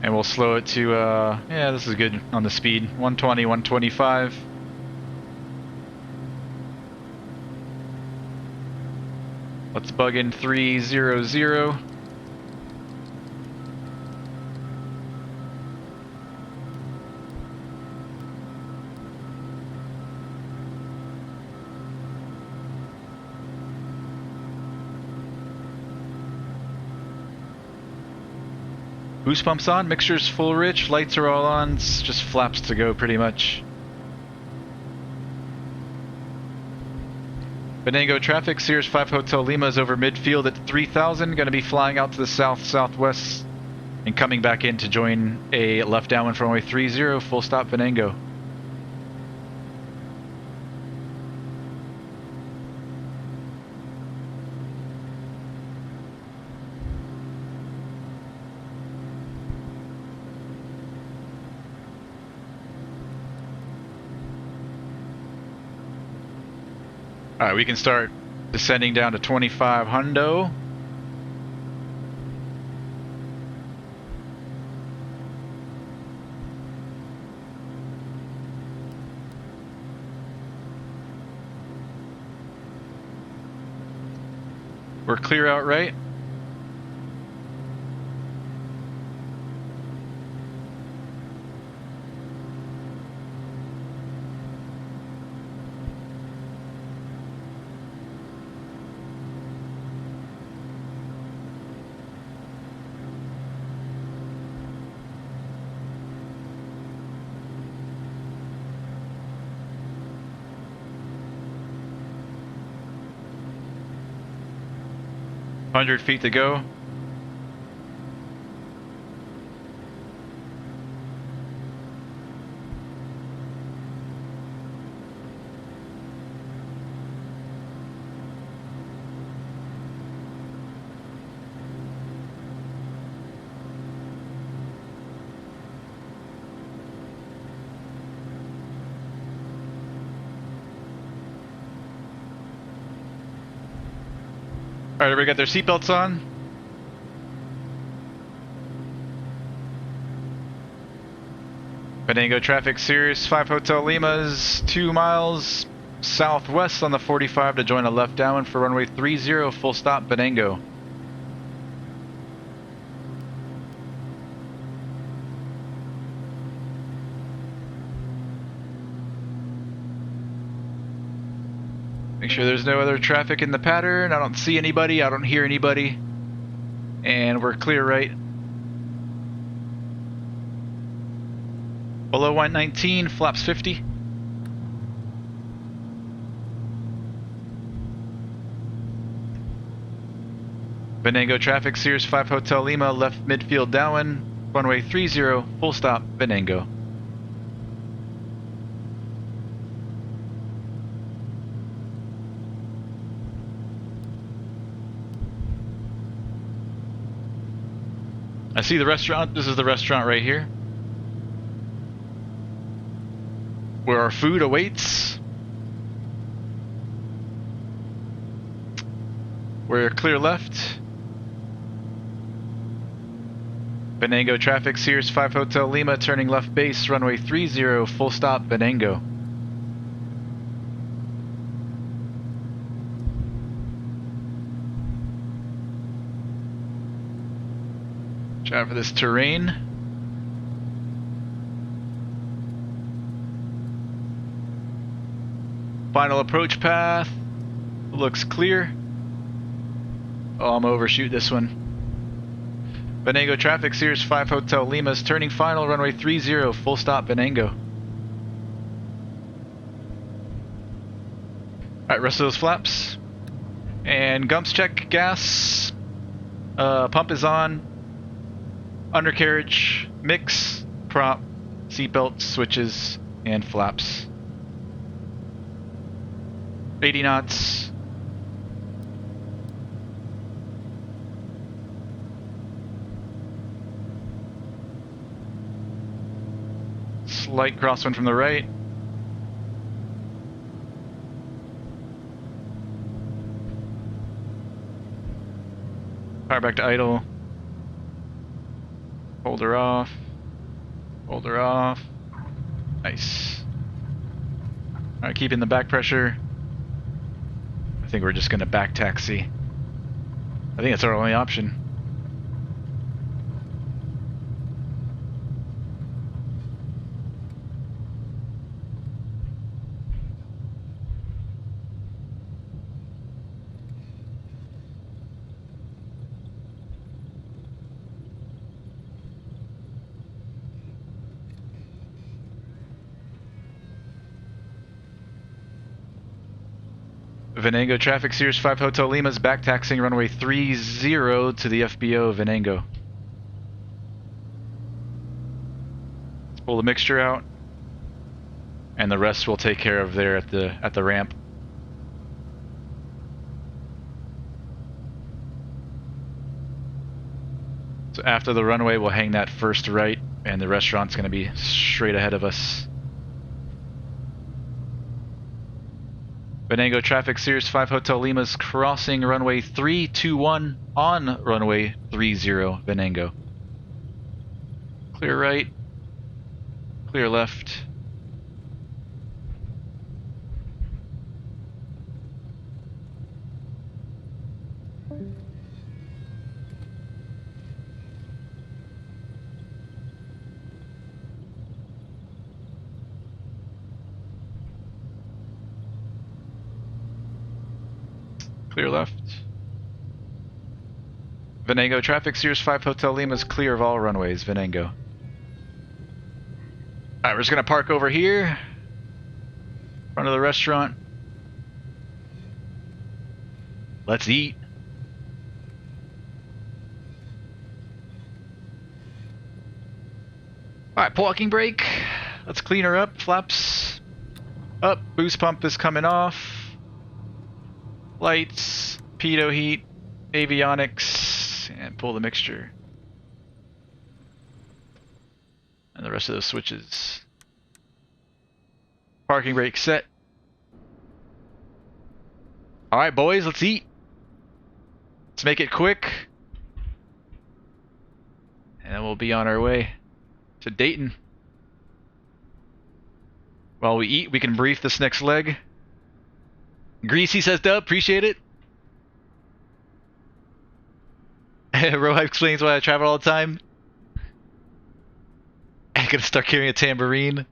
And we'll slow it to, yeah, this is good on the speed. 120, 125. Let's bug in 300. Boost pumps on, mixture's full rich, lights are all on, it's just flaps to go pretty much. Venango traffic, Cirrus 5 Hotel Lima is over midfield at 3,000, going to be flying out to the south-southwest and coming back in to join a left downwind for runway 30, full stop Venango. Alright, we can start descending down to 25 hundo. We're clear out right. Hundred feet to go. Alright, everybody got their seatbelts on? Venango traffic, Cirrus 5 Hotel Lima is 2 miles southwest on the 45 to join a left downwind for runway 30, full stop Venango. Make sure there's no other traffic in the pattern. I don't see anybody. I don't hear anybody. And we're clear right. Below 119, flaps 50. Venango traffic, Cirrus 5 Hotel Lima, left midfield downwind, runway 30, full stop, Venango. I see the restaurant. This is the restaurant right here, where our food awaits. We're clear left. Venango traffic, Cirrus 5 Hotel Lima, turning left base, runway 30, full stop, Venango. Try for this terrain. Final approach path looks clear. Oh, I'm gonna overshoot this one. Venango traffic, Cirrus 5 Hotel Lima is turning final, runway 30, full stop Venango. Alright, rest of those flaps. And Gumps check gas. Pump is on. undercarriage, mix, prop, seatbelt, switches, and flaps. 80 knots. Slight crosswind from the right. Power back to idle. Hold her off. Hold her off. Nice. Alright, keeping the back pressure. I think we're just gonna back taxi. I think it's our only option. Venango traffic, Cirrus 5 Hotel Lima's back taxiing runway 30 to the FBO Venango. Let's pull the mixture out, and the rest we'll take care of there at the ramp. So after the runway, we'll hang that first right, and the restaurant's going to be straight ahead of us. Venango traffic, Cirrus 5 Hotel Lima's crossing runway 321 on runway 30 Venango. Clear right, clear left. Clear left. Venango traffic, Cirrus 5 Hotel Lima's clear of all runways, Venango. Alright, we're just gonna park over here. In front of the restaurant. Let's eat. Alright, parking brake. Let's clean her up. Flaps up. Boost pump is coming off. Lights, pitot heat, avionics, and pull the mixture. And the rest of those switches. Parking brake set. Alright boys, let's eat. Let's make it quick. And then we'll be on our way to Dayton. While we eat, we can brief this next leg. Greasy says dub, appreciate it. Rohive explains why I travel all the time. I'm gonna start carrying a tambourine.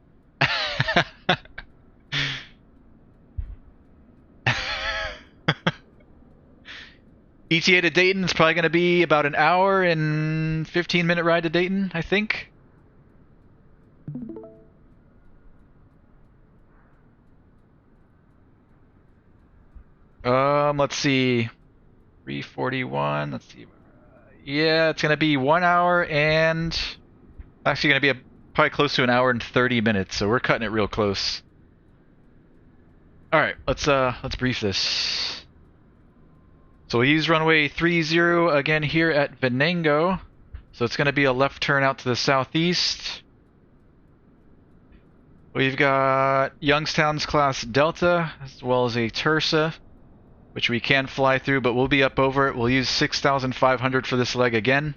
ETA to Dayton is probably gonna be about an hour and 15-minute ride to Dayton, I think. Let's see. 341. Let's see. Yeah, it's gonna be 1 hour and actually gonna be probably close to an hour and 30 minutes. So we're cutting it real close. All right, let's brief this. So we'll use runway 30 again here at Venango. So it's gonna be a left turn out to the southeast. We've got Youngstown's class Delta as well as a Tursa, which we can fly through, but we'll be up over it. We'll use 6,500 for this leg again.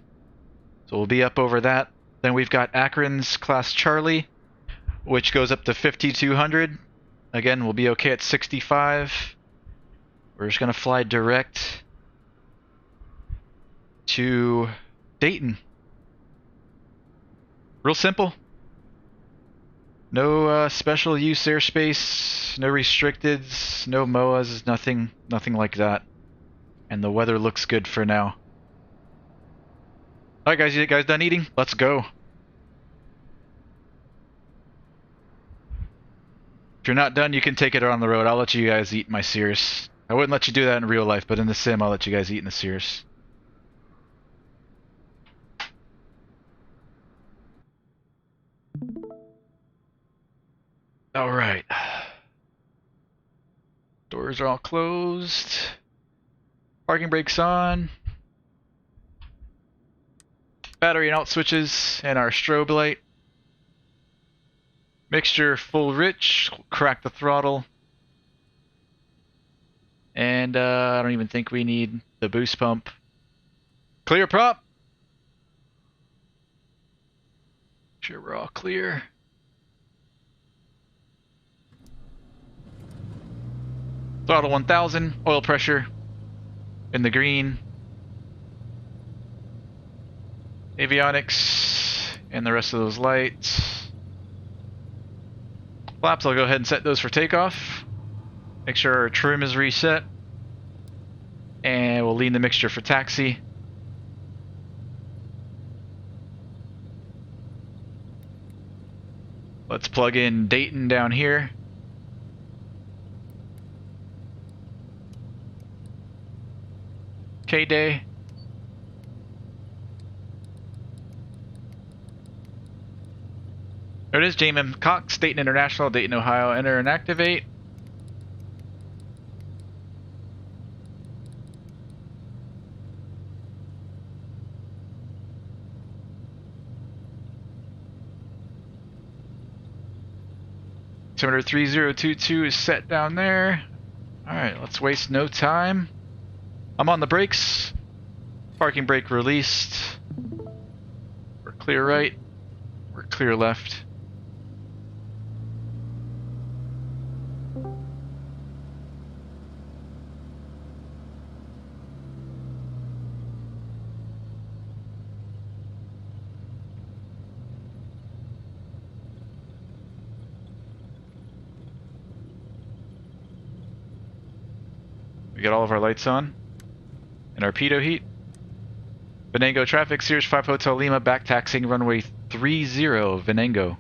So we'll be up over that. Then we've got Akron's class Charlie, which goes up to 5,200. Again, we'll be okay at 65. We're just going to fly direct to Dayton. Real simple. No special use airspace, no restricteds, no MOAs, nothing like that. And the weather looks good for now. Alright guys, you guys done eating? Let's go. If you're not done, you can take it on the road. I'll let you guys eat my Cirrus. I wouldn't let you do that in real life, but in the sim, I'll let you guys eat in the Cirrus. All right. Doors are all closed. Parking brakes on. Battery and alt switches and our strobe light. Mixture full rich. Crack the throttle. And I don't even think we need the boost pump. Clear prop. Sure we're all clear. Throttle 1000, oil pressure in the green. Avionics and the rest of those lights. Flaps, I'll go ahead and set those for takeoff. Make sure our trim is reset. And we'll lean the mixture for taxi. Let's plug in Dayton down here. KDAY. There it is, JMM Cox, Dayton International, Dayton, Ohio. Enter and activate. Altimeter 3022 is set down there. Alright, let's waste no time. I'm on the brakes. Parking brake released. We're clear right. We're clear left. We got all of our lights on. And our pitot heat. Venango traffic, Cirrus 5 Hotel Lima, back taxiing runway 30, Venango.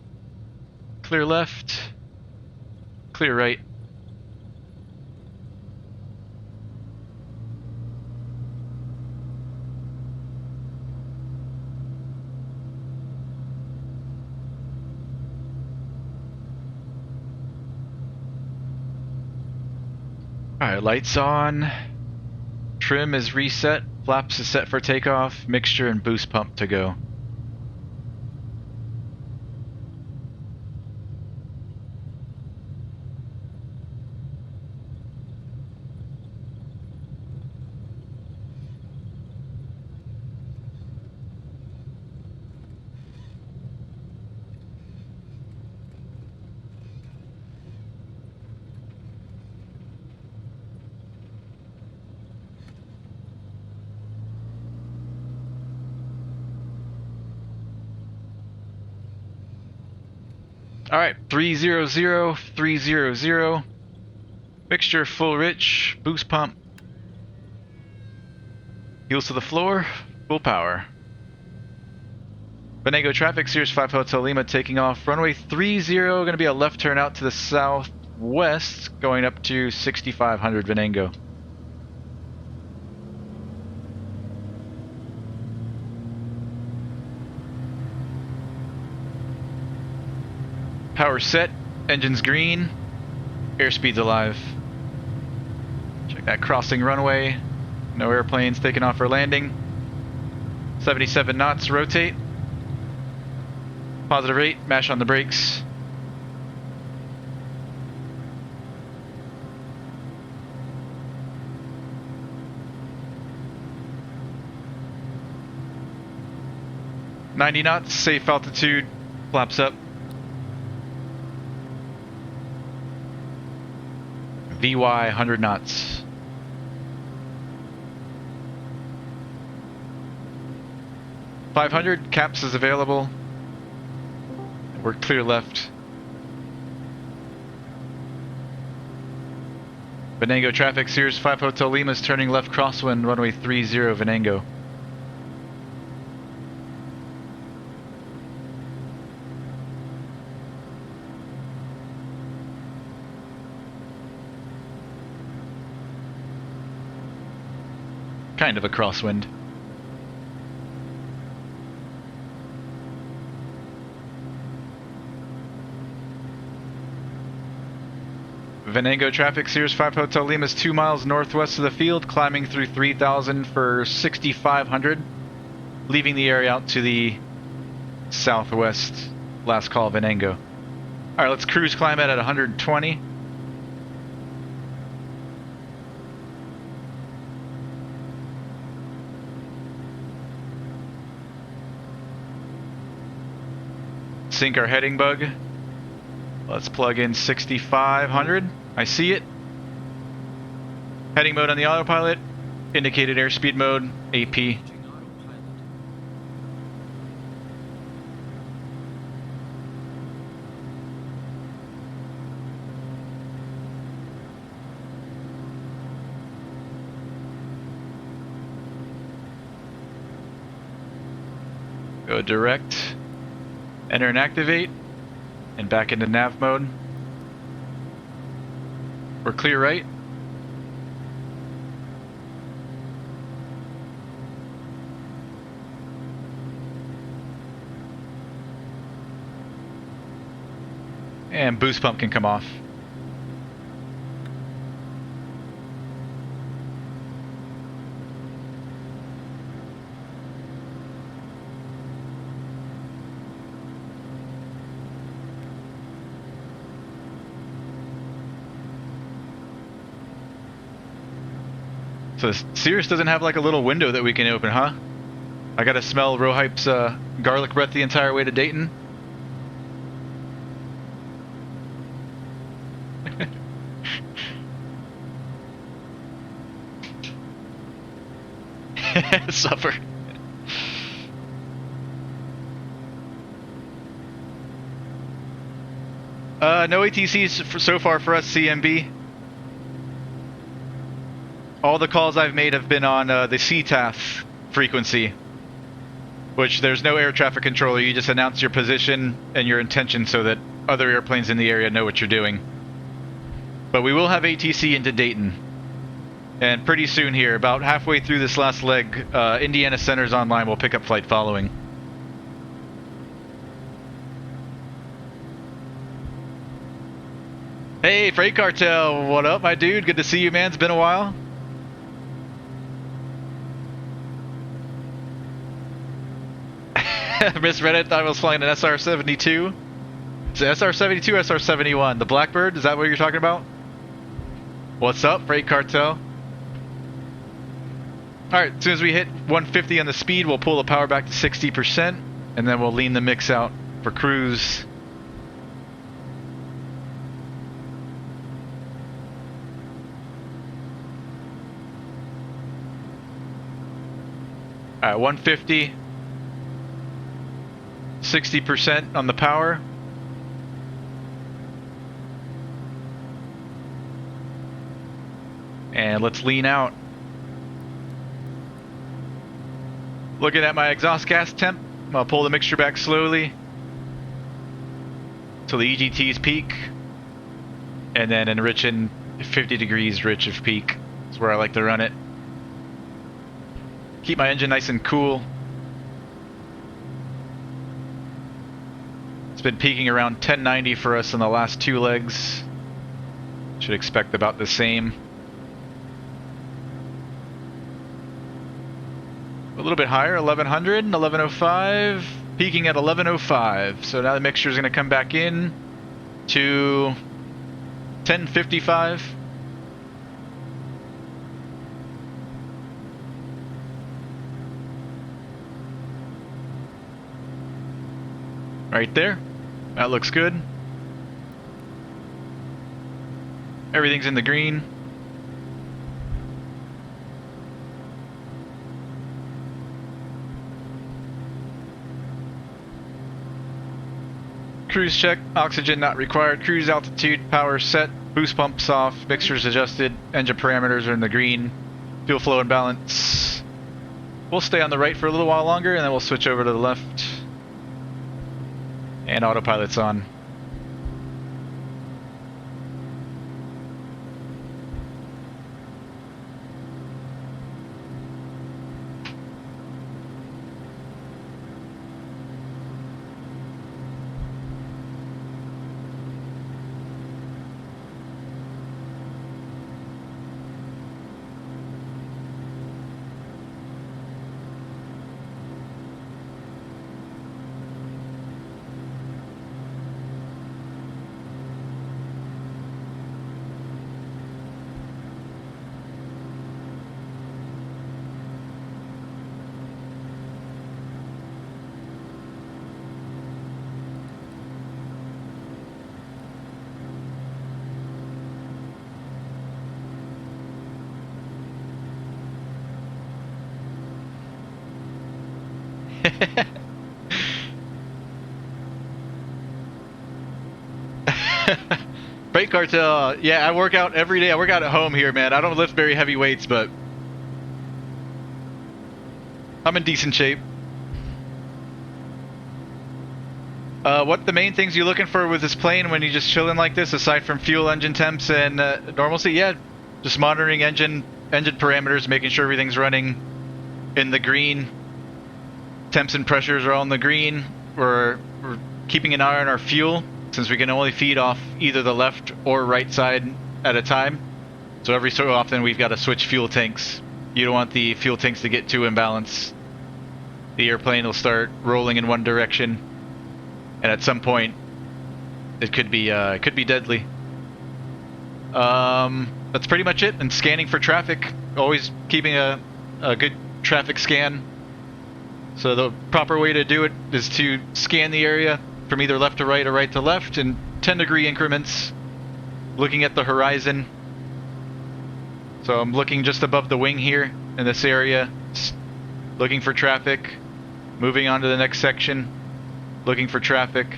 Clear left. Clear right. Alright, lights on. Trim is reset. Flaps is set for takeoff. Mixture and boost pump to go. Alright, 300, 300. Mixture full rich, boost pump. Heels to the floor, full power. Venango traffic, Cirrus 5 Hotel Lima taking off. Runway 30, going to be a left turn out to the southwest, going up to 6500 Venango. Power set, engines green, airspeed's alive. Check that crossing runway, no airplanes taking off or landing. 77 knots, rotate. Positive rate, mash on the brakes. .90 knots, safe altitude, flaps up. VY 100 knots. .500 caps is available. We're clear left. Venango traffic, Cirrus 5 Hotel Lima is turning left crosswind, runway 30 Venango. Kind of a crosswind. Venango traffic, Cirrus 5 Hotel Lima is 2 miles northwest of the field, climbing through 3,000 for 6,500, leaving the area out to the southwest. Last call, Venango. Alright, let's cruise climb at 120. Sync our heading bug. Let's plug in 6,500. I see it. Heading mode on the autopilot. Indicated airspeed mode, AP. Engaging autopilot. Go direct. Enter and activate. And back into nav mode. We're clear, right? And boost pump can come off. So Cirrus doesn't have like a little window that we can open, huh? I gotta smell Rohype's garlic breath the entire way to Dayton. Supper. No ATCs so far for us, CMB. All the calls I've made have been on the CTAF frequency, which there's no air traffic controller. You just announce your position and your intention so that other airplanes in the area know what you're doing. But we will have ATC into Dayton. And pretty soon here, about halfway through this last leg, Indiana Center's online. We'll pick up flight following. Hey, Freight Cartel, what up, my dude? Good to see you, man. It's been a while. Misread it. Thought I was flying an SR-22. It's an SR-72, SR-71. The Blackbird, is that what you're talking about? What's up, Freight Cartel? Alright, as soon as we hit 150 on the speed, we'll pull the power back to 60%, and then we'll lean the mix out for cruise. Alright, 150. 60% on the power. And let's lean out. Looking at my exhaust gas temp, I'll pull the mixture back slowly till the EGTs peak, and then enriching 50 degrees rich of peak. That's where I like to run it. Keep my engine nice and cool. It's been peaking around 1090 for us in the last two legs. Should expect about the same. A little bit higher, 1100, 1105, peaking at 1105. So now the mixture is going to come back in to 1055. Right there. That looks good. Everything's in the green. Cruise check, oxygen not required, cruise altitude, power set, boost pumps off, mixtures adjusted, engine parameters are in the green, fuel flow and balance. We'll stay on the right for a little while longer and then we'll switch over to the left. And autopilot's on. Freight Cartel, yeah, I work out every day. I work out at home here, man. I don't lift very heavy weights, but I'm in decent shape. What the main things you're looking for with this plane when you're just chilling like this, aside from fuel, engine temps, and normalcy? Yeah, just monitoring engine parameters, making sure everything's running in the green. Temps and pressures are all in the green. We're keeping an eye on our fuel, since we can only feed off either the left or right side at a time. So every so often we've got to switch fuel tanks. You don't want the fuel tanks to get too imbalanced. The airplane will start rolling in one direction, and at some point it could be deadly. That's pretty much it. And scanning for traffic, always keeping a good traffic scan. So the proper way to do it is to scan the area from either left to right or right to left in 10-degree increments, looking at the horizon. So I'm looking just above the wing here in this area, looking for traffic, moving on to the next section, looking for traffic,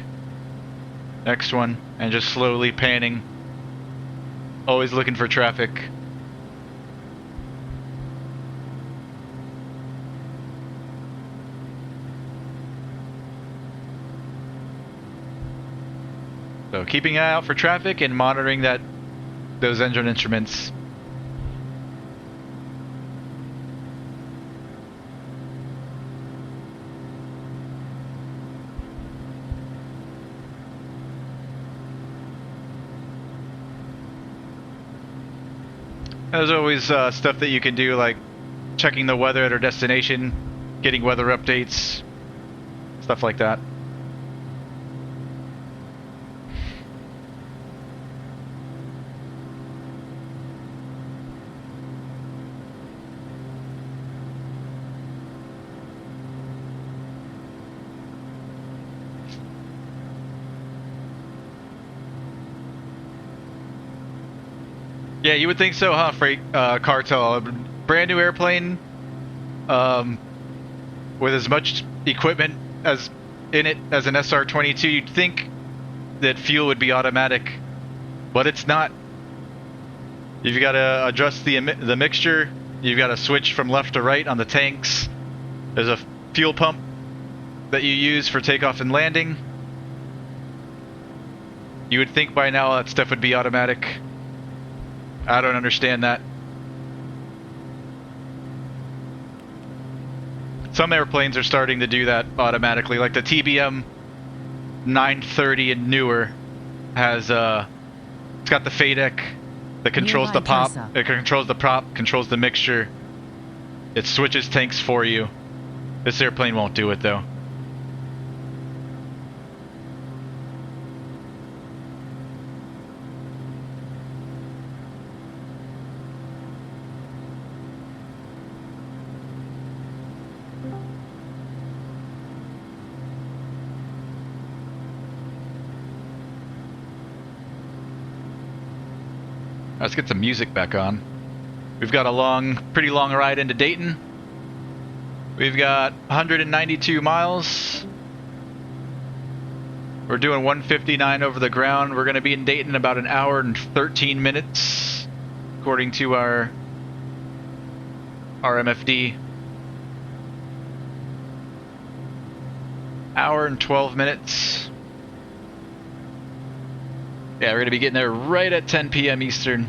next one, and just slowly panning, always looking for traffic. So keeping an eye out for traffic and monitoring those engine instruments. There's always stuff that you can do, like checking the weather at our destination, getting weather updates, stuff like that. Yeah, you would think so, huh, Freight Cartel? A brand new airplane with as much equipment as in it as an SR-22, you'd think that fuel would be automatic, but it's not. You've got to adjust the mixture. You've got to switch from left to right on the tanks. There's a fuel pump that you use for takeoff and landing. You would think by now that stuff would be automatic. I don't understand that. Some airplanes are starting to do that automatically, like the TBM 930 and newer has it's got the FADEC that controls the pop, it controls the prop, controls the mixture. It switches tanks for you. This airplane won't do it though. Let's get some music back on. We've got a pretty long ride into Dayton. We've got 192 miles. We're doing 159 over the ground. We're going to be in Dayton about an hour and 13 minutes, according to our MFD. Hour and 12 minutes. Yeah, we're going to be getting there right at 10 p.m. Eastern.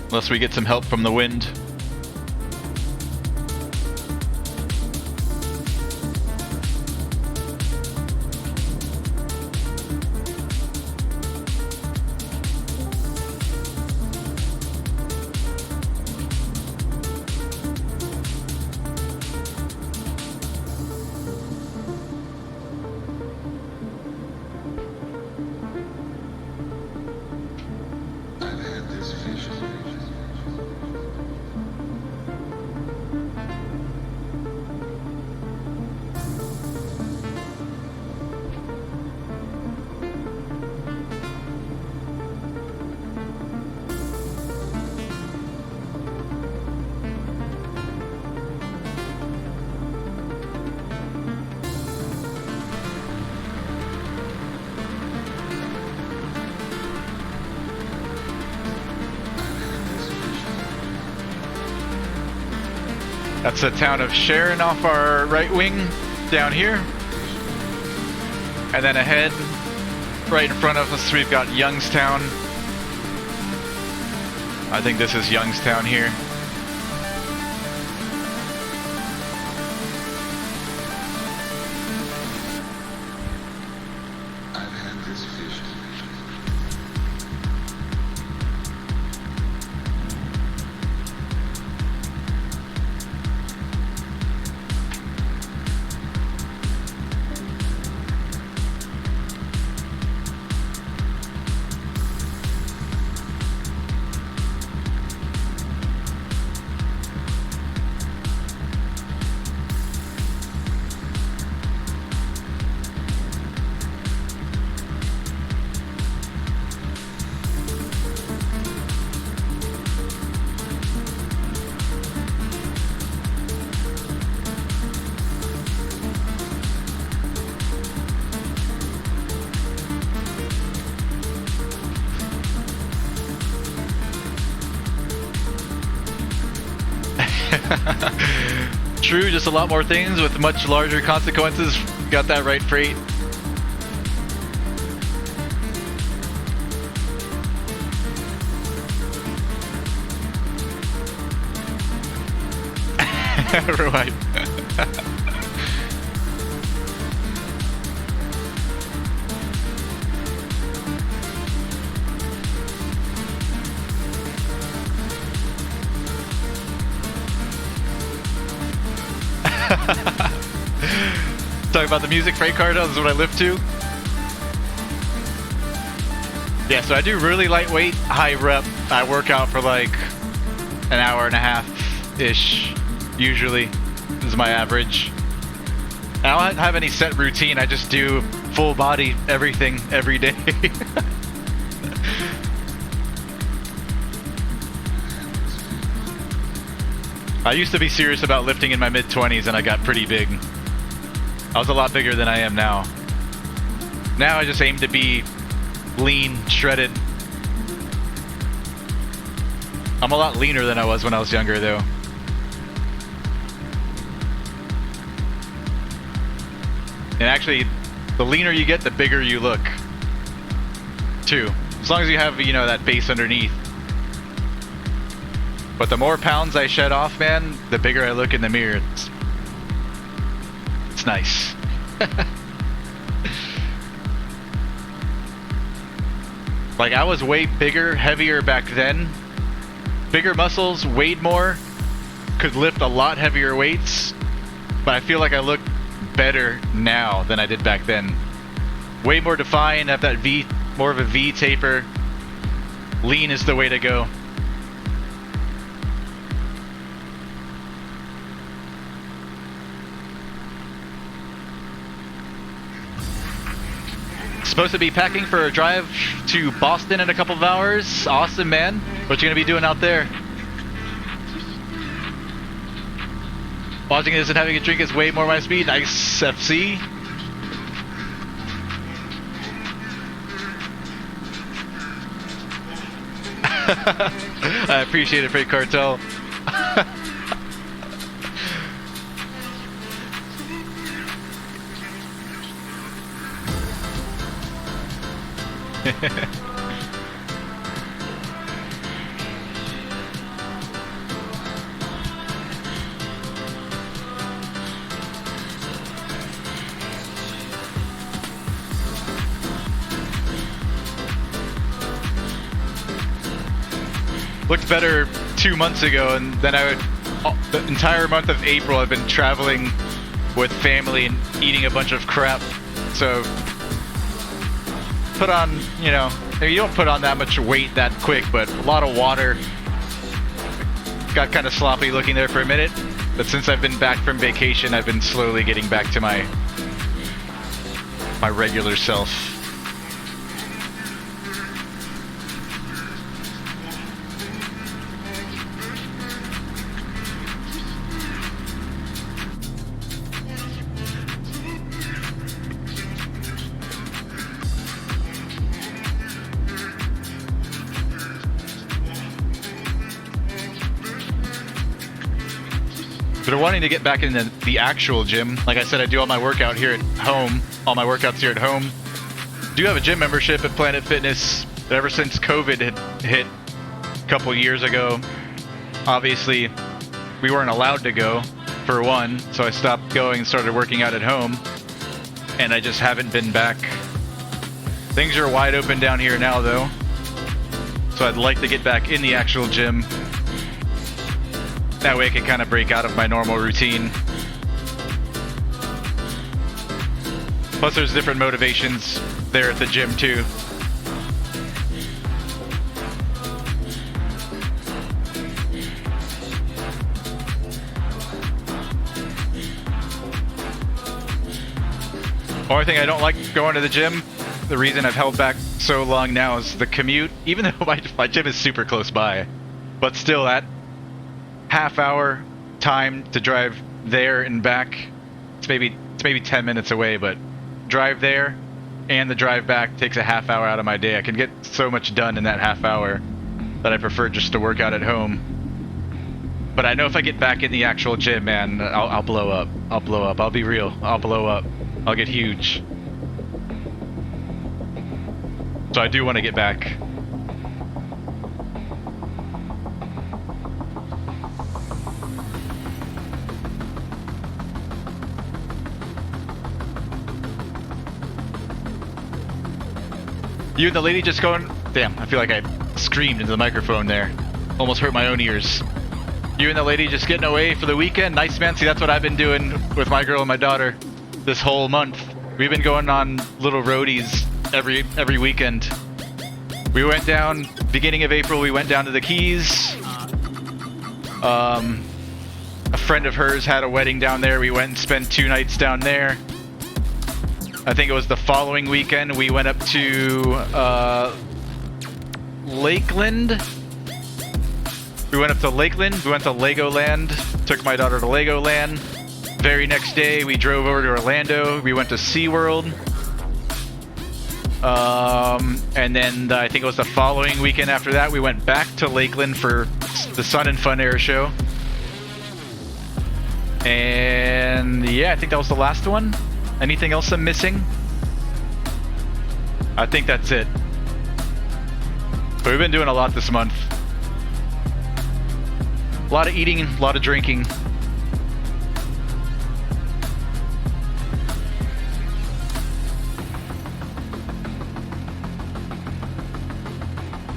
Unless we get some help from the wind. That's the town of Sharon off our right wing down here. And then ahead, right in front of us, we've got Youngstown. I think this is Youngstown here. I've had this vision. True, just a lot more things with much larger consequences. Got that right, Freight. Right. Talk about the music, Freight Cartel, this is what I live to. Yeah, so I do really lightweight, high rep. I work out for like an hour and a half-ish, usually, is my average. I don't have any set routine, I just do full body, everything, every day. I used to be serious about lifting in my mid-20s and I got pretty big. I was a lot bigger than I am now. Now I just aim to be lean, shredded. I'm a lot leaner than I was when I was younger though. And actually, the leaner you get, the bigger you look. Too. As long as you have, you know, that base underneath. But the more pounds I shed off, man, the bigger I look in the mirror. It's nice. Like, I was way bigger, heavier back then. Bigger muscles, weighed more, could lift a lot heavier weights. But I feel like I look better now than I did back then. Way more defined, have that V, more of a V taper. Lean is the way to go. Supposed to be packing for a drive to Boston in a couple of hours. Awesome, man. What you gonna be doing out there? Watching this and having a drink is way more my speed. Nice, FC. I appreciate it, Freight Cartel. Looked better 2 months ago, and then the entire month of April I've been traveling with family and eating a bunch of crap. So put on, you know, you don't put on that much weight that quick, but a lot of water. Got kind of sloppy looking there for a minute, but since I've been back from vacation, I've been slowly getting back to my regular self. But wanting to get back in the actual gym. Like I said, I do all my workout here at home. All my workouts here at home. Do have a gym membership at Planet Fitness. But ever since COVID had hit a couple years ago, obviously we weren't allowed to go, for one. So I stopped going and started working out at home. And I just haven't been back. Things are wide open down here now, though. So I'd like to get back in the actual gym. That way I can kind of break out of my normal routine. Plus there's different motivations there at the gym too. Only thing I don't like going to the gym, the reason I've held back so long now is the commute. Even though my gym is super close by, but still that half-hour time to drive there and back. It's maybe 10 minutes away, but drive there and the drive back takes a half hour out of my day. I can get so much done in that half hour that I prefer just to work out at home. But I know if I get back in the actual gym, man, I'll blow up. I'll blow up. I'll be real. I'll blow up. I'll get huge. So I do want to get back. You and the lady just going... Damn, I feel like I screamed into the microphone there. Almost hurt my own ears. You and the lady just getting away for the weekend? Nice, man. See, that's what I've been doing with my girl and my daughter this whole month. We've been going on little roadies every weekend. We went down, beginning of April, we went down to the Keys. A friend of hers had a wedding down there. We went and spent 2 nights down there. I think it was the following weekend we went up to Lakeland. We went up to Lakeland, we went to Legoland, took my daughter to Legoland. Very next day we drove over to Orlando, we went to SeaWorld. And then I think it was the following weekend after that we went back to Lakeland for the Sun and Fun Air Show. And yeah, I think that was the last one. Anything else I'm missing? I think that's it. But we've been doing a lot this month. A lot of eating, a lot of drinking.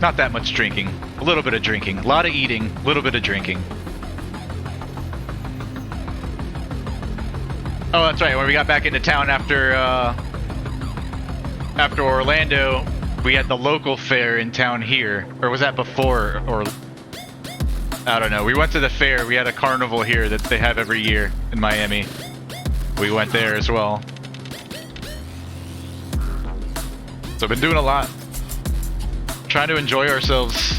Not that much drinking. A little bit of drinking. A lot of eating, a little bit of drinking. Oh, that's right. When we got back into town after Orlando, we had the local fair in town here. Or was that before? Or I don't know. We went to the fair. We had a carnival here that they have every year in Miami. We went there as well. So I've been doing a lot. Trying to enjoy ourselves.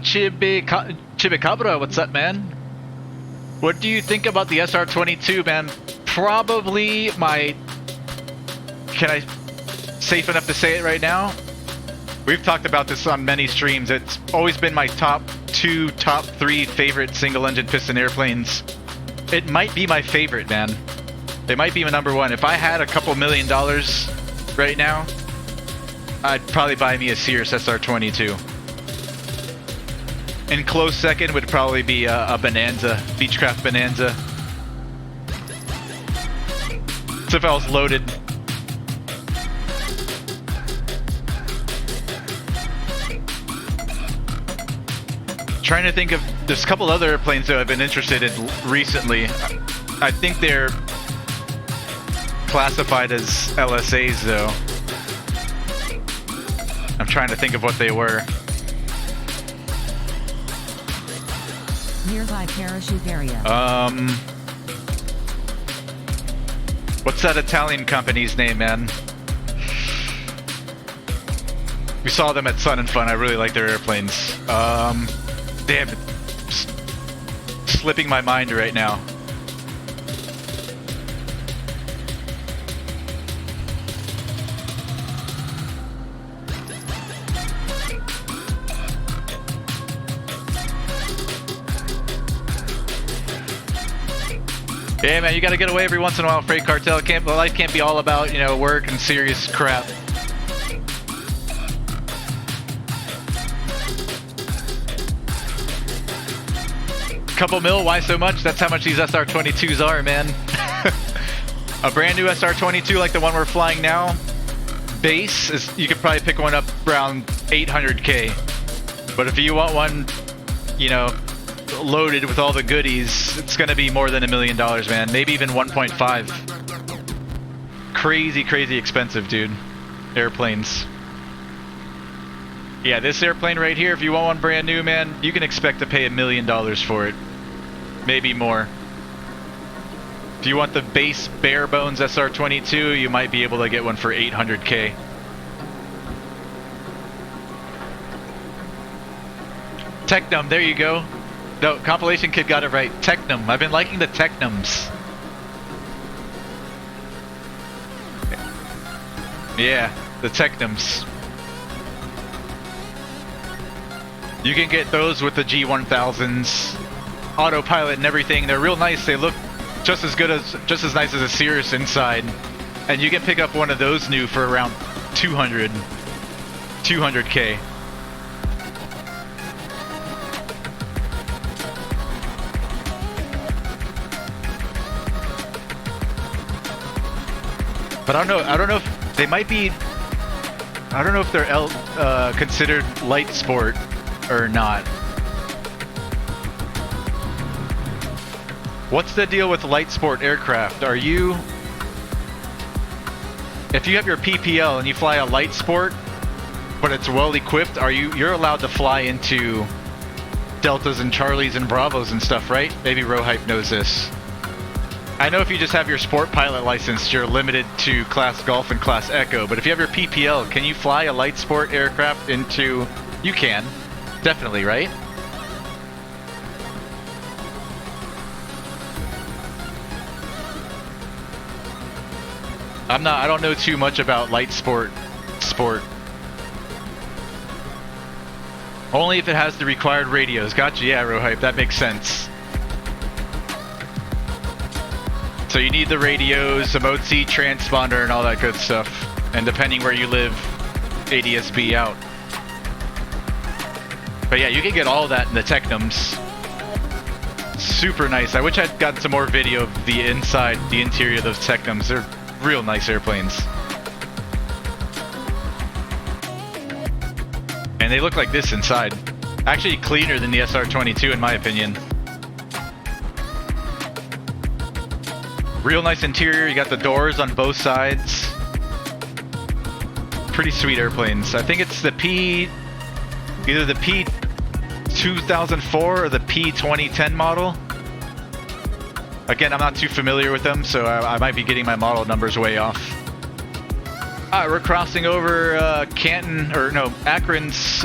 Chibicabra, what's up, man? What do you think about the SR-22, man? Probably my... Can I... Safe enough to say it right now? We've talked about this on many streams. It's always been my top 2, top 3 favorite single-engine piston airplanes. It might be my favorite, man. It might be my number 1. If I had a couple $1 million right now, I'd probably buy me a Cirrus SR-22. And close second would probably be a Bonanza, Beechcraft Bonanza. So if I was loaded. Trying to think of, there's a couple other airplanes that I've been interested in recently. I think they're classified as LSAs though. I'm trying to think of what they were. Nearby parachute area. What's that Italian company's name, man? We saw them at Sun and Fun. I really like their airplanes. Damn it. Slipping my mind right now. Yeah, man, you gotta get away every once in a while, Freight Cartel. Life can't be all about, you know, work and serious crap. Couple mil, why so much? That's how much these SR-22s are, man. A brand new SR-22 like the one we're flying now, base, is you could probably pick one up around 800K. But if you want one, you know, loaded with all the goodies, it's gonna be more than $1 million, man. Maybe even 1.5. Crazy, crazy expensive, dude. Airplanes. Yeah, this airplane right here, if you want one brand new, man, you can expect to pay $1 million for it. Maybe more. If you want the base bare bones SR-22, you might be able to get one for 800K. Technum, there you go. No, Compilation Kid got it right. Technum. I've been liking the Technums. Yeah, the Technums. You can get those with the G1000s, Autopilot and everything. They're real nice. They look just as nice as a Cirrus inside. And you can pick up one of those new for around 200K. But I don't know if they might be. I don't know if they're considered light sport or not. What's the deal with light sport aircraft? Are you, if you have your PPL and you fly a light sport, but it's well equipped, you're allowed to fly into Deltas and Charlies and Bravos and stuff, right? Maybe Rohype knows this. I know if you just have your sport pilot license, you're limited to Class Golf and Class Echo, but if you have your PPL, can you fly a light sport aircraft into... You can. Definitely, right? I don't know too much about light sport. Only if it has the required radios. Gotcha, yeah, Rohype, that makes sense. So you need the radios, the mode C transponder, and all that good stuff. And depending where you live, ADS-B out. But yeah, you can get all that in the Technums. Super nice. I wish I'd gotten some more video of the inside, the interior of those Technums. They're real nice airplanes. And they look like this inside. Actually cleaner than the SR-22 in my opinion. Real nice interior, you got the doors on both sides. Pretty sweet airplanes. I think it's the either the P2004 or the P2010 model. Again, I'm not too familiar with them, so I might be getting my model numbers way off. Alright, we're crossing over Akron's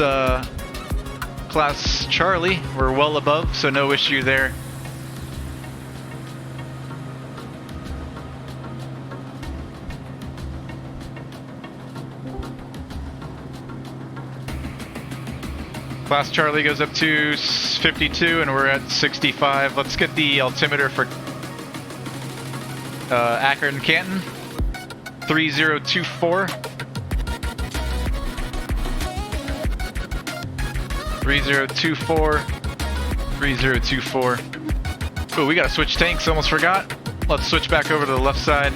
Class Charlie. We're well above, so no issue there. Class Charlie goes up to 52 and we're at 65. Let's get the altimeter for Akron Canton. 3024. 3024. 3024. Oh, we gotta switch tanks, almost forgot. Let's switch back over to the left side.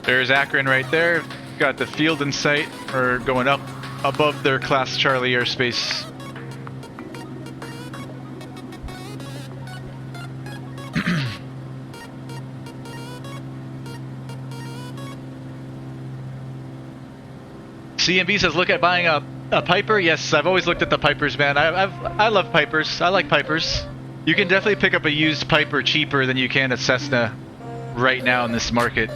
There's Akron right there. Got the field in sight. We're going up above their Class Charlie airspace. CMB says, look at buying a Piper. Yes, I've always looked at the Pipers, man. I love Pipers. I like Pipers. You can definitely pick up a used Piper cheaper than you can a Cessna right now in this market.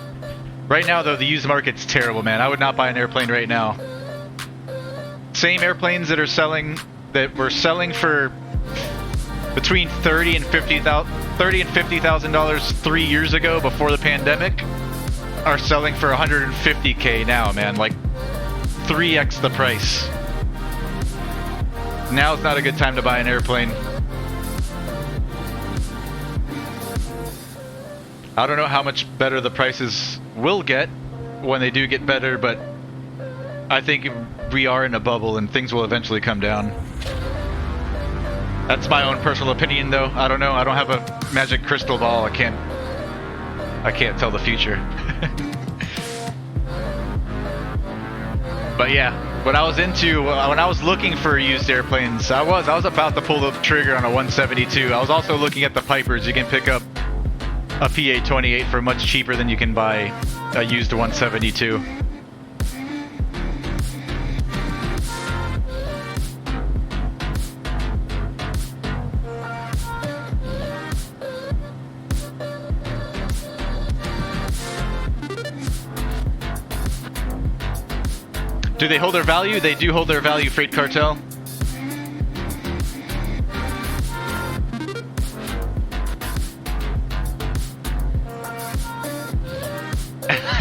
Right now, though, the used market's terrible, man. I would not buy an airplane right now. Same airplanes that were selling for between $30,000 and $50,000 3 years ago before the pandemic are selling for $150K now, man. Like 3x the price. Now it's not a good time to buy an airplane. I don't know how much better the prices will get when they do get better, but I think we are in a bubble and things will eventually come down. That's my own personal opinion, though. I don't know. I don't have a magic crystal ball. I can't tell the future. But yeah, when I was looking for used airplanes, I was about to pull the trigger on a 172. I was also looking at the Pipers. You can pick up a PA-28 for much cheaper than you can buy a used 172. Do they hold their value? They do hold their value, Freight Cartel.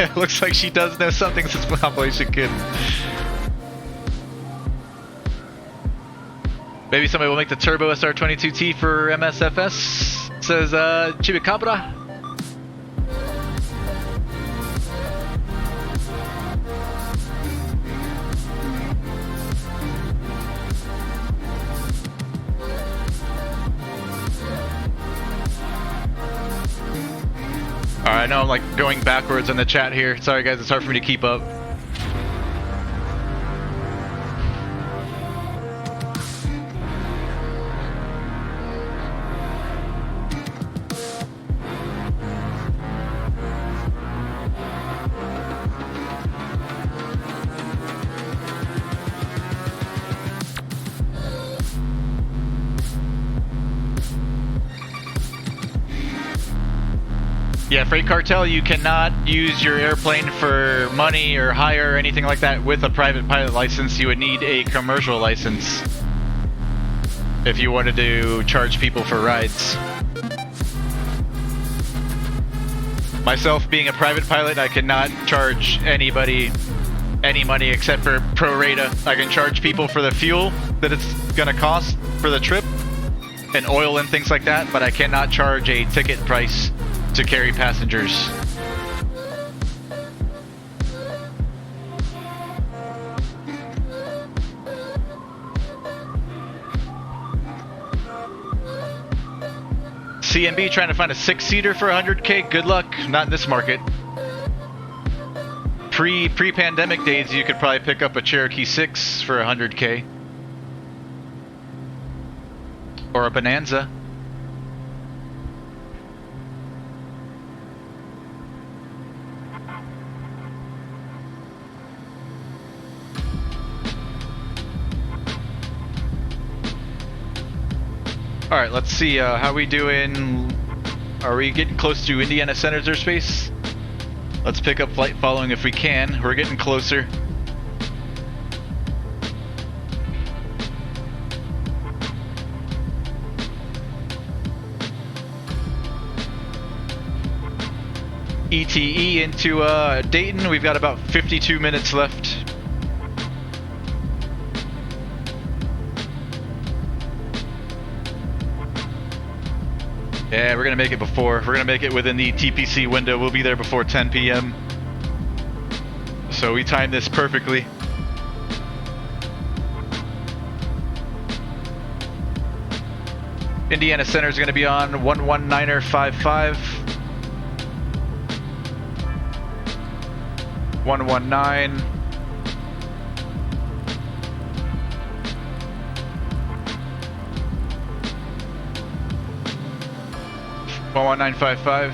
It looks like she does know something since Population Kid. Maybe somebody will make the Turbo SR-22T for MSFS, says Chibicabra. Alright, I know I'm like going backwards in the chat here. Sorry guys, it's hard for me to keep up. Yeah, Freight Cartel, you cannot use your airplane for money or hire or anything like that with a private pilot license. You would need a commercial license if you wanted to charge people for rides. Myself being a private pilot, I cannot charge anybody any money except for pro rata. I can charge people for the fuel that it's gonna cost for the trip and oil and things like that, but I cannot charge a ticket price to carry passengers. CMB trying to find a 6-seater for 100K? Good luck. Not in this market. Pre-pandemic days, you could probably pick up a Cherokee 6 for 100K. Or a Bonanza. Alright, let's see how we doing. Are we getting close to Indiana Center's airspace? Let's pick up flight following if we can. We're getting closer. ETE into Dayton. We've got about 52 minutes left. Yeah, we're gonna make it before. We're gonna make it within the TPC window. We'll be there before 10 p.m. So we timed this perfectly. Indiana Center is gonna be on 119er55. 119. One 1955.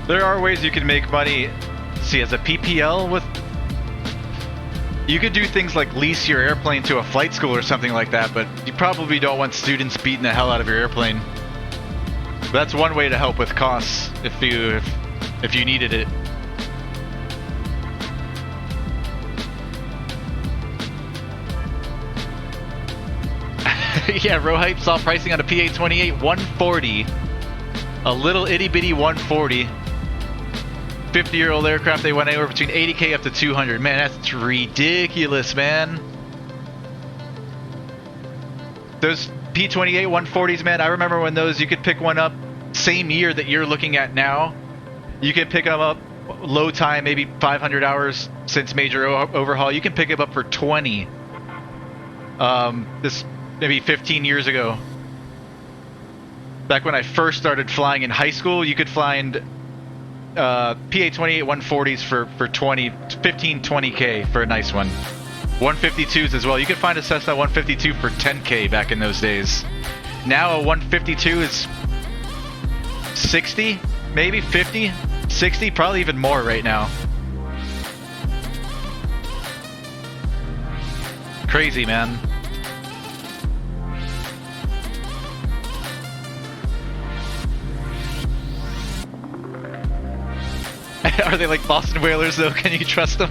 There are ways you can make money. See, as a PPL with... You could do things like lease your airplane to a flight school or something like that, but you probably don't want students beating the hell out of your airplane. But that's one way to help with costs if you needed it. Yeah, Rohype saw pricing on a PA-28 140. A little itty bitty 140. 50-year-old aircraft, they went anywhere between 80K up to 200. Man, that's ridiculous, man. Those P-28 140s, man, I remember when those, you could pick one up same year that you're looking at now. You could pick them up low time, maybe 500 hours since major overhaul. You can pick them up for 20. This maybe 15 years ago. Back when I first started flying in high school, you could find PA-28 140s for 15, 20K for a nice one. 152s as well. You could find a Cessna 152 for 10K back in those days. Now a 152 is 60, maybe 50, 60, probably even more right now. Crazy, man. Are they like Boston Whalers though? Can you trust them?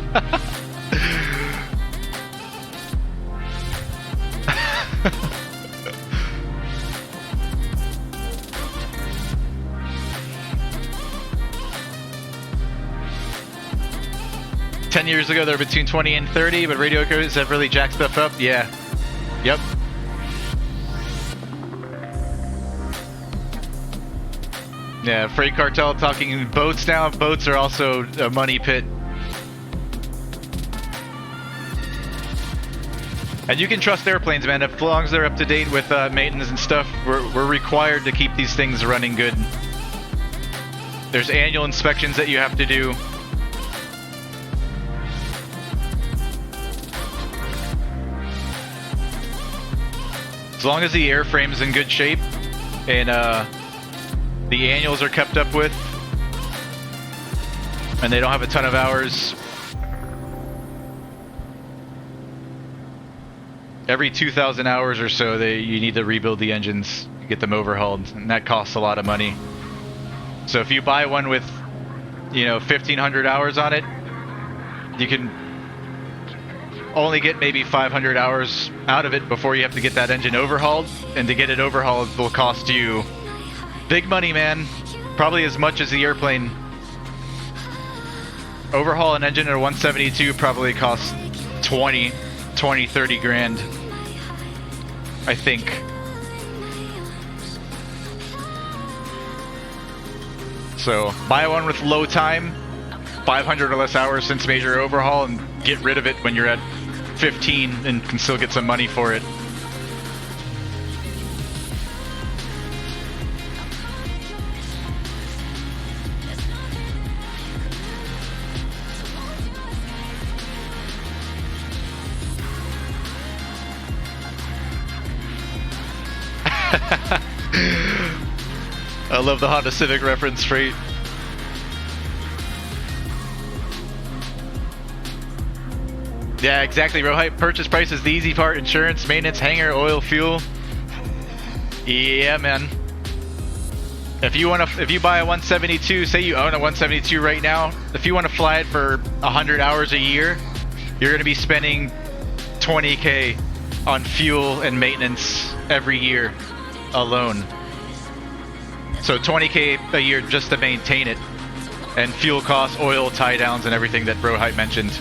Ten years ago, they were between 20 and 30, but radio codes have really jacked stuff up. Yeah. Yep. Yeah, Freight Cartel talking boats now. Boats are also a money pit. And you can trust airplanes, man. As long as they're up to date with maintenance and stuff, we're required to keep these things running good. There's annual inspections that you have to do. As long as the airframe's in good shape and the annuals are kept up with and they don't have a ton of hours, every 2,000 hours or so you need to rebuild the engines, get them overhauled, and that costs a lot of money. So if you buy one with, you know, 1,500 hours on it, you can only get maybe 500 hours out of it before you have to get that engine overhauled, and to get it overhauled will cost you big money, man. Probably as much as the airplane. Overhaul an engine at a 172 probably costs 20, 30 grand, I think. So buy one with low time, 500 or less hours since major overhaul, and get rid of it when you're at 15 and can still get some money for it. I love the Honda Civic reference, Freight. Yeah, exactly, Rohype. Purchase price is the easy part. Insurance, maintenance, hangar, oil, fuel. Yeah, man. If you buy a 172, say you own a 172 right now, if you want to fly it for 100 hours a year, you're going to be spending 20K on fuel and maintenance every year alone. So 20K a year just to maintain it, and fuel costs, oil, tie downs, and everything that Rohype mentioned.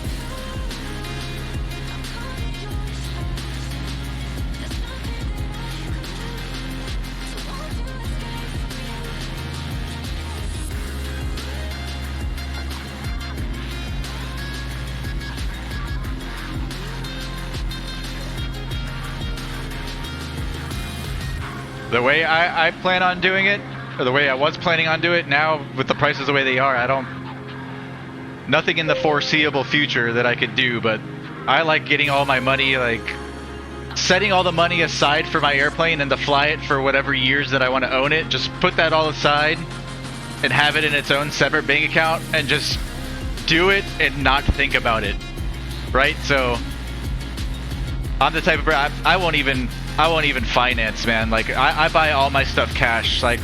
The way I plan on doing it, or the way I was planning on doing it, now with the prices the way they are, nothing in the foreseeable future that I could do, but I like getting all my money, like setting all the money aside for my airplane and to fly it for whatever years that I want to own it. Just put that all aside and have it in its own separate bank account and just do it and not think about it, right? So I'm the type of I won't even finance, man. Like I buy all my stuff cash, like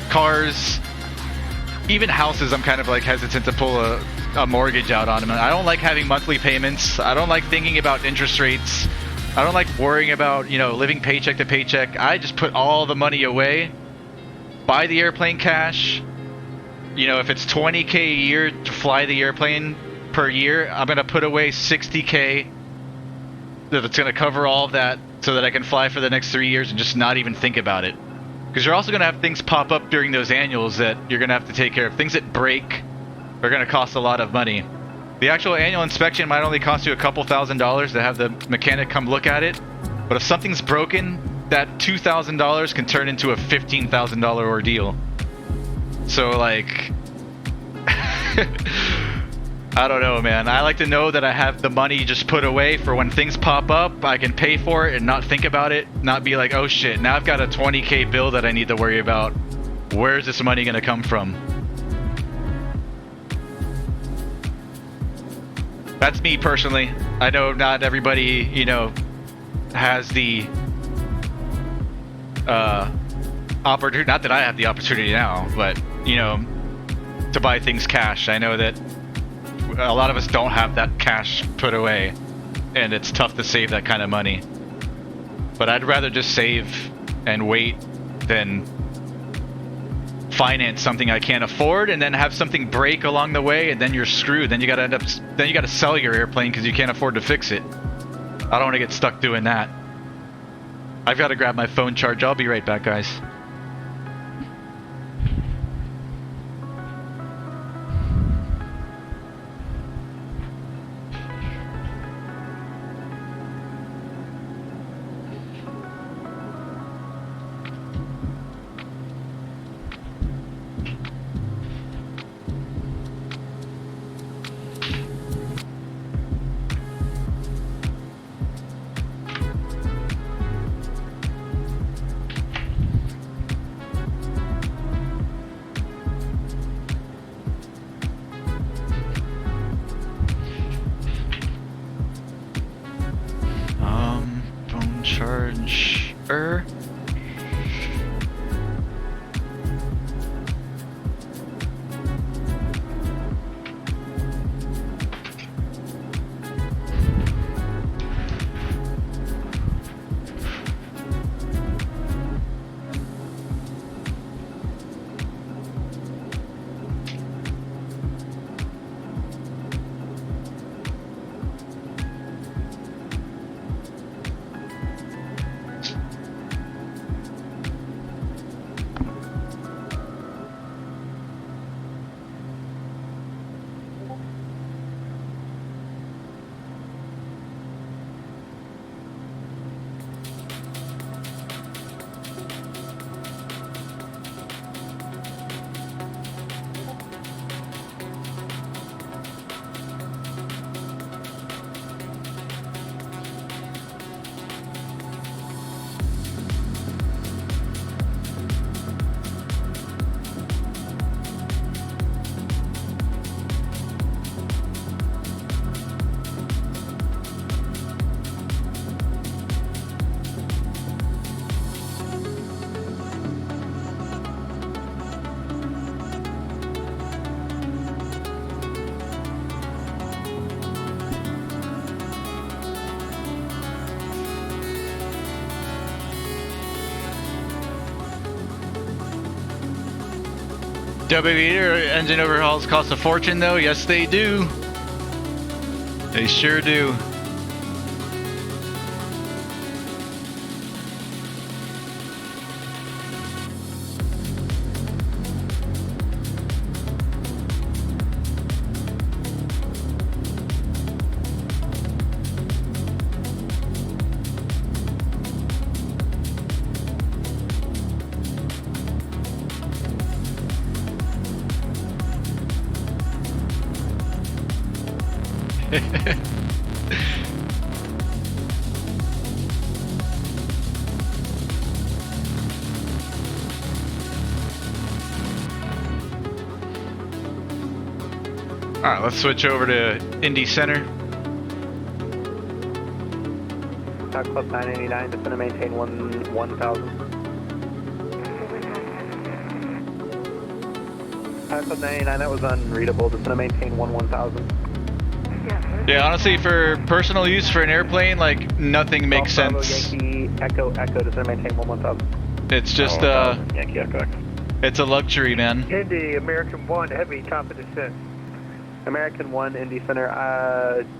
cars, even houses. I'm kind of like hesitant to pull a mortgage out on them. I don't like having monthly payments. I don't like thinking about interest rates. I don't like worrying about, you know, living paycheck to paycheck. I just put all the money away, buy the airplane cash. You know, if it's $20K a year to fly the airplane per year, I'm going to put away $60K that's going to cover all of that so that I can fly for the next 3 years and just not even think about it. Because you're also going to have things pop up during those annuals that you're going to have to take care of. Things that break are going to cost a lot of money. The actual annual inspection might only cost you a couple $1,000s to have the mechanic come look at it. But if something's broken, that $2,000 can turn into a $15,000 ordeal. So, like, I don't know, man. I like to know that I have the money just put away for when things pop up. I can pay for it and not think about it. Not be like, oh shit, now I've got a $20K bill that I need to worry about. Where's this money going to come from? That's me personally. I know not everybody, you know, has the opportunity. Not that I have the opportunity now, but, you know, to buy things cash. I know that a lot of us don't have that cash put away, and it's tough to save that kind of money. But I'd rather just save and wait than finance something I can't afford and then have something break along the way, and then you're screwed. Then you gotta sell your airplane because you can't afford to fix it. I don't want to get stuck doing that. I've got to grab my phone charge. I'll be right back, guys. Charger. WVR engine overhauls cost a fortune, though. Yes, they do. They sure do. Alright, let's switch over to Indy Center. Club 989, just gonna maintain 1,000. Club 99, that was unreadable, just gonna maintain 1,000. Yeah, honestly, for personal use for an airplane, like, nothing makes Bravo, sense. Yankee, Echo, just gonna maintain 1,000. It's just, Yankee, Echo. it's a luxury, man. Indy, American 1, heavy, top of descent. American 1, Indy Center,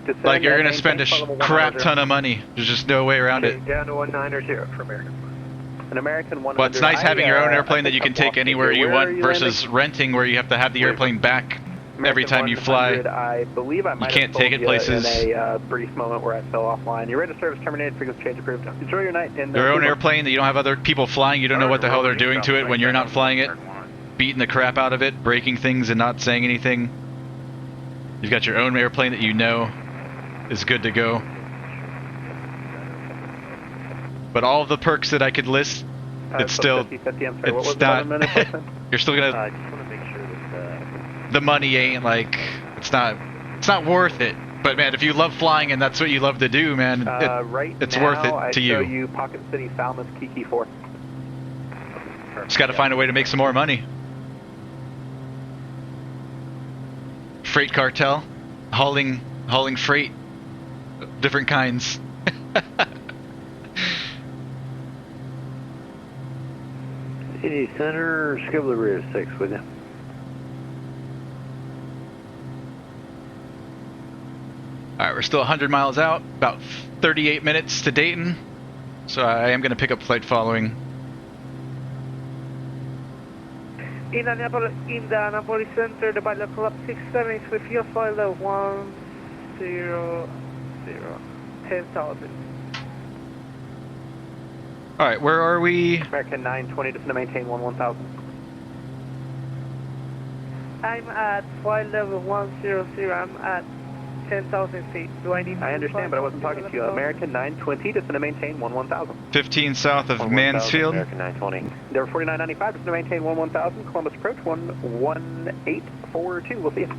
descent. Like, you're gonna spend a crap ton of money. There's just no way around it. Down to 190 for American 1. An American 100. Well, it's nice having your own airplane that you can I've take lost anywhere it. you Where want are you versus renting where you have to have the airplane back every time you fly. I believe I might can't have take told it places. in a brief moment where I fell offline. Your rate of service terminated, frequency change approved. Enjoy your night. In Your own airplane that you don't have other people flying, you don't know what the hell they're doing to it when you're not flying it, beating the crap out of it, breaking things and not saying anything. You've got your own airplane that you know is good to go. But all of the perks that I could list, it's still, 50, I'm sorry, what it's was the not, 7 minutes left then? you're still gonna, I just want to make sure that the money ain't like, it's not worth it. But man, if you love flying and that's what you love to do, man, right it's now, worth it I to show you. Pocket City, Falmouth, Kiki 4. Just gotta find a way to make some more money. Freight cartel, hauling freight, different kinds. City Center, Skibbler Rear 6 with you. Alright, we're still 100 miles out, about 38 minutes to Dayton. So I am going to pick up flight following. Indianapolis Center, the pilot club 670 with your flight level 100, 10,000. Alright, where are we? American 920, just going to maintain 1,000. I'm at flight level 100, I'm at 10,000 feet. Do I need to I understand, but I wasn't talking to you. American 920, just going to maintain 1,000. 15 south of Mansfield. American 920. They were 4995, just going to maintain 1,000. Columbus approach 11842. We'll see you.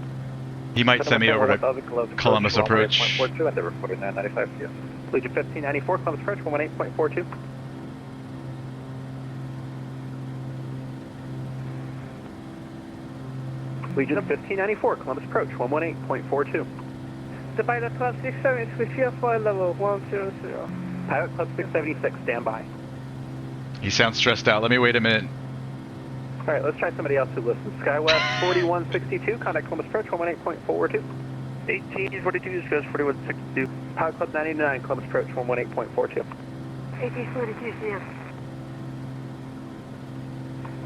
He might send me over to Columbus approach. 118.42 at the 4995. Yeah. Legion 1594, Columbus approach 118.42. Legion 1594, Columbus approach 118.42. The pilot club 670 with your flight level 100. Pilot Club 676, stand by. He sounds stressed out. Let me wait a minute. All right, let's try somebody else who listens. SkyWest 4162, contact Columbus approach 118.42. 1842, Skywest 4162. Pilot Club 99, Columbus approach 118.42. 1842,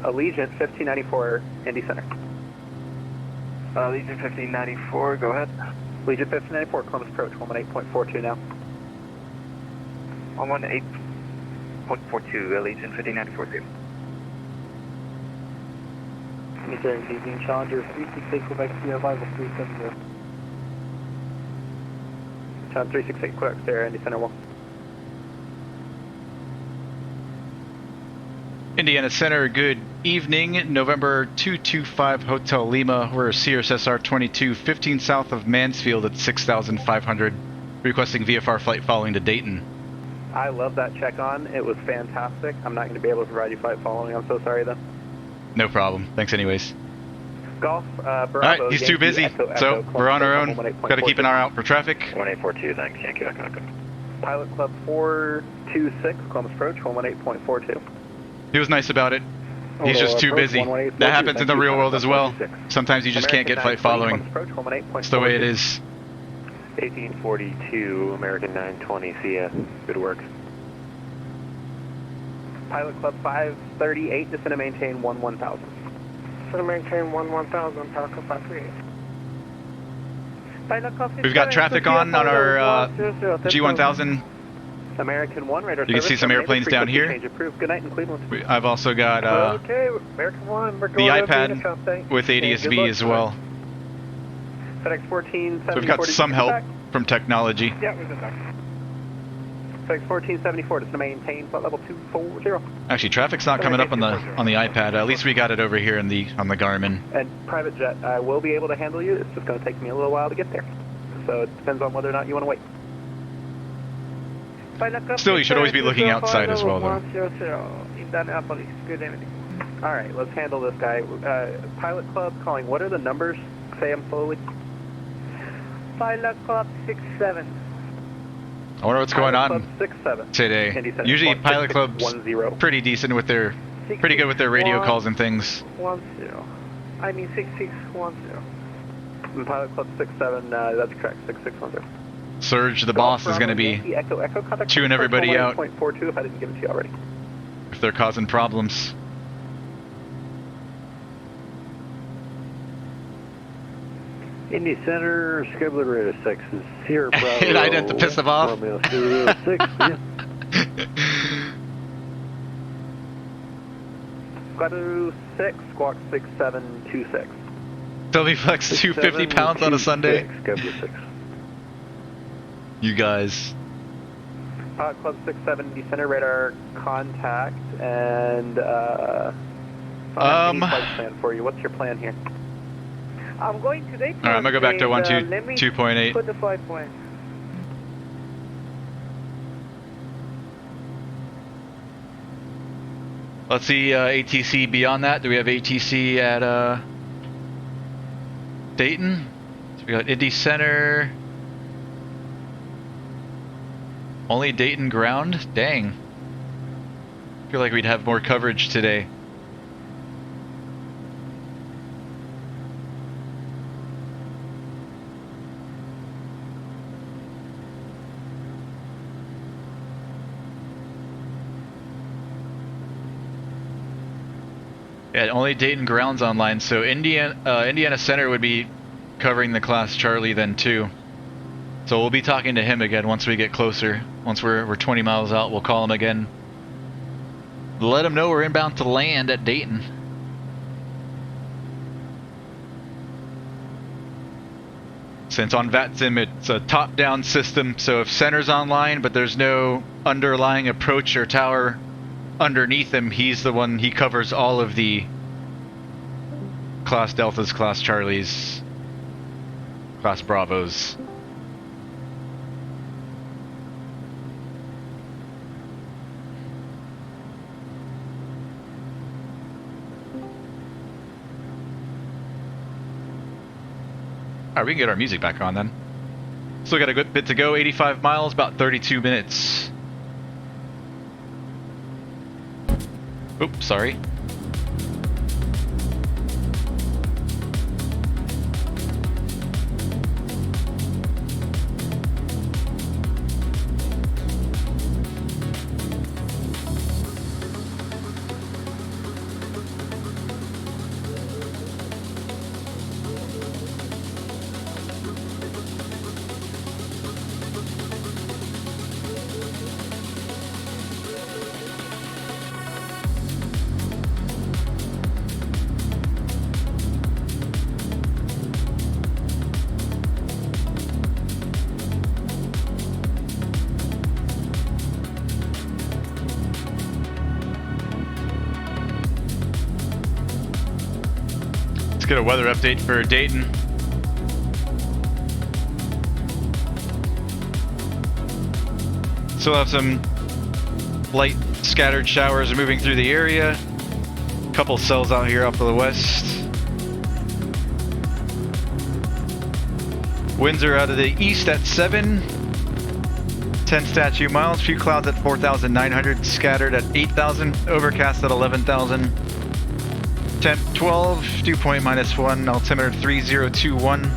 Allegiant 1594, Indy Center. Legion 1594, go ahead. Legion 1594, Columbus approach 118.42 now. 118.42, Legion 1594, see you. Military Evening Challenger 368, Quebec, Sierra Arrival 370. Challenger 368, Quebec, Sierra, Indy Center 1. Indiana Center, good evening. November 225 Hotel Lima. We're Cirrus SR-22, 15 south of Mansfield at 6,500. Requesting VFR flight following to Dayton. I love that check on. It was fantastic. I'm not going to be able to provide you flight following. I'm so sorry though. No problem. Thanks anyways. Golf, Bravo. Alright, he's Yankee, too busy. Echo, So Echo, we're on our own. 118.42. Got to keep an eye out for traffic. 1842, thanks. Yankee, Echo, Echo. Pilot Club 426, Columbus approach 118.42. He was nice about it. He's just too busy. That happens in the real world as well. Sometimes you just can't get flight following. It's the way it is. 1842, American 920, see ya. Good work. Pilot Club 538, just going to maintain 1,000. Going to maintain 1,000, Pilot Club 538. Pilot Club We've got traffic on our G1000. American 1, radar You can see some airplanes down here. Change approved. Good night in Cleveland. I've also got okay, American 1, we're the going iPad with ADSB as well. FedEx 14, So we've got some help from technology. Yeah, we've been back. Fix 1474, just to maintain flight level 240. Actually, traffic's not coming up on the iPad. At least we got it over here on the Garmin. And private jet, I will be able to handle you. It's just going to take me a little while to get there. So it depends on whether or not you want to wait. Still, you should always be looking outside as well, though. 100 Indianapolis. Good evening. All right, let's handle this guy. Pilot Club calling. What are the numbers? Say them slowly. Pilot Club 67. I wonder what's going Pilot on Club 67. today. Indy Center, Usually Pilot Club's 10. pretty decent with their, pretty good with their radio calls and things. 10. I mean 6610. And Pilot Club 67, that's correct, 6610. Surge, the boss, is going to be chewing everybody out 1.42 if I didn't give it to you already. if they're causing problems. Indy Center, Scribbler Radar 6 is here. Bravo. And I'd have to piss them off. Romeo Studio 6, yeah. Squadron 6, Squawk 6726. Toby Flex 250 pounds on a Sunday. Scribbler 6. You guys. Pilot Club 67, Center radar contact, and any flight plan for you. What's your plan here? I'm going to Dayton. Alright, I'm going to go back to let me 2.8. Put the flight plan. Let's see ATC beyond that. Do we have ATC at Dayton? So we got Indy Center. Only Dayton ground? Dang. I feel like we'd have more coverage today. Yeah, only Dayton ground's online, so Indiana Center would be covering the class Charlie then too. So we'll be talking to him again once we get closer. Once we're 20 miles out, we'll call him again. Let him know we're inbound to land at Dayton. Since on VATSIM it's a top-down system, so if center's online but there's no underlying approach or tower underneath him, he's the one, he covers all of the Class Deltas, Class Charlies, Class Bravos. Alright, we can get our music back on then. Still got a good bit to go, 85 miles, about 32 minutes. Oops, sorry. Let's get a weather update for Dayton. Still have some light scattered showers moving through the area. Couple cells out here off to the west. Winds are out of the east at 7. 10 statute miles. Few clouds at 4,900. Scattered at 8,000. Overcast at 11,000. Temp 12, dew point -1, altimeter 3021.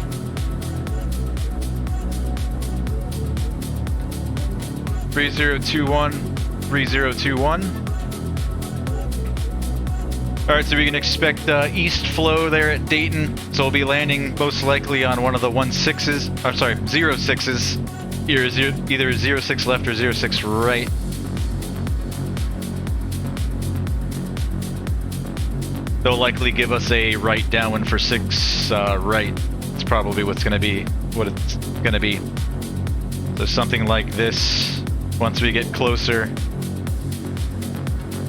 Alright, so we can expect east flow there at Dayton. So we'll be landing most likely on one of the 16s, I'm sorry, 06s. Either 06 left or 06 right. They'll likely give us a right downwind for 6 right. It's probably what it's gonna be. So something like this. Once we get closer,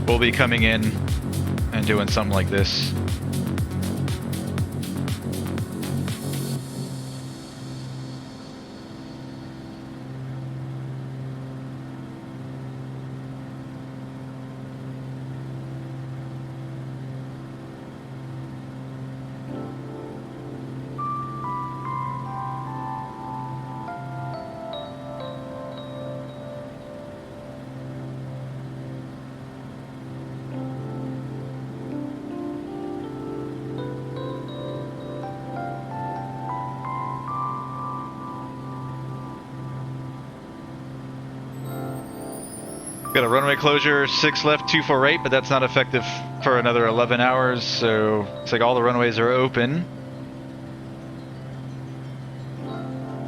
we'll be coming in and doing something like this. Got a runway closure, 6 left, 248, but that's not effective for another 11 hours, so it's like all the runways are open.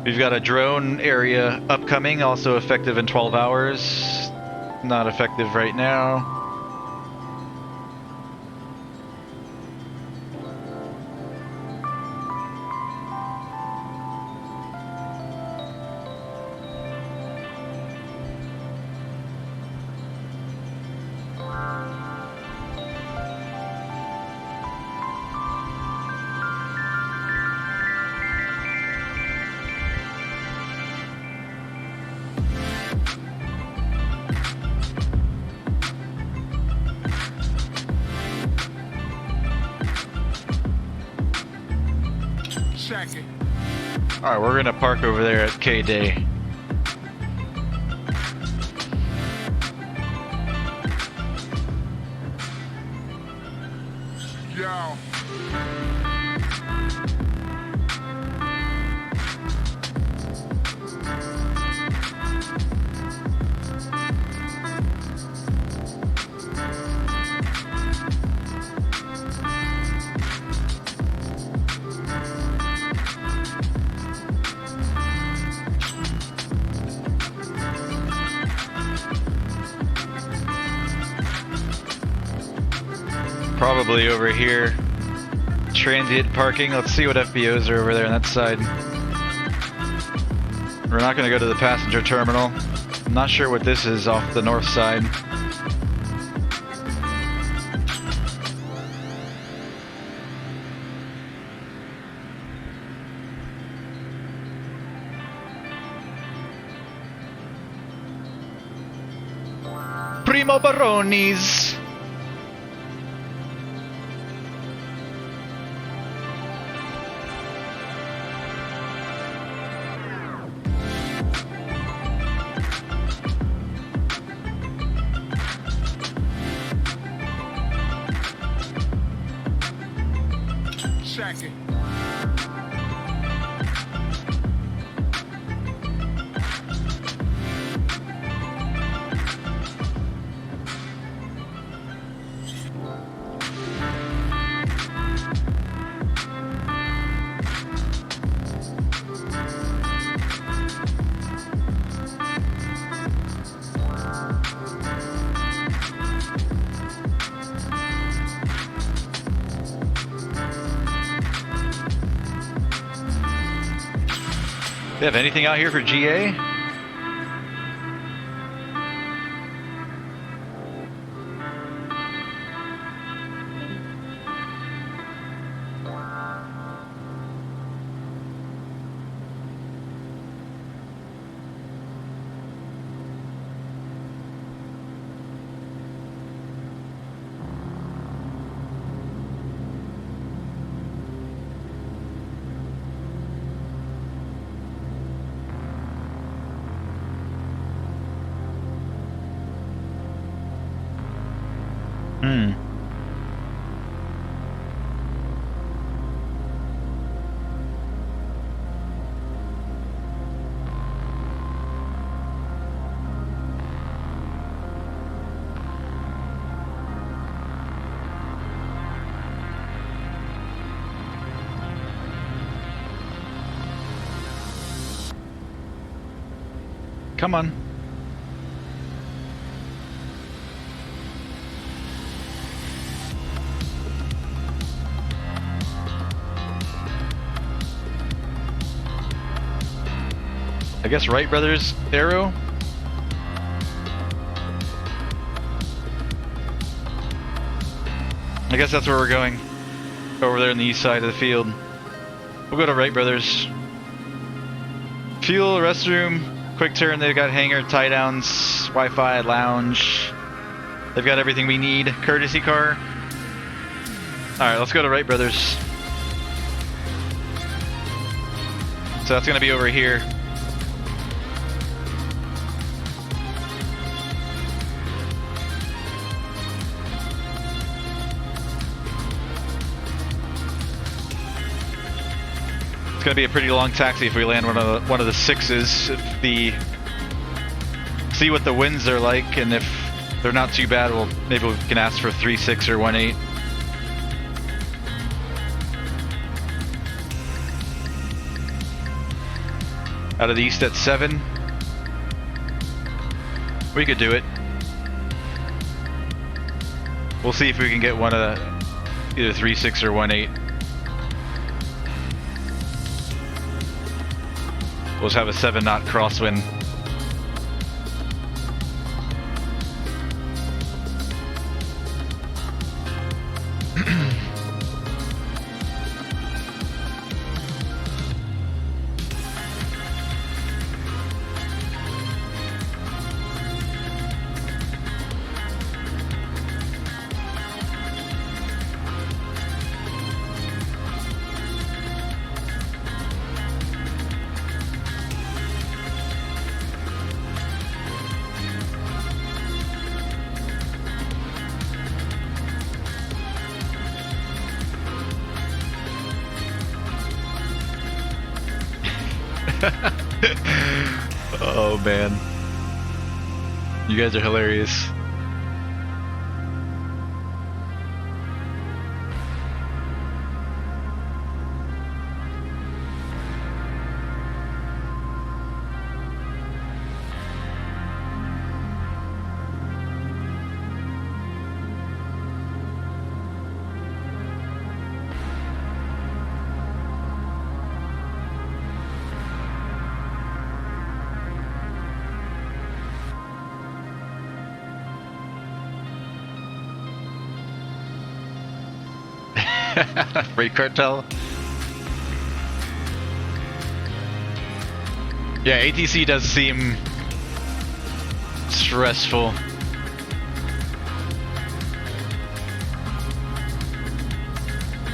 We've got a drone area upcoming, also effective in 12 hours. Not effective right now. Alright, we're gonna park over there at KDAY. Yo. Probably over here. Transient parking. Let's see what FBOs are over there on that side. We're not going to go to the passenger terminal. I'm not sure what this is off the north side. Primo Baronis! They have anything out here for GA? Come on. I guess Wright Brothers Aero. guess that's where we're going. Over there on the east side of the field. We'll go to Wright Brothers. Fuel, restroom, quick turn. They've got hangar, tie downs, Wi-Fi, lounge. They've got everything we need. Courtesy car. Alright, let's go to Wright Brothers. So that's going to be over here. It's going to be a pretty long taxi if we land one of the sixes. If see what the winds are like, and if they're not too bad, maybe we can ask for 3.6 or 1.8. Out of the east at 7. We could do it. We'll see if we can get one of either 3.6 or 1.8. We'll just have a 7-knot crosswind. Oh man, you guys are hilarious. Freight cartel. Yeah, ATC does seem stressful.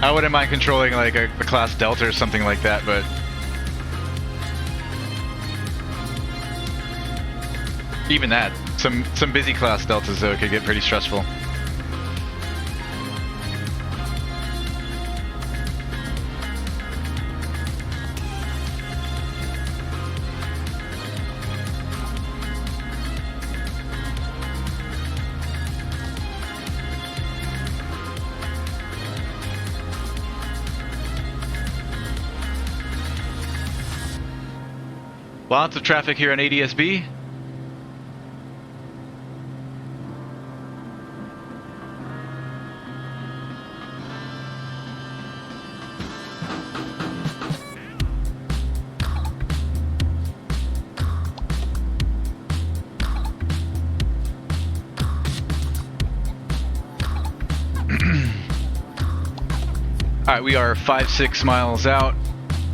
I wouldn't mind controlling like a class Delta or something like that, but even that, some busy class Deltas though could get pretty stressful. Lots of traffic here on ADSB. Alright, we are 5-6 miles out,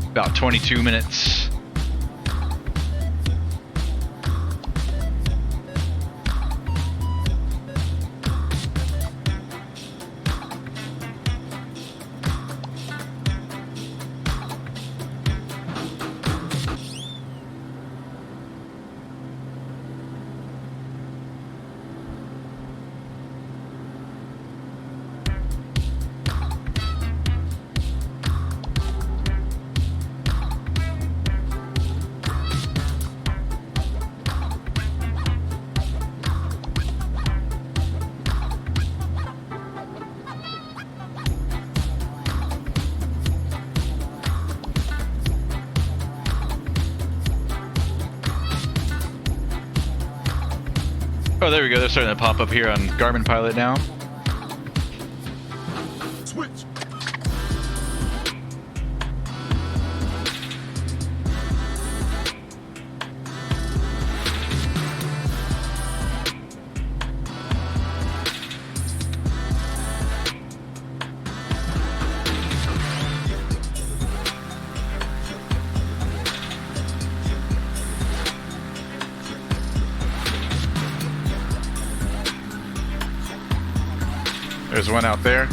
about 22 minutes. Oh, there we go. They're starting to pop up here on Garmin Pilot now. Switch. There's one out there.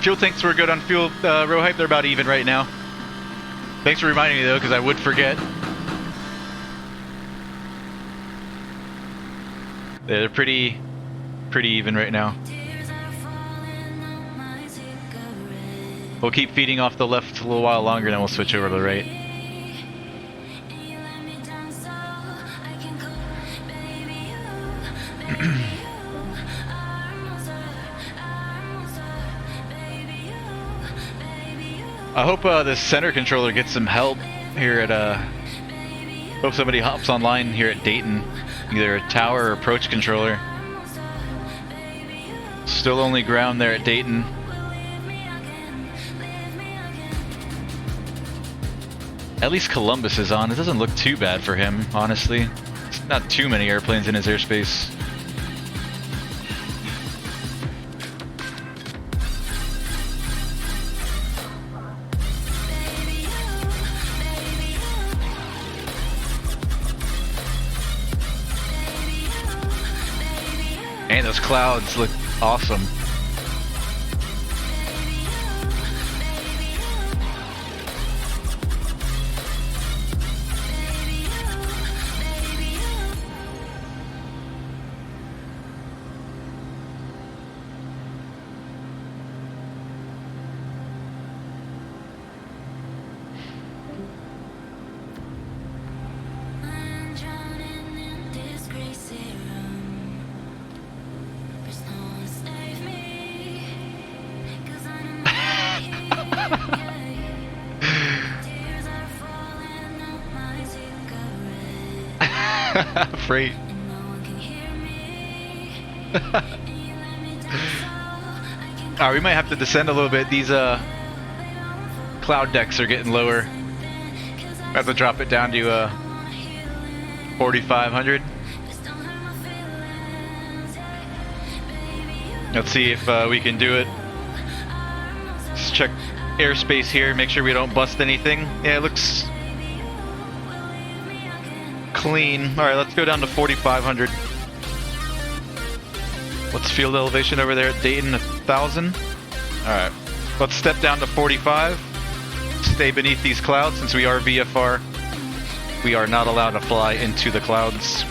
Fuel tanks were good on fuel row height. They're about even right now. Thanks for reminding me though, because I would forget. They're pretty even right now. We'll keep feeding off the left a little while longer, and then we'll switch over to the right. I hope the center controller gets some help here at hope somebody hops online here at Dayton, either a tower or approach controller. Still only ground there at Dayton. At least Columbus is on. It doesn't look too bad for him, honestly. It's not too many airplanes in his airspace. And those clouds look awesome. Freight. Alright, we might have to descend a little bit. These cloud decks are getting lower. We have to drop it down to 4,500. Let's see if we can do it. Let's check airspace here, make sure we don't bust anything. Yeah, it looks clean. Alright, let's go down to 4,500. What's field elevation over there at Dayton? 1,000? Alright, let's step down to 45. Stay beneath these clouds. Since we are VFR, we are not allowed to fly into the clouds.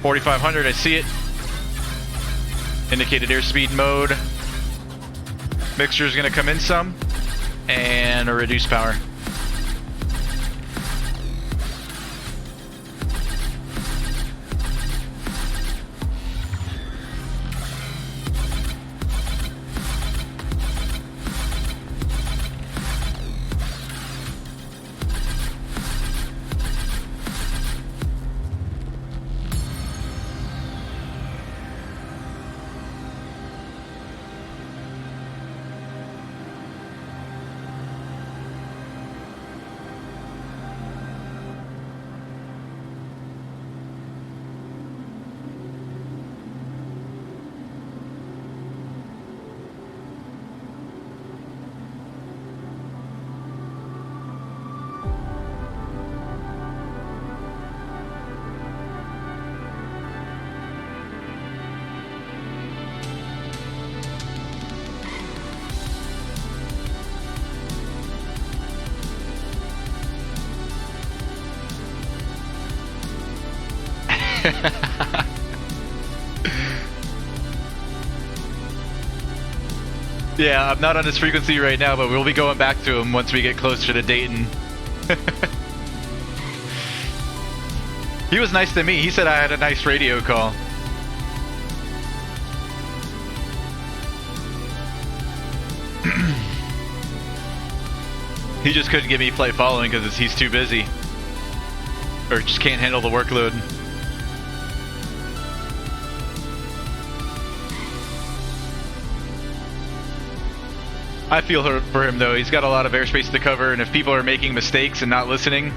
$4,500, I see it. Indicated airspeed mode. Mixture is going to come in some. And a reduced power. Yeah, I'm not on his frequency right now, but we'll be going back to him once we get closer to Dayton. He was nice to me. He said I had a nice radio call. He just couldn't give me flight following because he's too busy. Or just can't handle the workload. I feel for him though. He's got a lot of airspace to cover, and if people are making mistakes and not listening,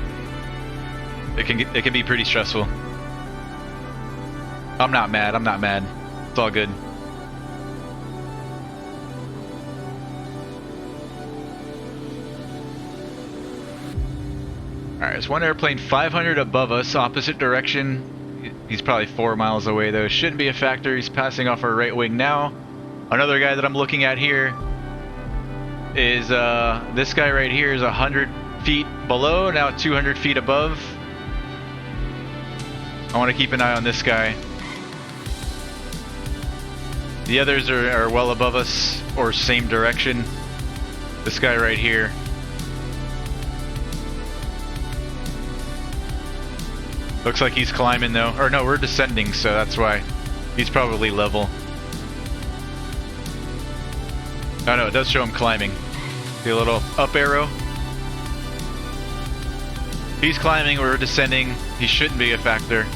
it can be pretty stressful. I'm not mad. I'm not mad. It's all good. Alright, there's one airplane 500 above us, opposite direction. He's probably 4 miles away though. Shouldn't be a factor. He's passing off our right wing now. Another guy that I'm looking at here is this guy right here is 100 feet below, now 200 feet above. I want to keep an eye on this guy. The others are well above us, or same direction. This guy right here. Looks like he's climbing though. Or no, we're descending, so that's why. He's probably level. Oh no, it does show him climbing. See a little up arrow? He's climbing, we're descending. He shouldn't be a factor.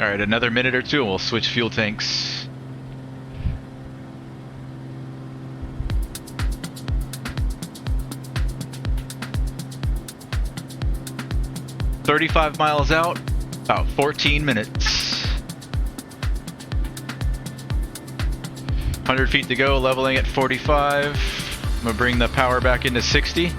Alright, another minute or two and we'll switch fuel tanks. "35 miles out, about 14 minutes. 100 feet to go, leveling at 45. I'm gonna bring the power back into 60.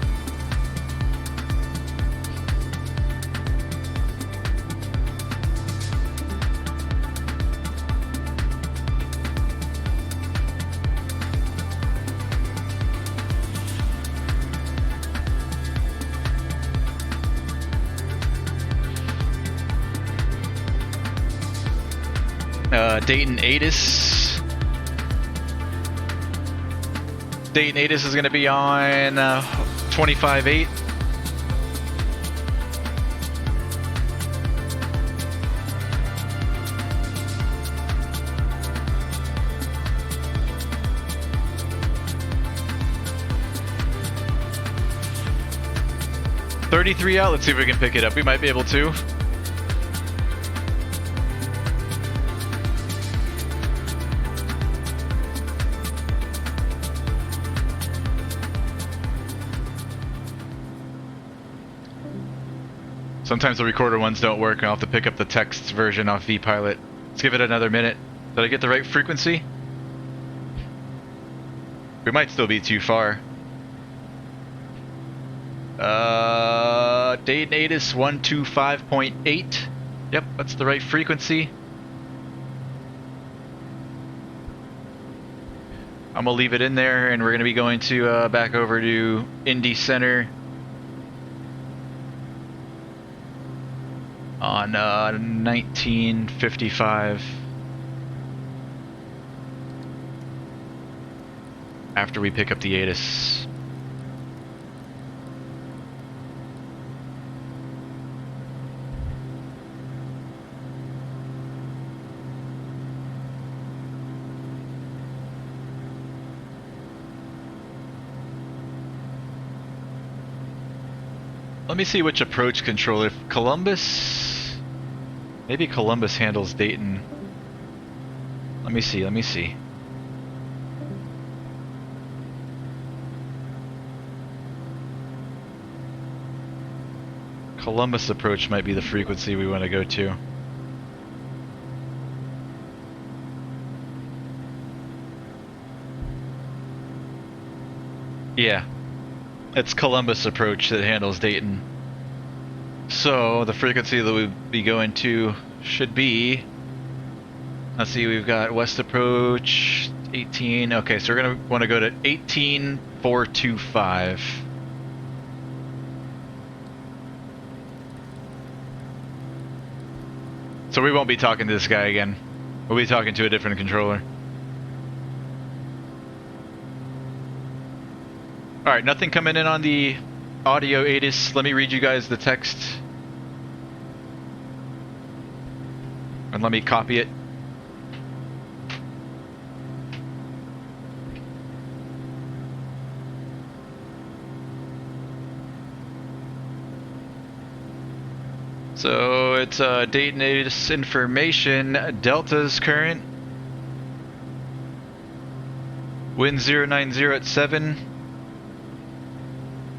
Dayton ATIS. Dayton ATIS is going to be on 25.8. "33 out, let's see if we can pick it up. We might be able to. Sometimes the recorder ones don't work, and I'll have to pick up the text version off vPilot. Let's give it another minute. Did I get the right frequency? We might still be too far. Dayton ATIS 125.8. Yep, that's the right frequency. I'm gonna leave it in there, and we're gonna be going to back over to Indy Center on 1955 after we pick up the ATIS. Let me see which approach controller. Columbus? Maybe Columbus handles Dayton. Let me see. Columbus approach might be the frequency we want to go to. Yeah. It's Columbus approach that handles Dayton. So the frequency that we'll be going to should be, let's see, we've got west approach 18. Okay, so we're gonna want to go to 18.425. So we won't be talking to this guy again. We'll be talking to a different controller. Alright, nothing coming in on the audio ATIS. Let me read you guys the text. And let me copy it. So it's Dayton information. Delta's current. Wind 090 at 7.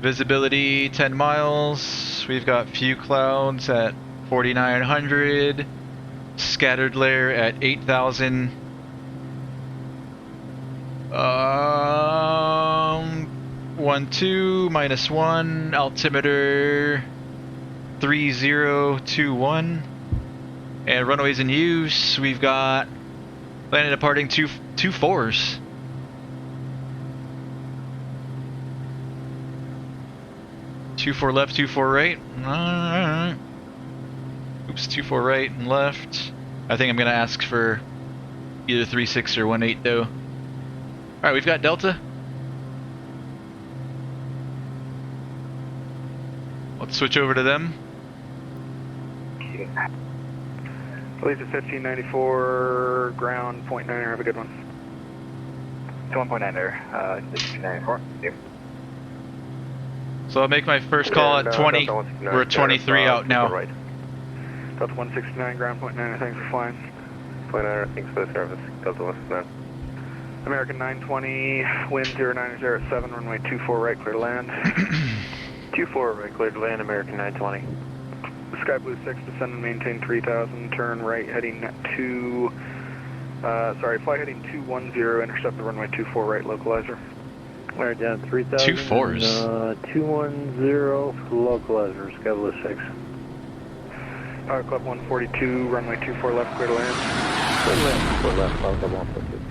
Visibility 10 miles. We've got few clouds at 4,900. Scattered layer at 8,000. 12 -1. Altimeter 3021. And runways in use. We've got landing departing two 4s. Two 4 left, 2 4 right. Alright. Oops, 2 4 right and left. I think I'm gonna ask for either 3.6 or 1.8 though. Alright, we've got Delta. Let's switch over to them. Leads at 1594, ground 0.9er, have a good one. 1.9er, 1594. So I'll make my first call at 20. We're at 23 out now. Right. Delta 169, ground 0.9er, thanks for flying. 0.9er, thanks for the service. Delta 169. American 920, wind 090 at 7, runway 24 right, clear to land. 24 right, clear to land, American 920. Sky Blue 6, descend and maintain 3,000, turn right heading fly heading 210, intercept the runway 24 right, localizer. Alright, down 3,000. 2 4s. 210, localizer, Sky Blue 6. Power Club 142, runway 24 left, clear to land. Clear left, Power Club 142.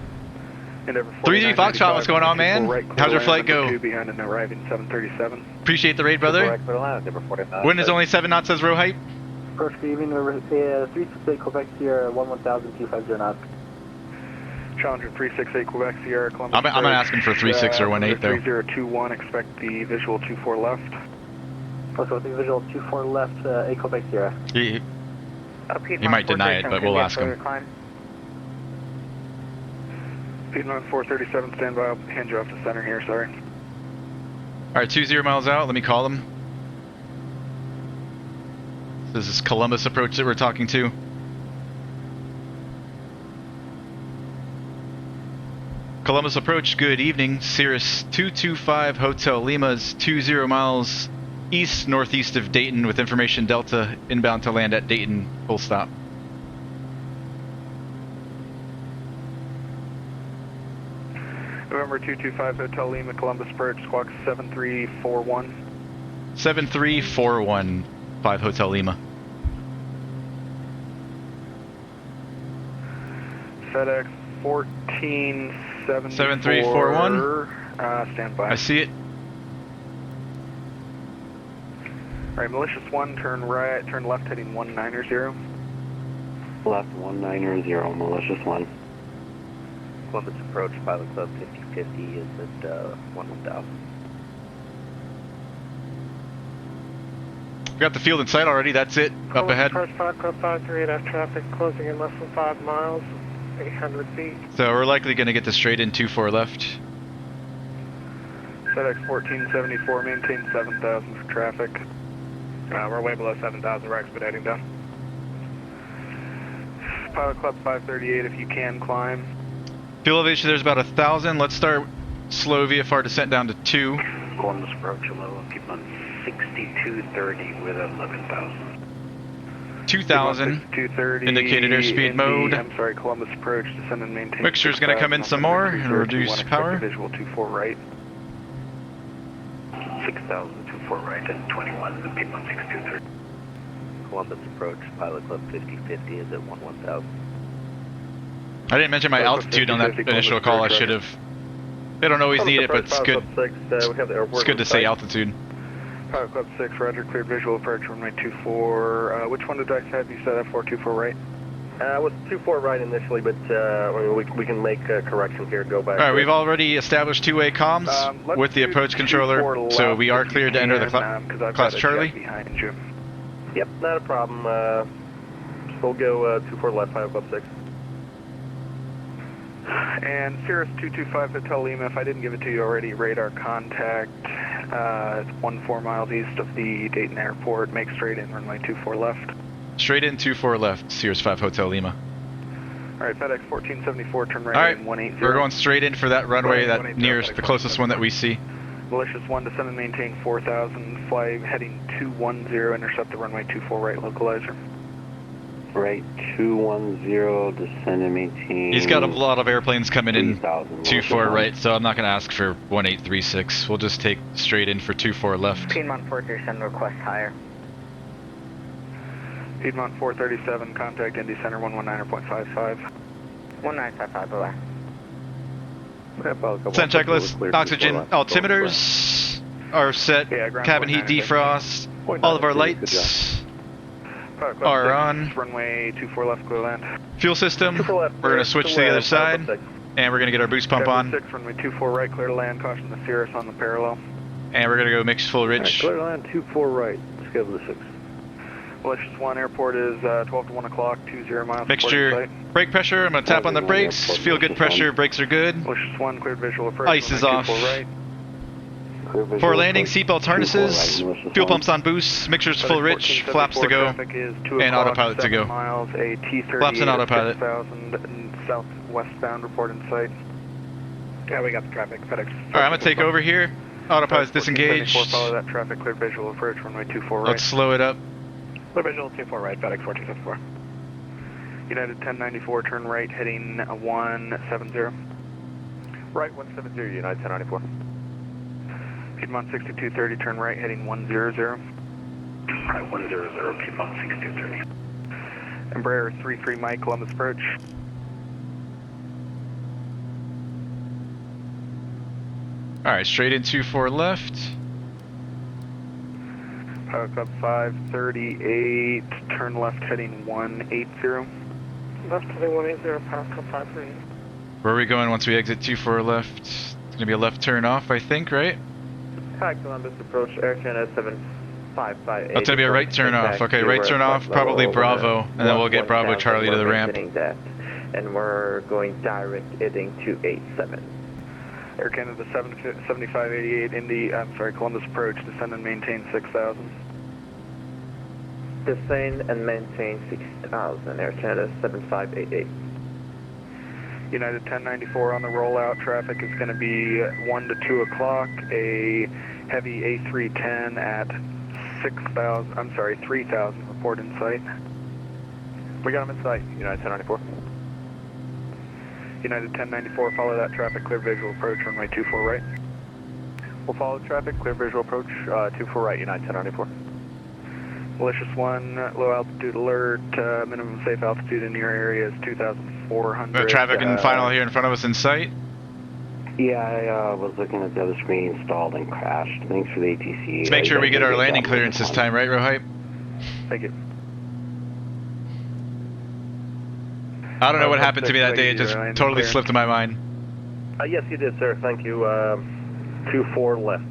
Endeavor 3-3 Foxtrot, what's going on, man? Right, How's your flight go? Behind and arriving 737. Appreciate the raid, brother. Wind is only 7 knots, says row height. First, good evening, 368 Quebec Sierra, 11,250 knots. Challenger 368 Quebec Sierra, Columbus. I'm not asking for 3.6 or 1.8 though. 3021, expect the visual 24 left. Also, with the visual 24 left, A Quebec Sierra. He might deny it, but we'll ask him. Piedmont 437, stand by, I'll hand you off to center here, sorry. Alright, 20 miles out, let me call him. This is Columbus approach that we're talking to. Columbus approach, good evening. Cirrus 225 Hotel Lima's 20 miles east northeast of Dayton with information Delta inbound to land at Dayton, full stop. November 225 Hotel Lima, Columbus approach, squawk 7341. 7341, 5 Hotel Lima. FedEx 1474. 7341. Stand by. I see it. Alright, Malicious 1, turn right, turn left heading 190. Left 190, Malicious 1. Columbus approach, Pilot Club 5050 is at 1000. We got the field in sight already, that's it. Up ahead. Approach Pilot Club 538 F traffic, closing in less than 5 miles, 800 feet. So we're likely going to get this straight in 2-4 left. FedEx 1474, maintain 7000 for traffic. We're way below 7,000, we're expediting down. Pilot Club 538, if you can climb. Fuel elevation, there's about 1,000. Let's start slow VFR descent down to 2. Columbus approach, low, keep on 6230 with 11,000. 2,000. 230. Indicated airspeed mode. I'm sorry, Columbus approach, descend and maintain. Mixture's going to come in some more and reduce power. Visual 24 right. 6,000, 24 right and 21, the Piedmont 6230. Columbus approach, Pilot Club 5050 is at 11,000. I didn't mention my altitude on that initial call. I should have. They don't always need it, but it's good. It's good to say altitude. Pilot Club 6, roger, cleared visual approach, runway 24. Which one did I have you set up for? 24 right? It was 24 right initially, but we can make a correction here, go back. Alright, we've already established two-way comms with the approach controller, so we are cleared to enter the class Charlie. Behind you. Yep, not a problem. We'll go 24 left, Pilot Club 6. And Cirrus 225 Hotel Lima, if I didn't give it to you already, radar contact It's 14 miles east of the Dayton airport. Make straight in, runway 24 left. Straight in, 24 left, Cirrus 5 Hotel Lima. Alright, FedEx 1474, turn right Alright, in 180. we're going straight in for that runway, that 180, nearest, the closest one that we see. Malicious 1, descend and maintain 4000, fly heading 210, intercept the runway 24 right localizer. Right, 210, descend and maintain. He's got a lot of airplanes coming in 24 right, so I'm not going to ask for 1836. We'll just take straight in for 24 left. Piedmont 437, request higher. Piedmont 437, contact Indy Center 119.55. 1955, bye-bye. Send checklist, oxygen altimeters are set, cabin heat defrost, all of our lights are on. Runway 24 left, clear land. Fuel system, we're going to switch to the other side, and we're going to get our boost pump on. 6, runway 24 right, clear to land, caution the Cirrus on the parallel. And we're going to go mix full rich. Clear to land, 24 right, schedule 6. Malicious 1, airport is 12 to 1 o'clock, 20 miles. Mixture, brake pressure, I'm going to tap on the brakes, feel good pressure, brakes are good. Malicious 1, cleared visual approach. Ice is off. Right. For landing, seatbelt harnesses, fuel pumps on boost, mixtures full rich, flaps to go, and autopilot to go. Miles, a T30 Flaps and autopilot. 6000 southwestbound report in sight. Yeah, we got the traffic, FedEx. Alright, I'm going to take over here. Autopilot's disengaged. Follow that traffic, cleared visual approach, runway 24 right. Let's slow it up. Clear visual 24 right, FedEx 1474. United 1094, turn right, heading 170. Right, 170, United 1094. Piedmont 6230, turn right, heading 100. Right, 100, Piedmont 6230. Embraer 33 Mike, Columbus approach. Alright, straight in 24 left. Power Club 538, turn left, heading 180. Left heading 180, Power Club 538. Where are we going once we exit 24 left? It's going to be a left turn off, I think, right? Hi, Columbus approach, Air Canada 7558. Oh, it's going to be a right turn off. Okay, right turn off, probably Bravo, and then we'll get Bravo Charlie to the ramp. And we're going direct heading 287. Air Canada 7588, Columbus approach, descend and maintain 6000. Descend and maintain 6000, Air Canada 7588. United 1094 on the rollout, traffic is going to be 1 to 2 o'clock, a heavy A310 at 3000 report in sight. We got him in sight, United 1094. United 1094, follow that traffic, clear visual approach, runway 24 right. We'll follow traffic, clear visual approach, 24 right, United 1094. Malicious 1, low altitude alert, minimum safe altitude in your area is 2,400. Traffic in final here in front of us in sight. Yeah, I was looking at the other screen, installed and crashed. Thanks for the ATC. Let's make sure we get our landing clearance this time, right, Rohype? Thank you. I don't know what happened to me that day, it just totally slipped my mind. Yes, you did, sir. Thank you. 24 left.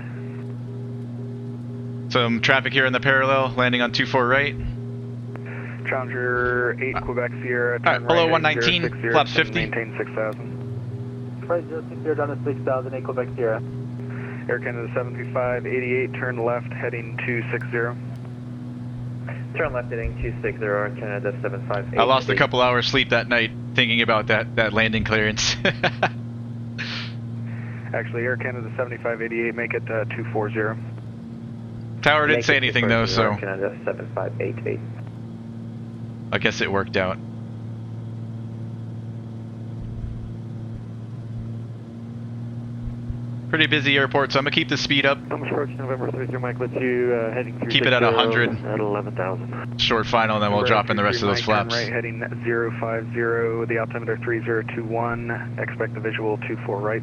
Some traffic here in the parallel, landing on 24 right. Challenger 8, Quebec Sierra. Alright, below 119, flaps 50. Maintain 6,000. Right, 060 down to 6,000, 8 Quebec Sierra. Air Canada 7588, turn left, heading 260. Turn left heading 260, Air Canada 758. I lost a couple hours sleep that night thinking about that landing clearance. Actually, Air Canada 7588, make it 240. Tower didn't say anything though, so Air Canada 7588. I guess it worked out. Pretty busy airport, so I'm gonna keep the speed up. I'm approaching November 33 Mike, let's you heading through. Keep it at 100. At 11,000. Short final, and then we'll drop in the rest of those flaps. Right, heading 050, the altimeter 3021, expect the visual 24 right.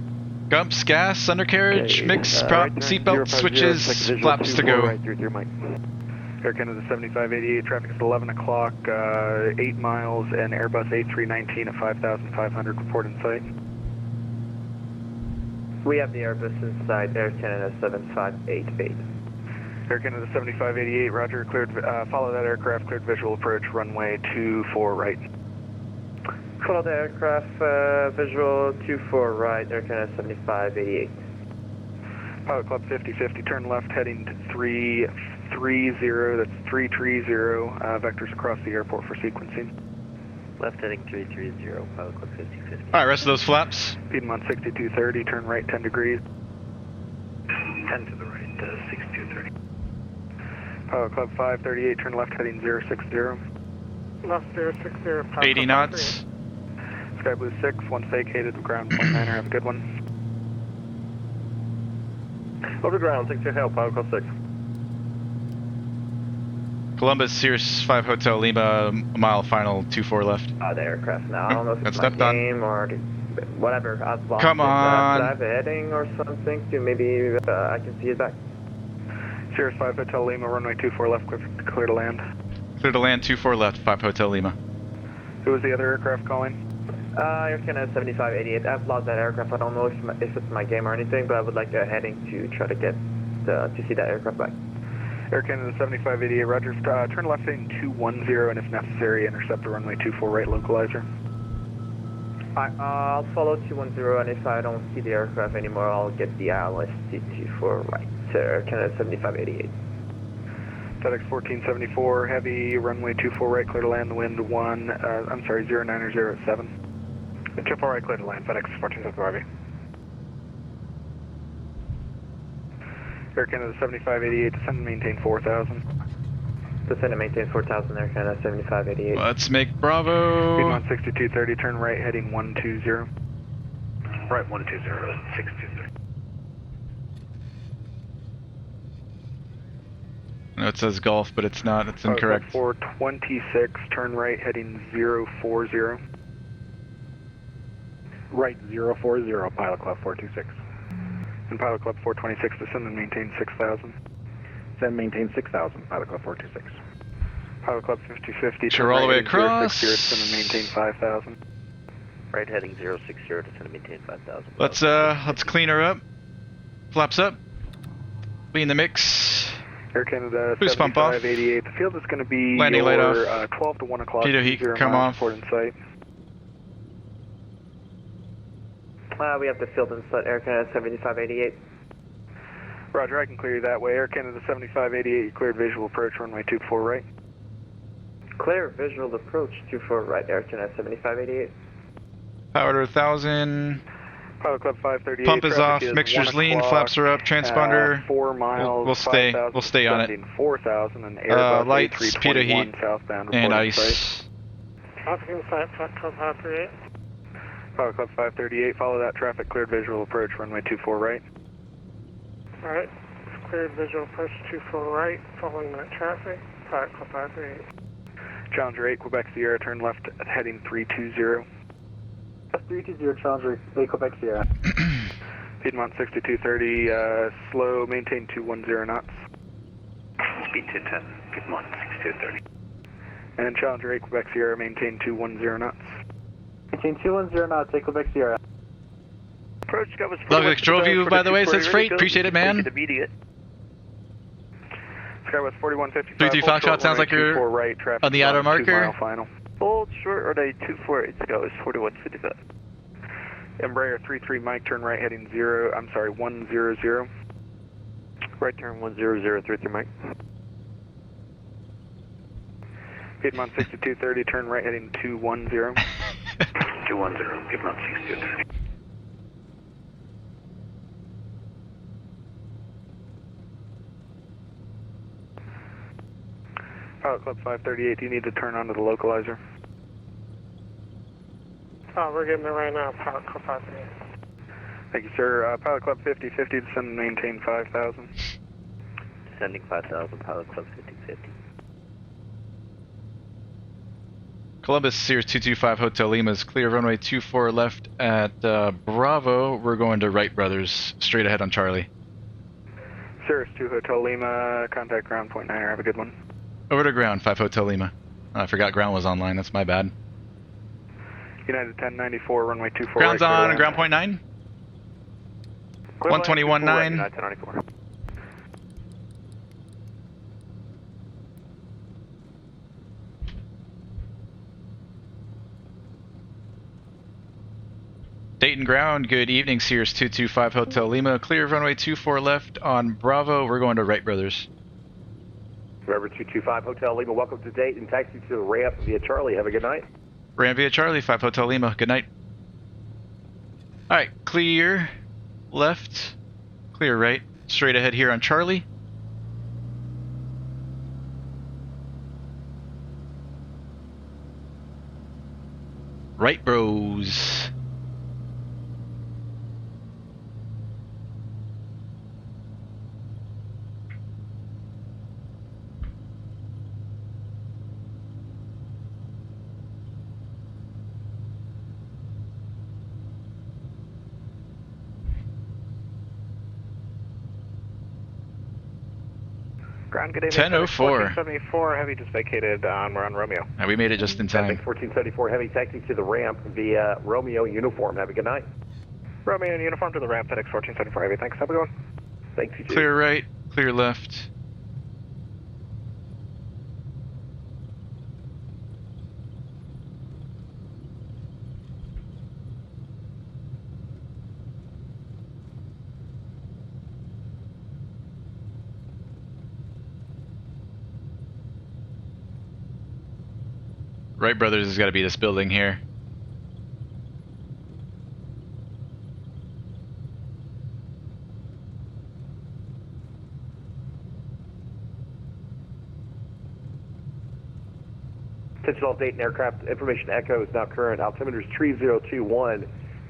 Gumps, gas, undercarriage, Okay, mix, prop, right, seatbelt, 050, switches, expect the visual flaps to 24 go. Right, 33 Mike. Air Canada 7588, traffic is 11 o'clock, 8 miles, and Airbus A319 at 5,500, report in sight. We have the Airbus inside, Air Canada 7588. Air Canada 7588, roger, cleared, follow that aircraft, cleared visual approach, runway 24 right. Follow the aircraft, visual 24 right, Air Canada 7588. Pilot Club 5050, turn left heading to 330, that's 330, vectors across the airport for sequencing. Left heading 330, Pilot Club 5050. Alright, rest of those flaps. Piedmont 6230, turn right 10 degrees. 10 to the right, 6230. Pilot Club 538, turn left heading 060. Left 060, Pilot 80 knots. Sky Blue 6, once vacated, ground .9er, have a good one. Over ground, 60 Hail, Pilot Club 6. Columbus, Cirrus 5 Hotel Lima, mile final, 24 left. The aircraft now. I don't know if it's That's my game or whatever. I've lost Come it. on. Should I have a heading or something to maybe I can see it back? Cirrus 5 Hotel Lima, runway 24 left, clear to land. Clear to land, 24 left, 5 Hotel Lima. Who was the other aircraft calling? Air Canada 7588. I've lost that aircraft. I don't know if it's my game or anything, but I would like a heading to try to get to see that aircraft back. Air Canada 7588, roger. Turn left heading 210, and if necessary, intercept the runway 24 right localizer. I'll follow 210, and if I don't see the aircraft anymore, I'll get the ILST 24 right. Air Canada 7588. FedEx 1474, heavy, runway 24 right, clear to land, the wind 090 at 7. 24 right, clear to land, FedEx 1474 heavy. Air Canada 7588, descend and maintain 4000. Descend and maintain 4000, Air Canada 7588. Let's make Bravo. Piedmont 6230, turn right, heading 120. Right, 120, 623. No, it says Golf, but it's not. It's incorrect. 426, turn right, heading 040. Right, 040, Pilot Club 426. And Pilot Club 426, descend and maintain 6000. Descend maintain 6000, Pilot Club 426. Pilot Club 5050, Sure, all the way across. 060, descend and maintain 5000. Right heading 060, descend and maintain 5000. Let's clean her up. Flaps up. Be in the mix. Air Canada Boost pump off. 7588, the field is going to be Landing light off. 12 to 1 o'clock. Peter Heat, come off. Port in sight. We have the field in sight, Air Canada 7588. Roger, I can clear you that way. Air Canada 7588, you cleared visual approach, runway 24 right. Clear visual approach 24 right, Air Canada 7588. Power to 1000. Pilot Club 538. Pump is off. Mixture's lean. Flaps are up. Transponder. 4 miles. We'll stay on it. 4,000 and Airbus lights. Peter Heat. Southbound. And ice. Traffic in sight, Pilot Club 538. Pilot Club 538. Follow that traffic. Cleared visual approach. Runway 24 right. Alright. Cleared visual approach 24 right. Following that traffic. Pilot Club 538. Challenger 8, Quebec Sierra. Turn left heading 320. 320 Challenger 8, Quebec Sierra. Piedmont 6230, slow, maintain 210 knots. Speed 210, Piedmont 6230. And Challenger 8, Quebec Sierra, maintain 210 knots. Maintain 210 knots, 8 Quebec Sierra. Approach, that was Love drove you, by the way, says freight. Appreciate it, man. Immediate. Skywest 4155. 33 Foxtrot sounds like you're right, on the outer marker. Final. Hold short, or 248, Skywest 4155. Embraer 33 Mike, turn right heading 100. Right turn 100, 33 Mike. Piedmont 6230, turn right heading 210. 210, Piedmont 6230. Pilot Club 538, do you need to turn onto the localizer? We're getting it right now, Pilot Club 538. Thank you, sir. Pilot Club 5050, descend and maintain 5000. Descending 5000, Pilot Club 5050. Columbus, Cirrus 225 Hotel Lima is clear. Runway 24 left at Bravo. We're going to Wright Brothers, straight ahead on Charlie. Cirrus 2 Hotel Lima, contact ground point 9er. Have a good one. Over to ground, 5 Hotel Lima. I forgot ground was online. That's my bad. United 1094, runway 24. Ground's right, on, ground point 9. 121.9. United 1094. Dayton ground, good evening, Cirrus 225 Hotel Lima. Clear of runway 24 left on Bravo. We're going to Wright Brothers. Forever 225 Hotel Lima, welcome to Dayton. Taxi to the ramp via Charlie. Have a good night. Ramp via Charlie, 5 Hotel Lima. Good night. Alright, clear left, clear right. Straight ahead here on Charlie. Right bros. Ground, good evening. 10:04. 1474, heavy just vacated on, we're on Romeo. And we made it just in time. 1474 heavy taxi to the ramp via Romeo uniform. Have a good night. Romeo in uniform to the ramp, FedEx 1474 heavy, thanks, have a good one. Thanks, you too. Clear right, clear left. Wright Brothers has got to be this building here. Attention all Dayton aircraft, information echo is now current. Altimeter is 3021.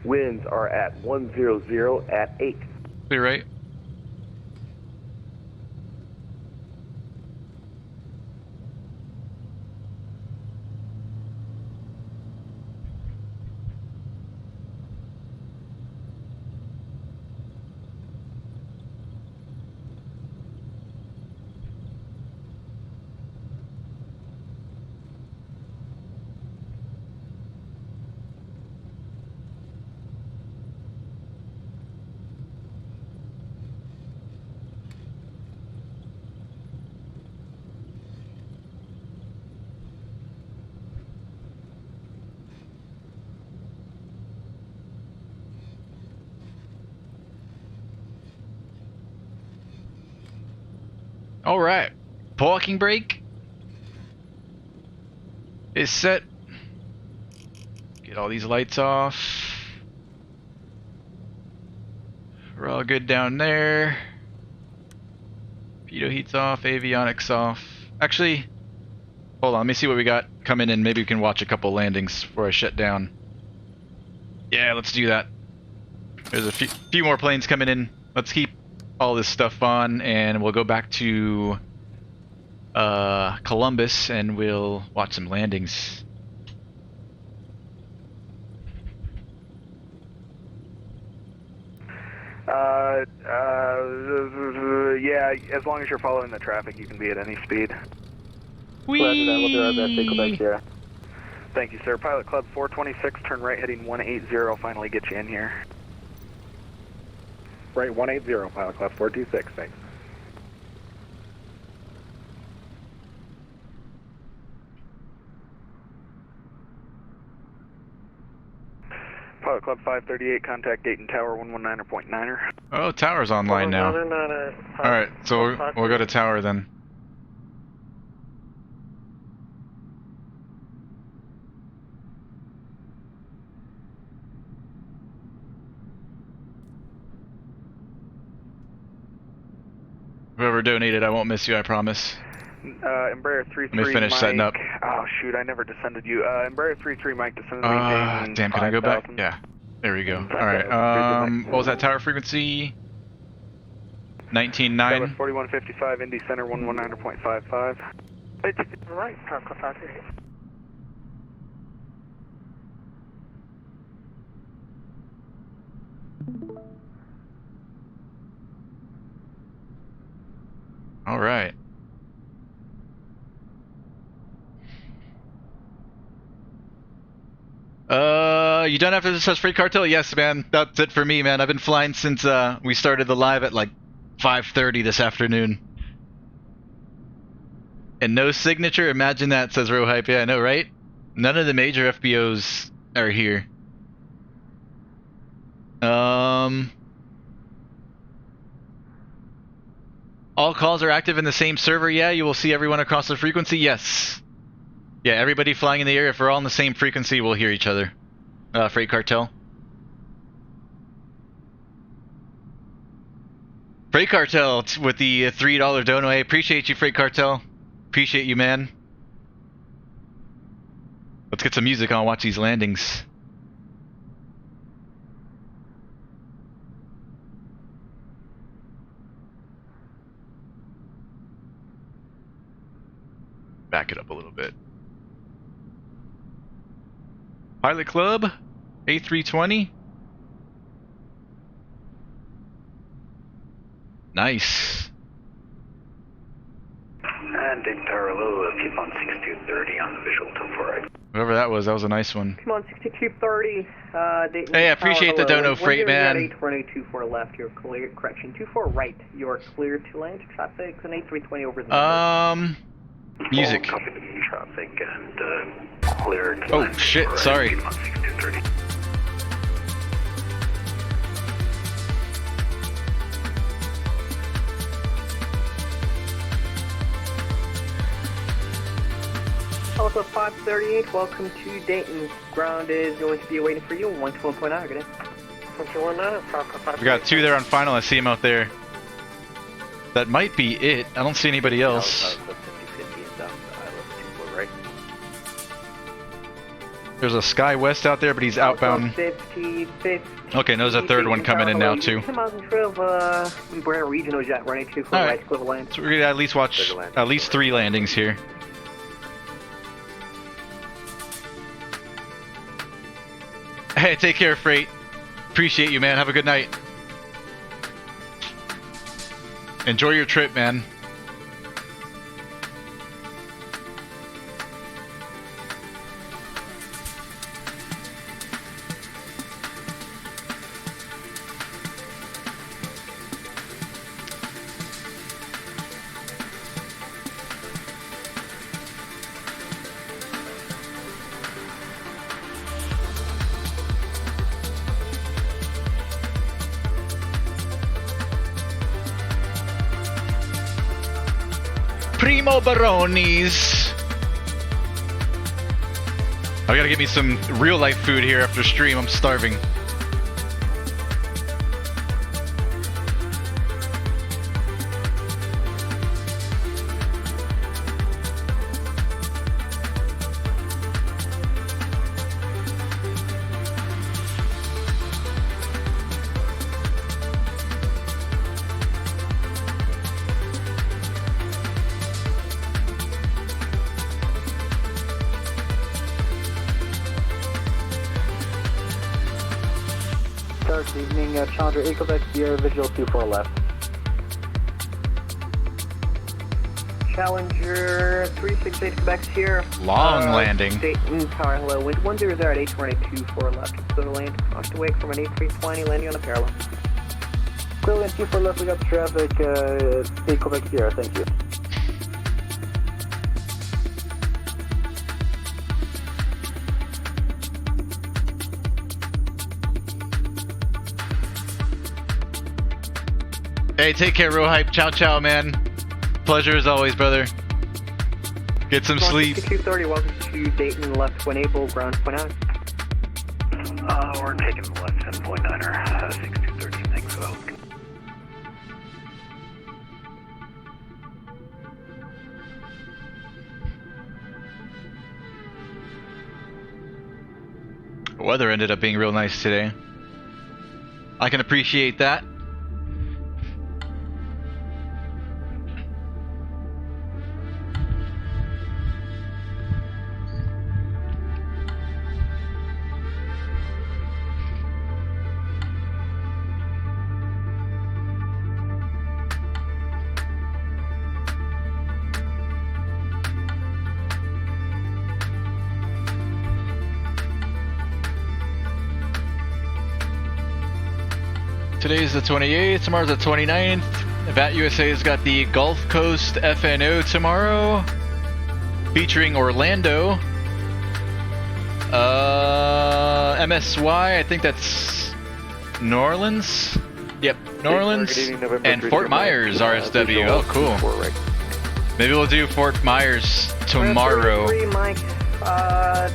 Winds are at 100 at 8. Clear right. Alright, parking brake is set. Get all these lights off. We're all good down there. Pitot heat's off, avionics off. Actually, hold on, let me see what we got coming in. Maybe we can watch a couple landings before I shut down. Yeah, let's do that. There's a few more planes coming in. Let's keep all this stuff on, and we'll go back to Columbus and we'll watch some landings. Yeah, as long as you're following the traffic, you can be at any speed. Whee! Roger that, we'll do our best, take back here. Thank you, sir. Pilot Club 426, turn right heading 180, finally get you in here. Right, 180, Pilot Club 426, thanks. Pilot Club 538, contact Dayton Tower 119.9er. Oh, tower's online now. Alright, so we'll go to tower then. Whoever donated, I won't miss you, I promise. Embraer 33 Let me finish Mike. setting up. Oh shoot, I never descended you. Embraer 33 Mike descended me. Damn, can I go back? Yeah. There we go. Alright, what was that tower frequency? 19.9. 4155, Indy Center 119.55. Right, Taco 58. Alright. You done after this Freight Cartel? Yes, man. That's it for me, man. I've been flying since we started the live at like 5:30 this afternoon. And no signature? Imagine that, says Rohype. Yeah, I know, right? None of the major FBOs are here. All calls are active in the same server. Yeah, you will see everyone across the frequency. Yes. Yeah, everybody flying in the air, if we're all on the same frequency, we'll hear each other. Freight Cartel. Freight Cartel with the $3 dono. I appreciate you, Freight Cartel. Appreciate you, man. Let's get some music on, watch these landings. Back it up a little bit. Pilot Club, A320. Nice. And Dayton Tower Low, keep on 6230 on the visual to 4 right. Whoever that was a nice one. Come on, 6230. Dayton hey, I appreciate the dono, Freight Man. 82024 left, you're clear. Correction, 24 right, you're clear to land. Traffic, an 8-320 over the music. Copy the traffic and clear to oh land. shit, Right, sorry. keep on 6230. Also 538, welcome to Dayton. Ground is going to be waiting for you, 112.9, good day. 121, We got 2 there on final, I see him out there. That might be it, I don't see anybody else. There's a Sky West out there, but he's outbound. 50, okay, there's a third one coming in now too. 10 miles in trail of Brand Regional Jet running 24 All right, right. clear land. So we're gonna at least watch at least 3 landings here. Hey, take care, Freight. Appreciate you, man. Have a good night. Enjoy your trip, man. Primo Baronis. I gotta get me some real life food here after stream. I'm starving. Good evening, Challenger KFZY, visual 24 left. Challenger 368 Quebec here. Long landing. Dayton Tower, hello. Wind 100 at 822 4 left. So the land crossed to wake from an 8320 landing on a parallel. Clear land 24 left, we got the traffic, Quebec here, thank you. Hey, take care, real hype. Ciao, ciao, man. Pleasure as always, brother. Get some sleep. 230, welcome to Dayton, left when able, ground point out. We're taking the left 10.9er, 6230, thanks for the help. The weather ended up being real nice today. I can appreciate that. Today's the 28th, tomorrow's the 29th. VAT USA's got the Gulf Coast FNO tomorrow, featuring Orlando. MSY, I think that's New Orleans? Yep, New Orleans and Fort Myers RSW. Oh, cool. Maybe we'll do Fort Myers tomorrow. Mike,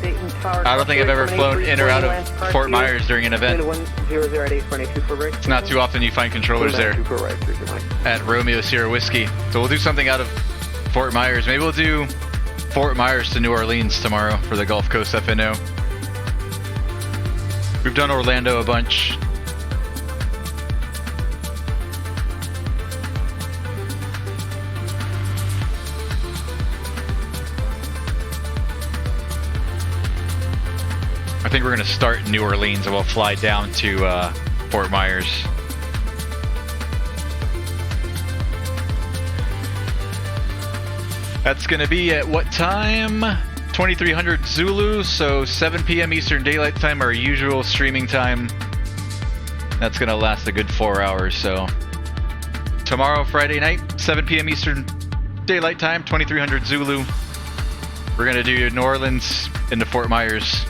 Dayton Tower. I don't think I've ever flown in or out of Fort Myers during an event. It's not too often you find controllers there at Romeo Sierra Whiskey. So we'll do something out of Fort Myers. Maybe we'll do Fort Myers to New Orleans tomorrow for the Gulf Coast FNO. We've done Orlando a bunch. I think we're going to start in New Orleans and we'll fly down to Fort Myers. That's going to be at what time? 2300 Zulu, so 7 p.m. Eastern Daylight Time, our usual streaming time. That's going to last a good 4 hours, so. Tomorrow, Friday night, 7 p.m. Eastern Daylight Time, 2300 Zulu. We're going to do New Orleans into Fort Myers.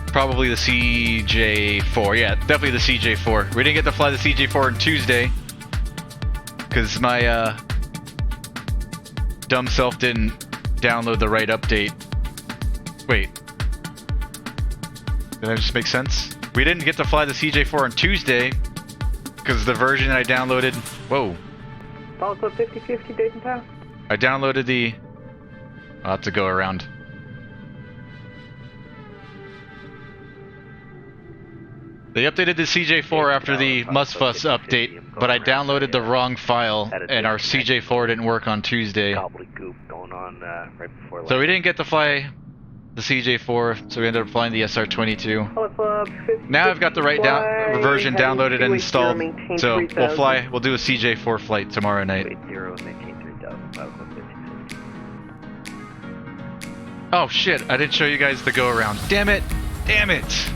Probably the CJ4. Yeah, definitely the CJ4. We didn't get to fly the CJ4 on Tuesday because my dumb self didn't download the right update. Wait, did that just make sense? We didn't get to fly the CJ4 on Tuesday because the version I downloaded. Whoa. Follow Club 5050 Dayton Tower. I downloaded the. I'll have to go around. They updated the CJ4 after the Musfuss update, but I downloaded the wrong file, and our CJ4 didn't work on Tuesday. So we didn't get to fly the CJ4, so we ended up flying the SR-22. Now I've got the right version downloaded and installed, so we'll do a CJ4 flight tomorrow night. Oh shit, I didn't show you guys the go around. Damn it! Damn it!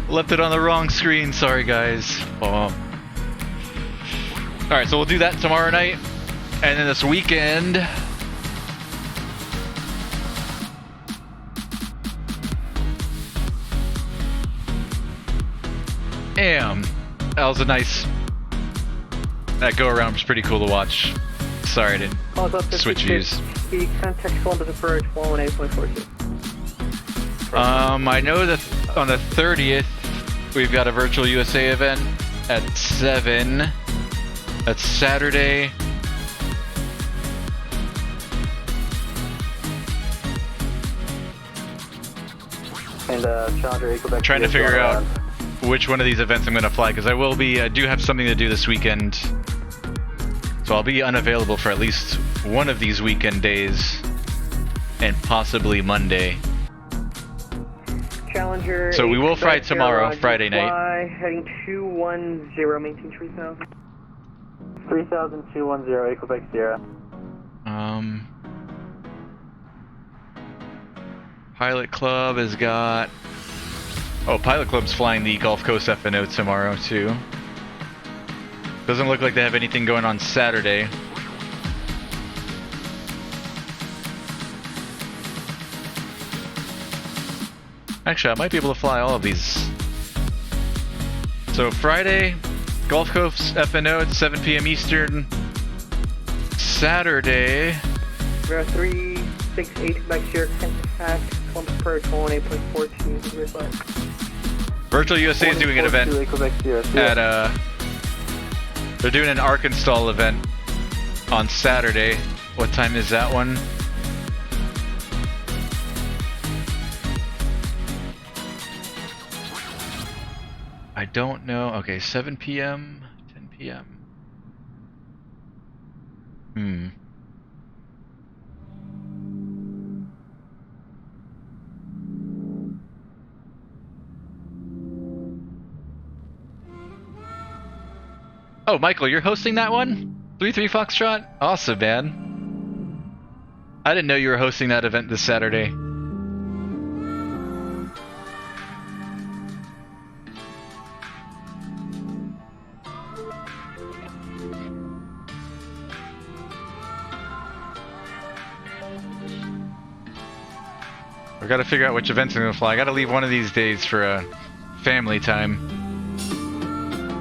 Left it on the wrong screen, sorry guys. Alright, so we'll do that tomorrow night. And then this weekend... Damn! That was a nice... That go around was pretty cool to watch. Sorry I didn't switch views. Contact Columbus approach 118.42. I know that on the 30th, we've got a virtual USA event at 7. That's Saturday. And Challenger Quebec. Trying to figure out which one of these events I'm going to fly, because I do have something to do this weekend. So I'll be unavailable for at least one of these weekend days, and possibly Monday. Challenger. So we will fly tomorrow, Friday night. Heading 210, maintain 3000. 3000, 210, Quebec Sierra. Pilot Club has got... Oh, Pilot Club's flying the Gulf Coast FNO tomorrow, too. Doesn't look like they have anything going on Saturday. Actually, I might be able to fly all of these. So Friday, Gulf Coast FNO at 7 p.m. Eastern. Saturday... We're 368 Quebec Sierra, contact Columbus approach 118.42. Virtual USA is doing an event at they're doing an Arkansas event on Saturday. What time is that one? I don't know. Okay, 7 p.m., 10 p.m. Oh, Michael, you're hosting that one? 3-3 Foxtrot? Awesome, man. I didn't know you were hosting that event this Saturday. I gotta figure out which events I'm gonna fly. I gotta leave one of these days for family time.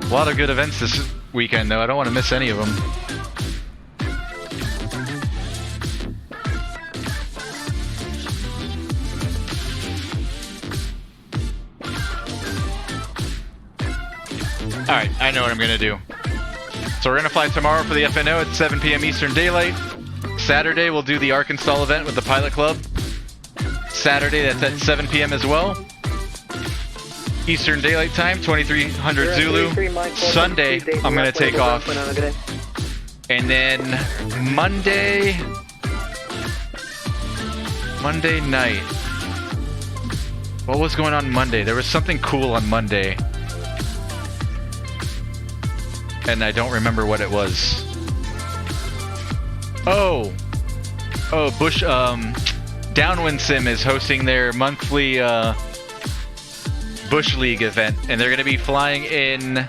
A lot of good events this weekend, though. I don't want to miss any of them. Alright, I know what I'm gonna do. So we're gonna fly tomorrow for the FNO at 7 p.m. Eastern Daylight. Saturday we'll do the Ark install event with the Pilot Club. Saturday that's at 7 p.m. as well. Eastern Daylight Time, 2300 Zulu. Sunday I'm gonna take off. And then Monday night. What was going on Monday? There was something cool on Monday. And I don't remember what it was. Oh, Bush, Downwind Sim is hosting their monthly, Bush League event, and they're gonna be flying in,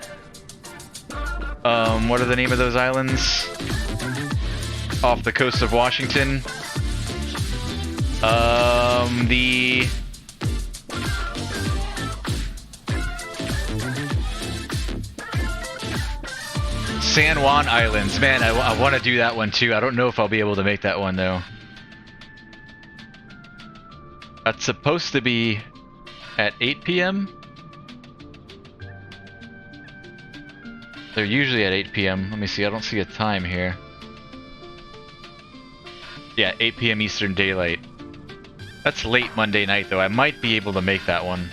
what are the name of those islands? Off the coast of Washington. The... San Juan Islands. Man, I want to do that one too. I don't know if I'll be able to make that one though. That's supposed to be at 8 p.m. They're usually at 8 p.m. Let me see. I don't see a time here. Yeah, 8 p.m. Eastern Daylight. That's late Monday night though. I might be able to make that one.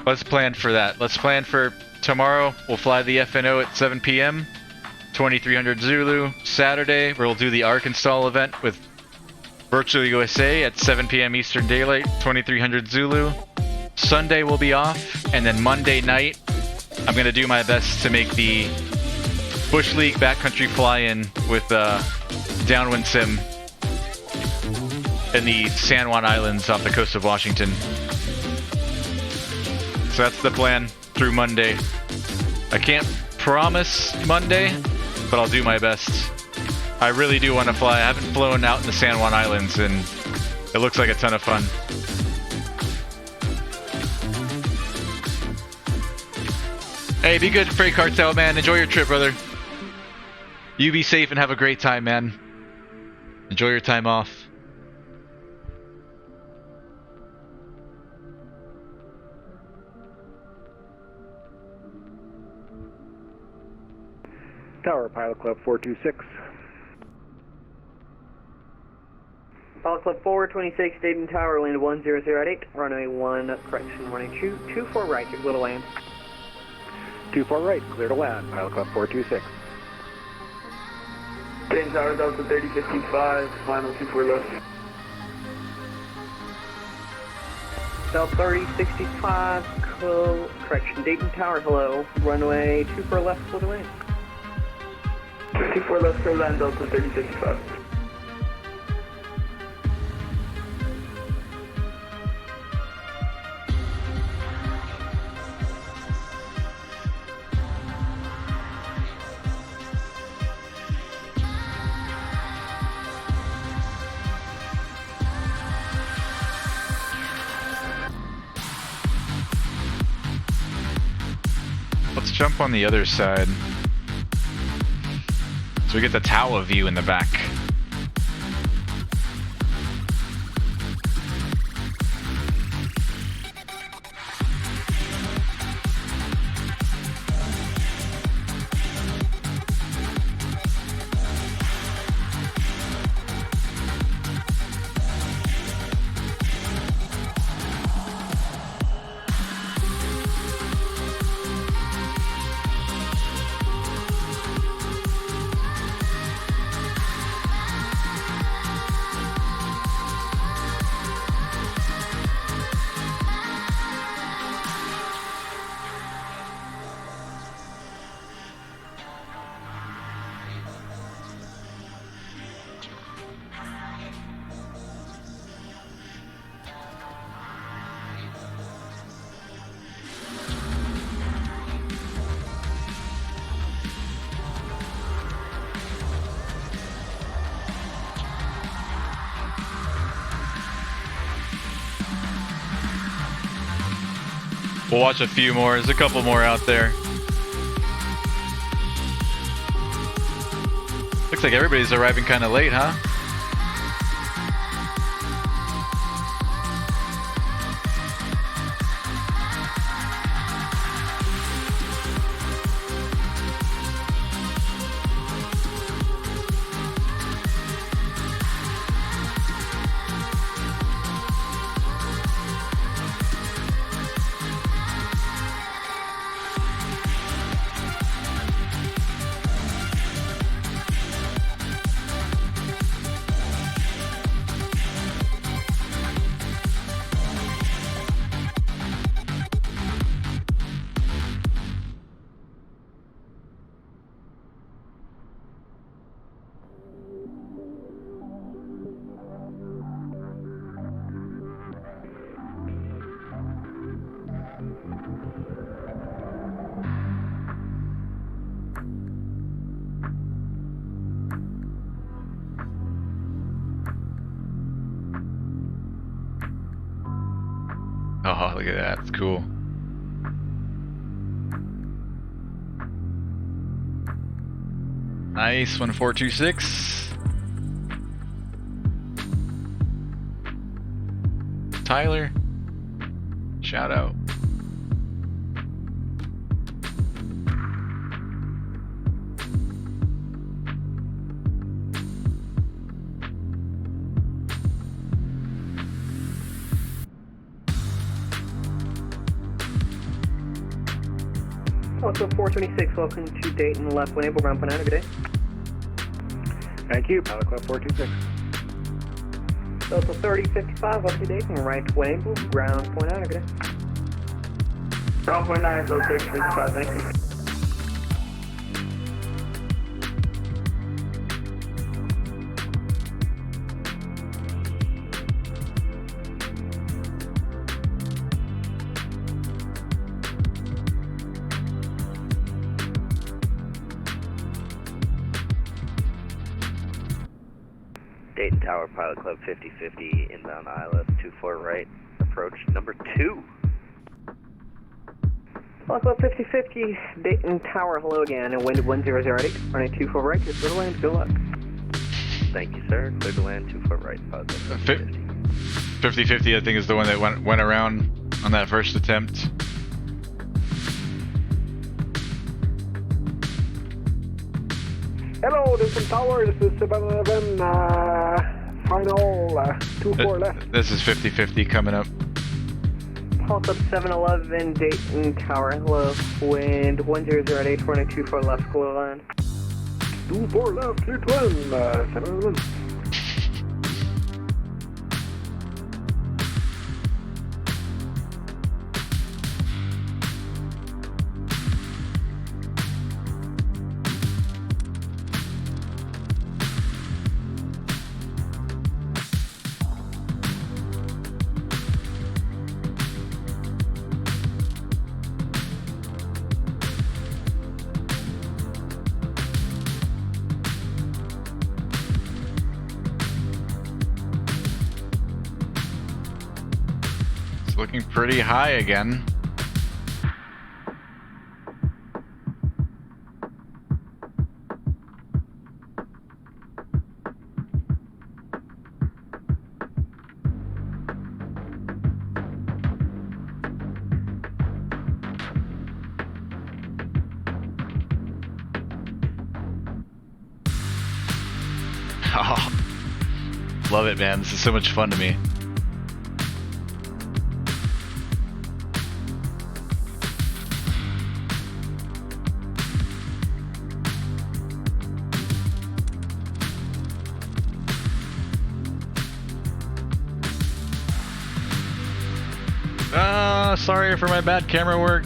Let's plan for that. Let's plan for tomorrow. We'll fly the FNO at 7 p.m. 2300 Zulu. Saturday, we'll do the Ark install event with Virtual USA at 7 p.m. Eastern Daylight, 2300 Zulu. Sunday we'll be off, and then Monday night, I'm gonna do my best to make the Bush League backcountry fly-in with Downwind Sim in the San Juan Islands off the coast of Washington. So that's the plan through Monday. I can't promise Monday, but I'll do my best. I really do want to fly. I haven't flown out in the San Juan Islands, and it looks like a ton of fun. Hey, be good, Freight Cartel, man. Enjoy your trip, brother. You be safe and have a great time, man. Enjoy your time off. Tower, Pilot Club 426. Pilot Club 426, Dayton Tower, land 1008, runway 1, correction, running 24 right, you're clear to land. 24 right, clear to land, Pilot Club 426. Dayton Tower, Delta 3055, final 24 left. Delta 3065, correction, Dayton Tower, hello, runway 24 left, clear to land. 24 left, clear land, Delta 3055. Let's jump on the other side. So we get the tower view in the back. We'll watch a few more. There's a couple more out there. Looks like everybody's arriving kind of late, huh? Oh, look at that. It's cool. Nice. 1426. Tyler. Shout out. Also 426, welcome to Dayton, left when able, ground point out, good day. Thank you, Pilot Club 426. Also 3055, welcome to Dayton, right when able, ground point out, good day. Ground point 9, 0655, thank you. Dayton Tower, Pilot Club 5050, inbound ILS 24 right, approach number 2. Pilot Club 5050, Dayton Tower, hello again, and wind 1008, running 24 right, just little land, good luck. Thank you, sir. Clear to land 24 right, Pilot Club 5050. 50-50, I think, is the one that went around on that first attempt. Hello, Dayton Tower, this is 711, final 24 left. This is 50-50 coming up. Pilot Club 711, Dayton Tower, hello, wind 1008, running 24 left, clear to land. 24 left, clear to land, 711. Looking pretty high again. Oh, love it, man. This is so much fun to me. Sorry for my bad camera work.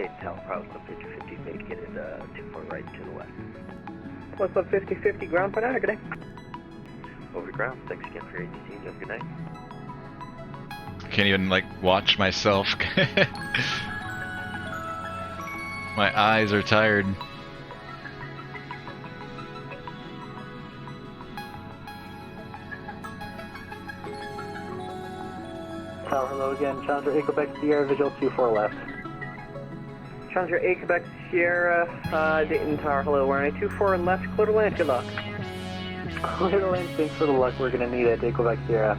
Dayton Tower Pilot Club 5050, vacated 24 right to the left. Pilot Club 5050, ground point out, good day. Over to ground, thanks again for your ATC, have a good night. Can't even, like, watch myself. My eyes are tired. Tower, hello again. Challenger 8 Quebec Sierra, visual 24 left. Challenger 8 Quebec Sierra, Dayton Tower, hello. We're on a 24 left, clear to land, good luck. Clear to land, thanks for the luck. We're going to need it, 8 Quebec Sierra.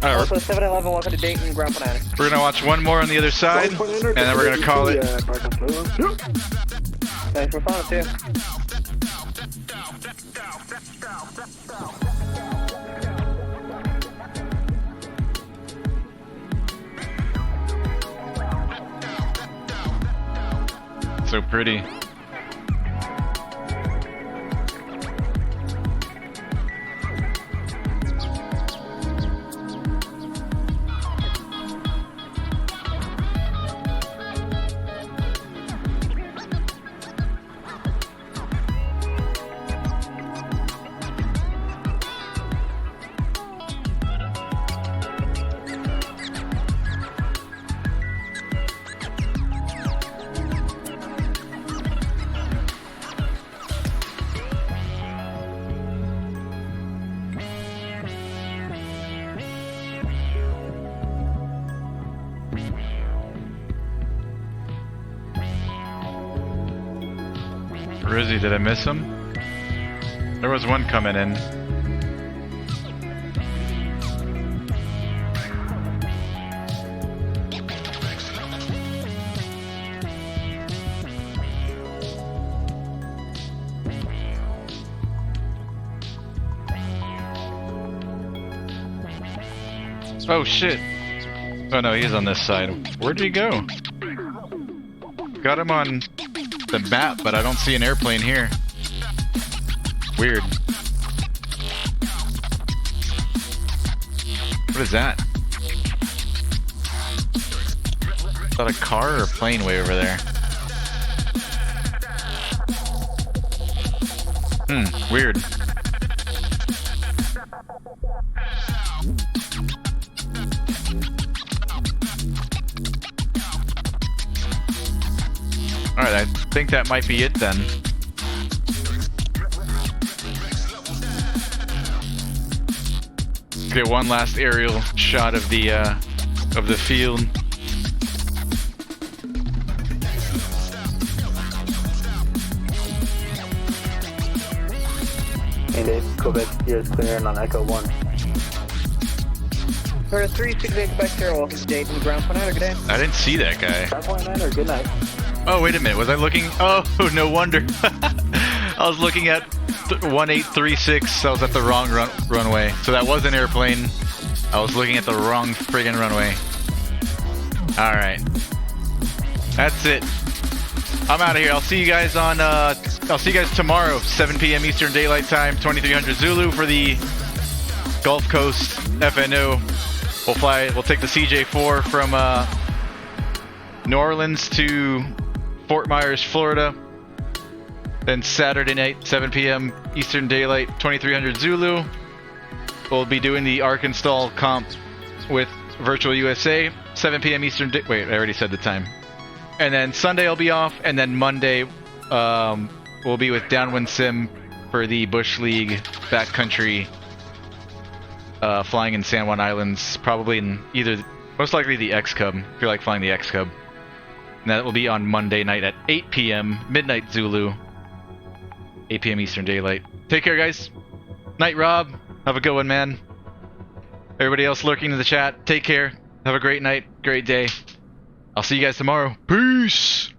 Also 711, welcome to Dayton, ground point out. We're gonna watch one more on the other side, and then we're gonna call it. Thanks for fun, too. So pretty. Where is he? Did I miss him? There was one coming in. Oh shit! Oh no, he's on this side. Where did he go? Got him on the map, but I don't see an airplane here. Weird. What is that? Is that a car or a plane way over there? Weird. Alright, I think that might be it then. Get one last aerial shot of the field. And Dave, Quebec is clearing on Echo 1. We're at 368 Quebec Sierra, welcome to Dayton, ground point out, good day. I didn't see that guy. 5.9 good night. Oh, wait a minute. Was I looking? Oh, no wonder. I was looking at 1836. I was at the wrong runway. So that was an airplane. I was looking at the wrong friggin' runway. Alright. That's it. I'm out of here. I'll see you guys on. I'll see you guys tomorrow, 7 p.m. Eastern Daylight Time, 2300 Zulu for the Gulf Coast FNO. We'll fly. We'll take the CJ4 from New Orleans to Fort Myers, Florida. Then Saturday night, 7 p.m. Eastern Daylight, 2300 Zulu. We'll be doing the ARC install comp with Virtual USA, 7 p.m. Eastern. Wait, I already said the time. And then Sunday I'll be off, and then Monday we'll be with Downwind Sim for the Bush League backcountry flying in San Juan Islands, probably in most likely the X-Cub, if you like flying the X-Cub. And that will be on Monday night at 8 p.m. Midnight Zulu, 8 p.m. Eastern Daylight. Take care, guys. Night, Rob. Have a good one, man. Everybody else lurking in the chat, take care. Have a great night, great day. I'll see you guys tomorrow. Peace!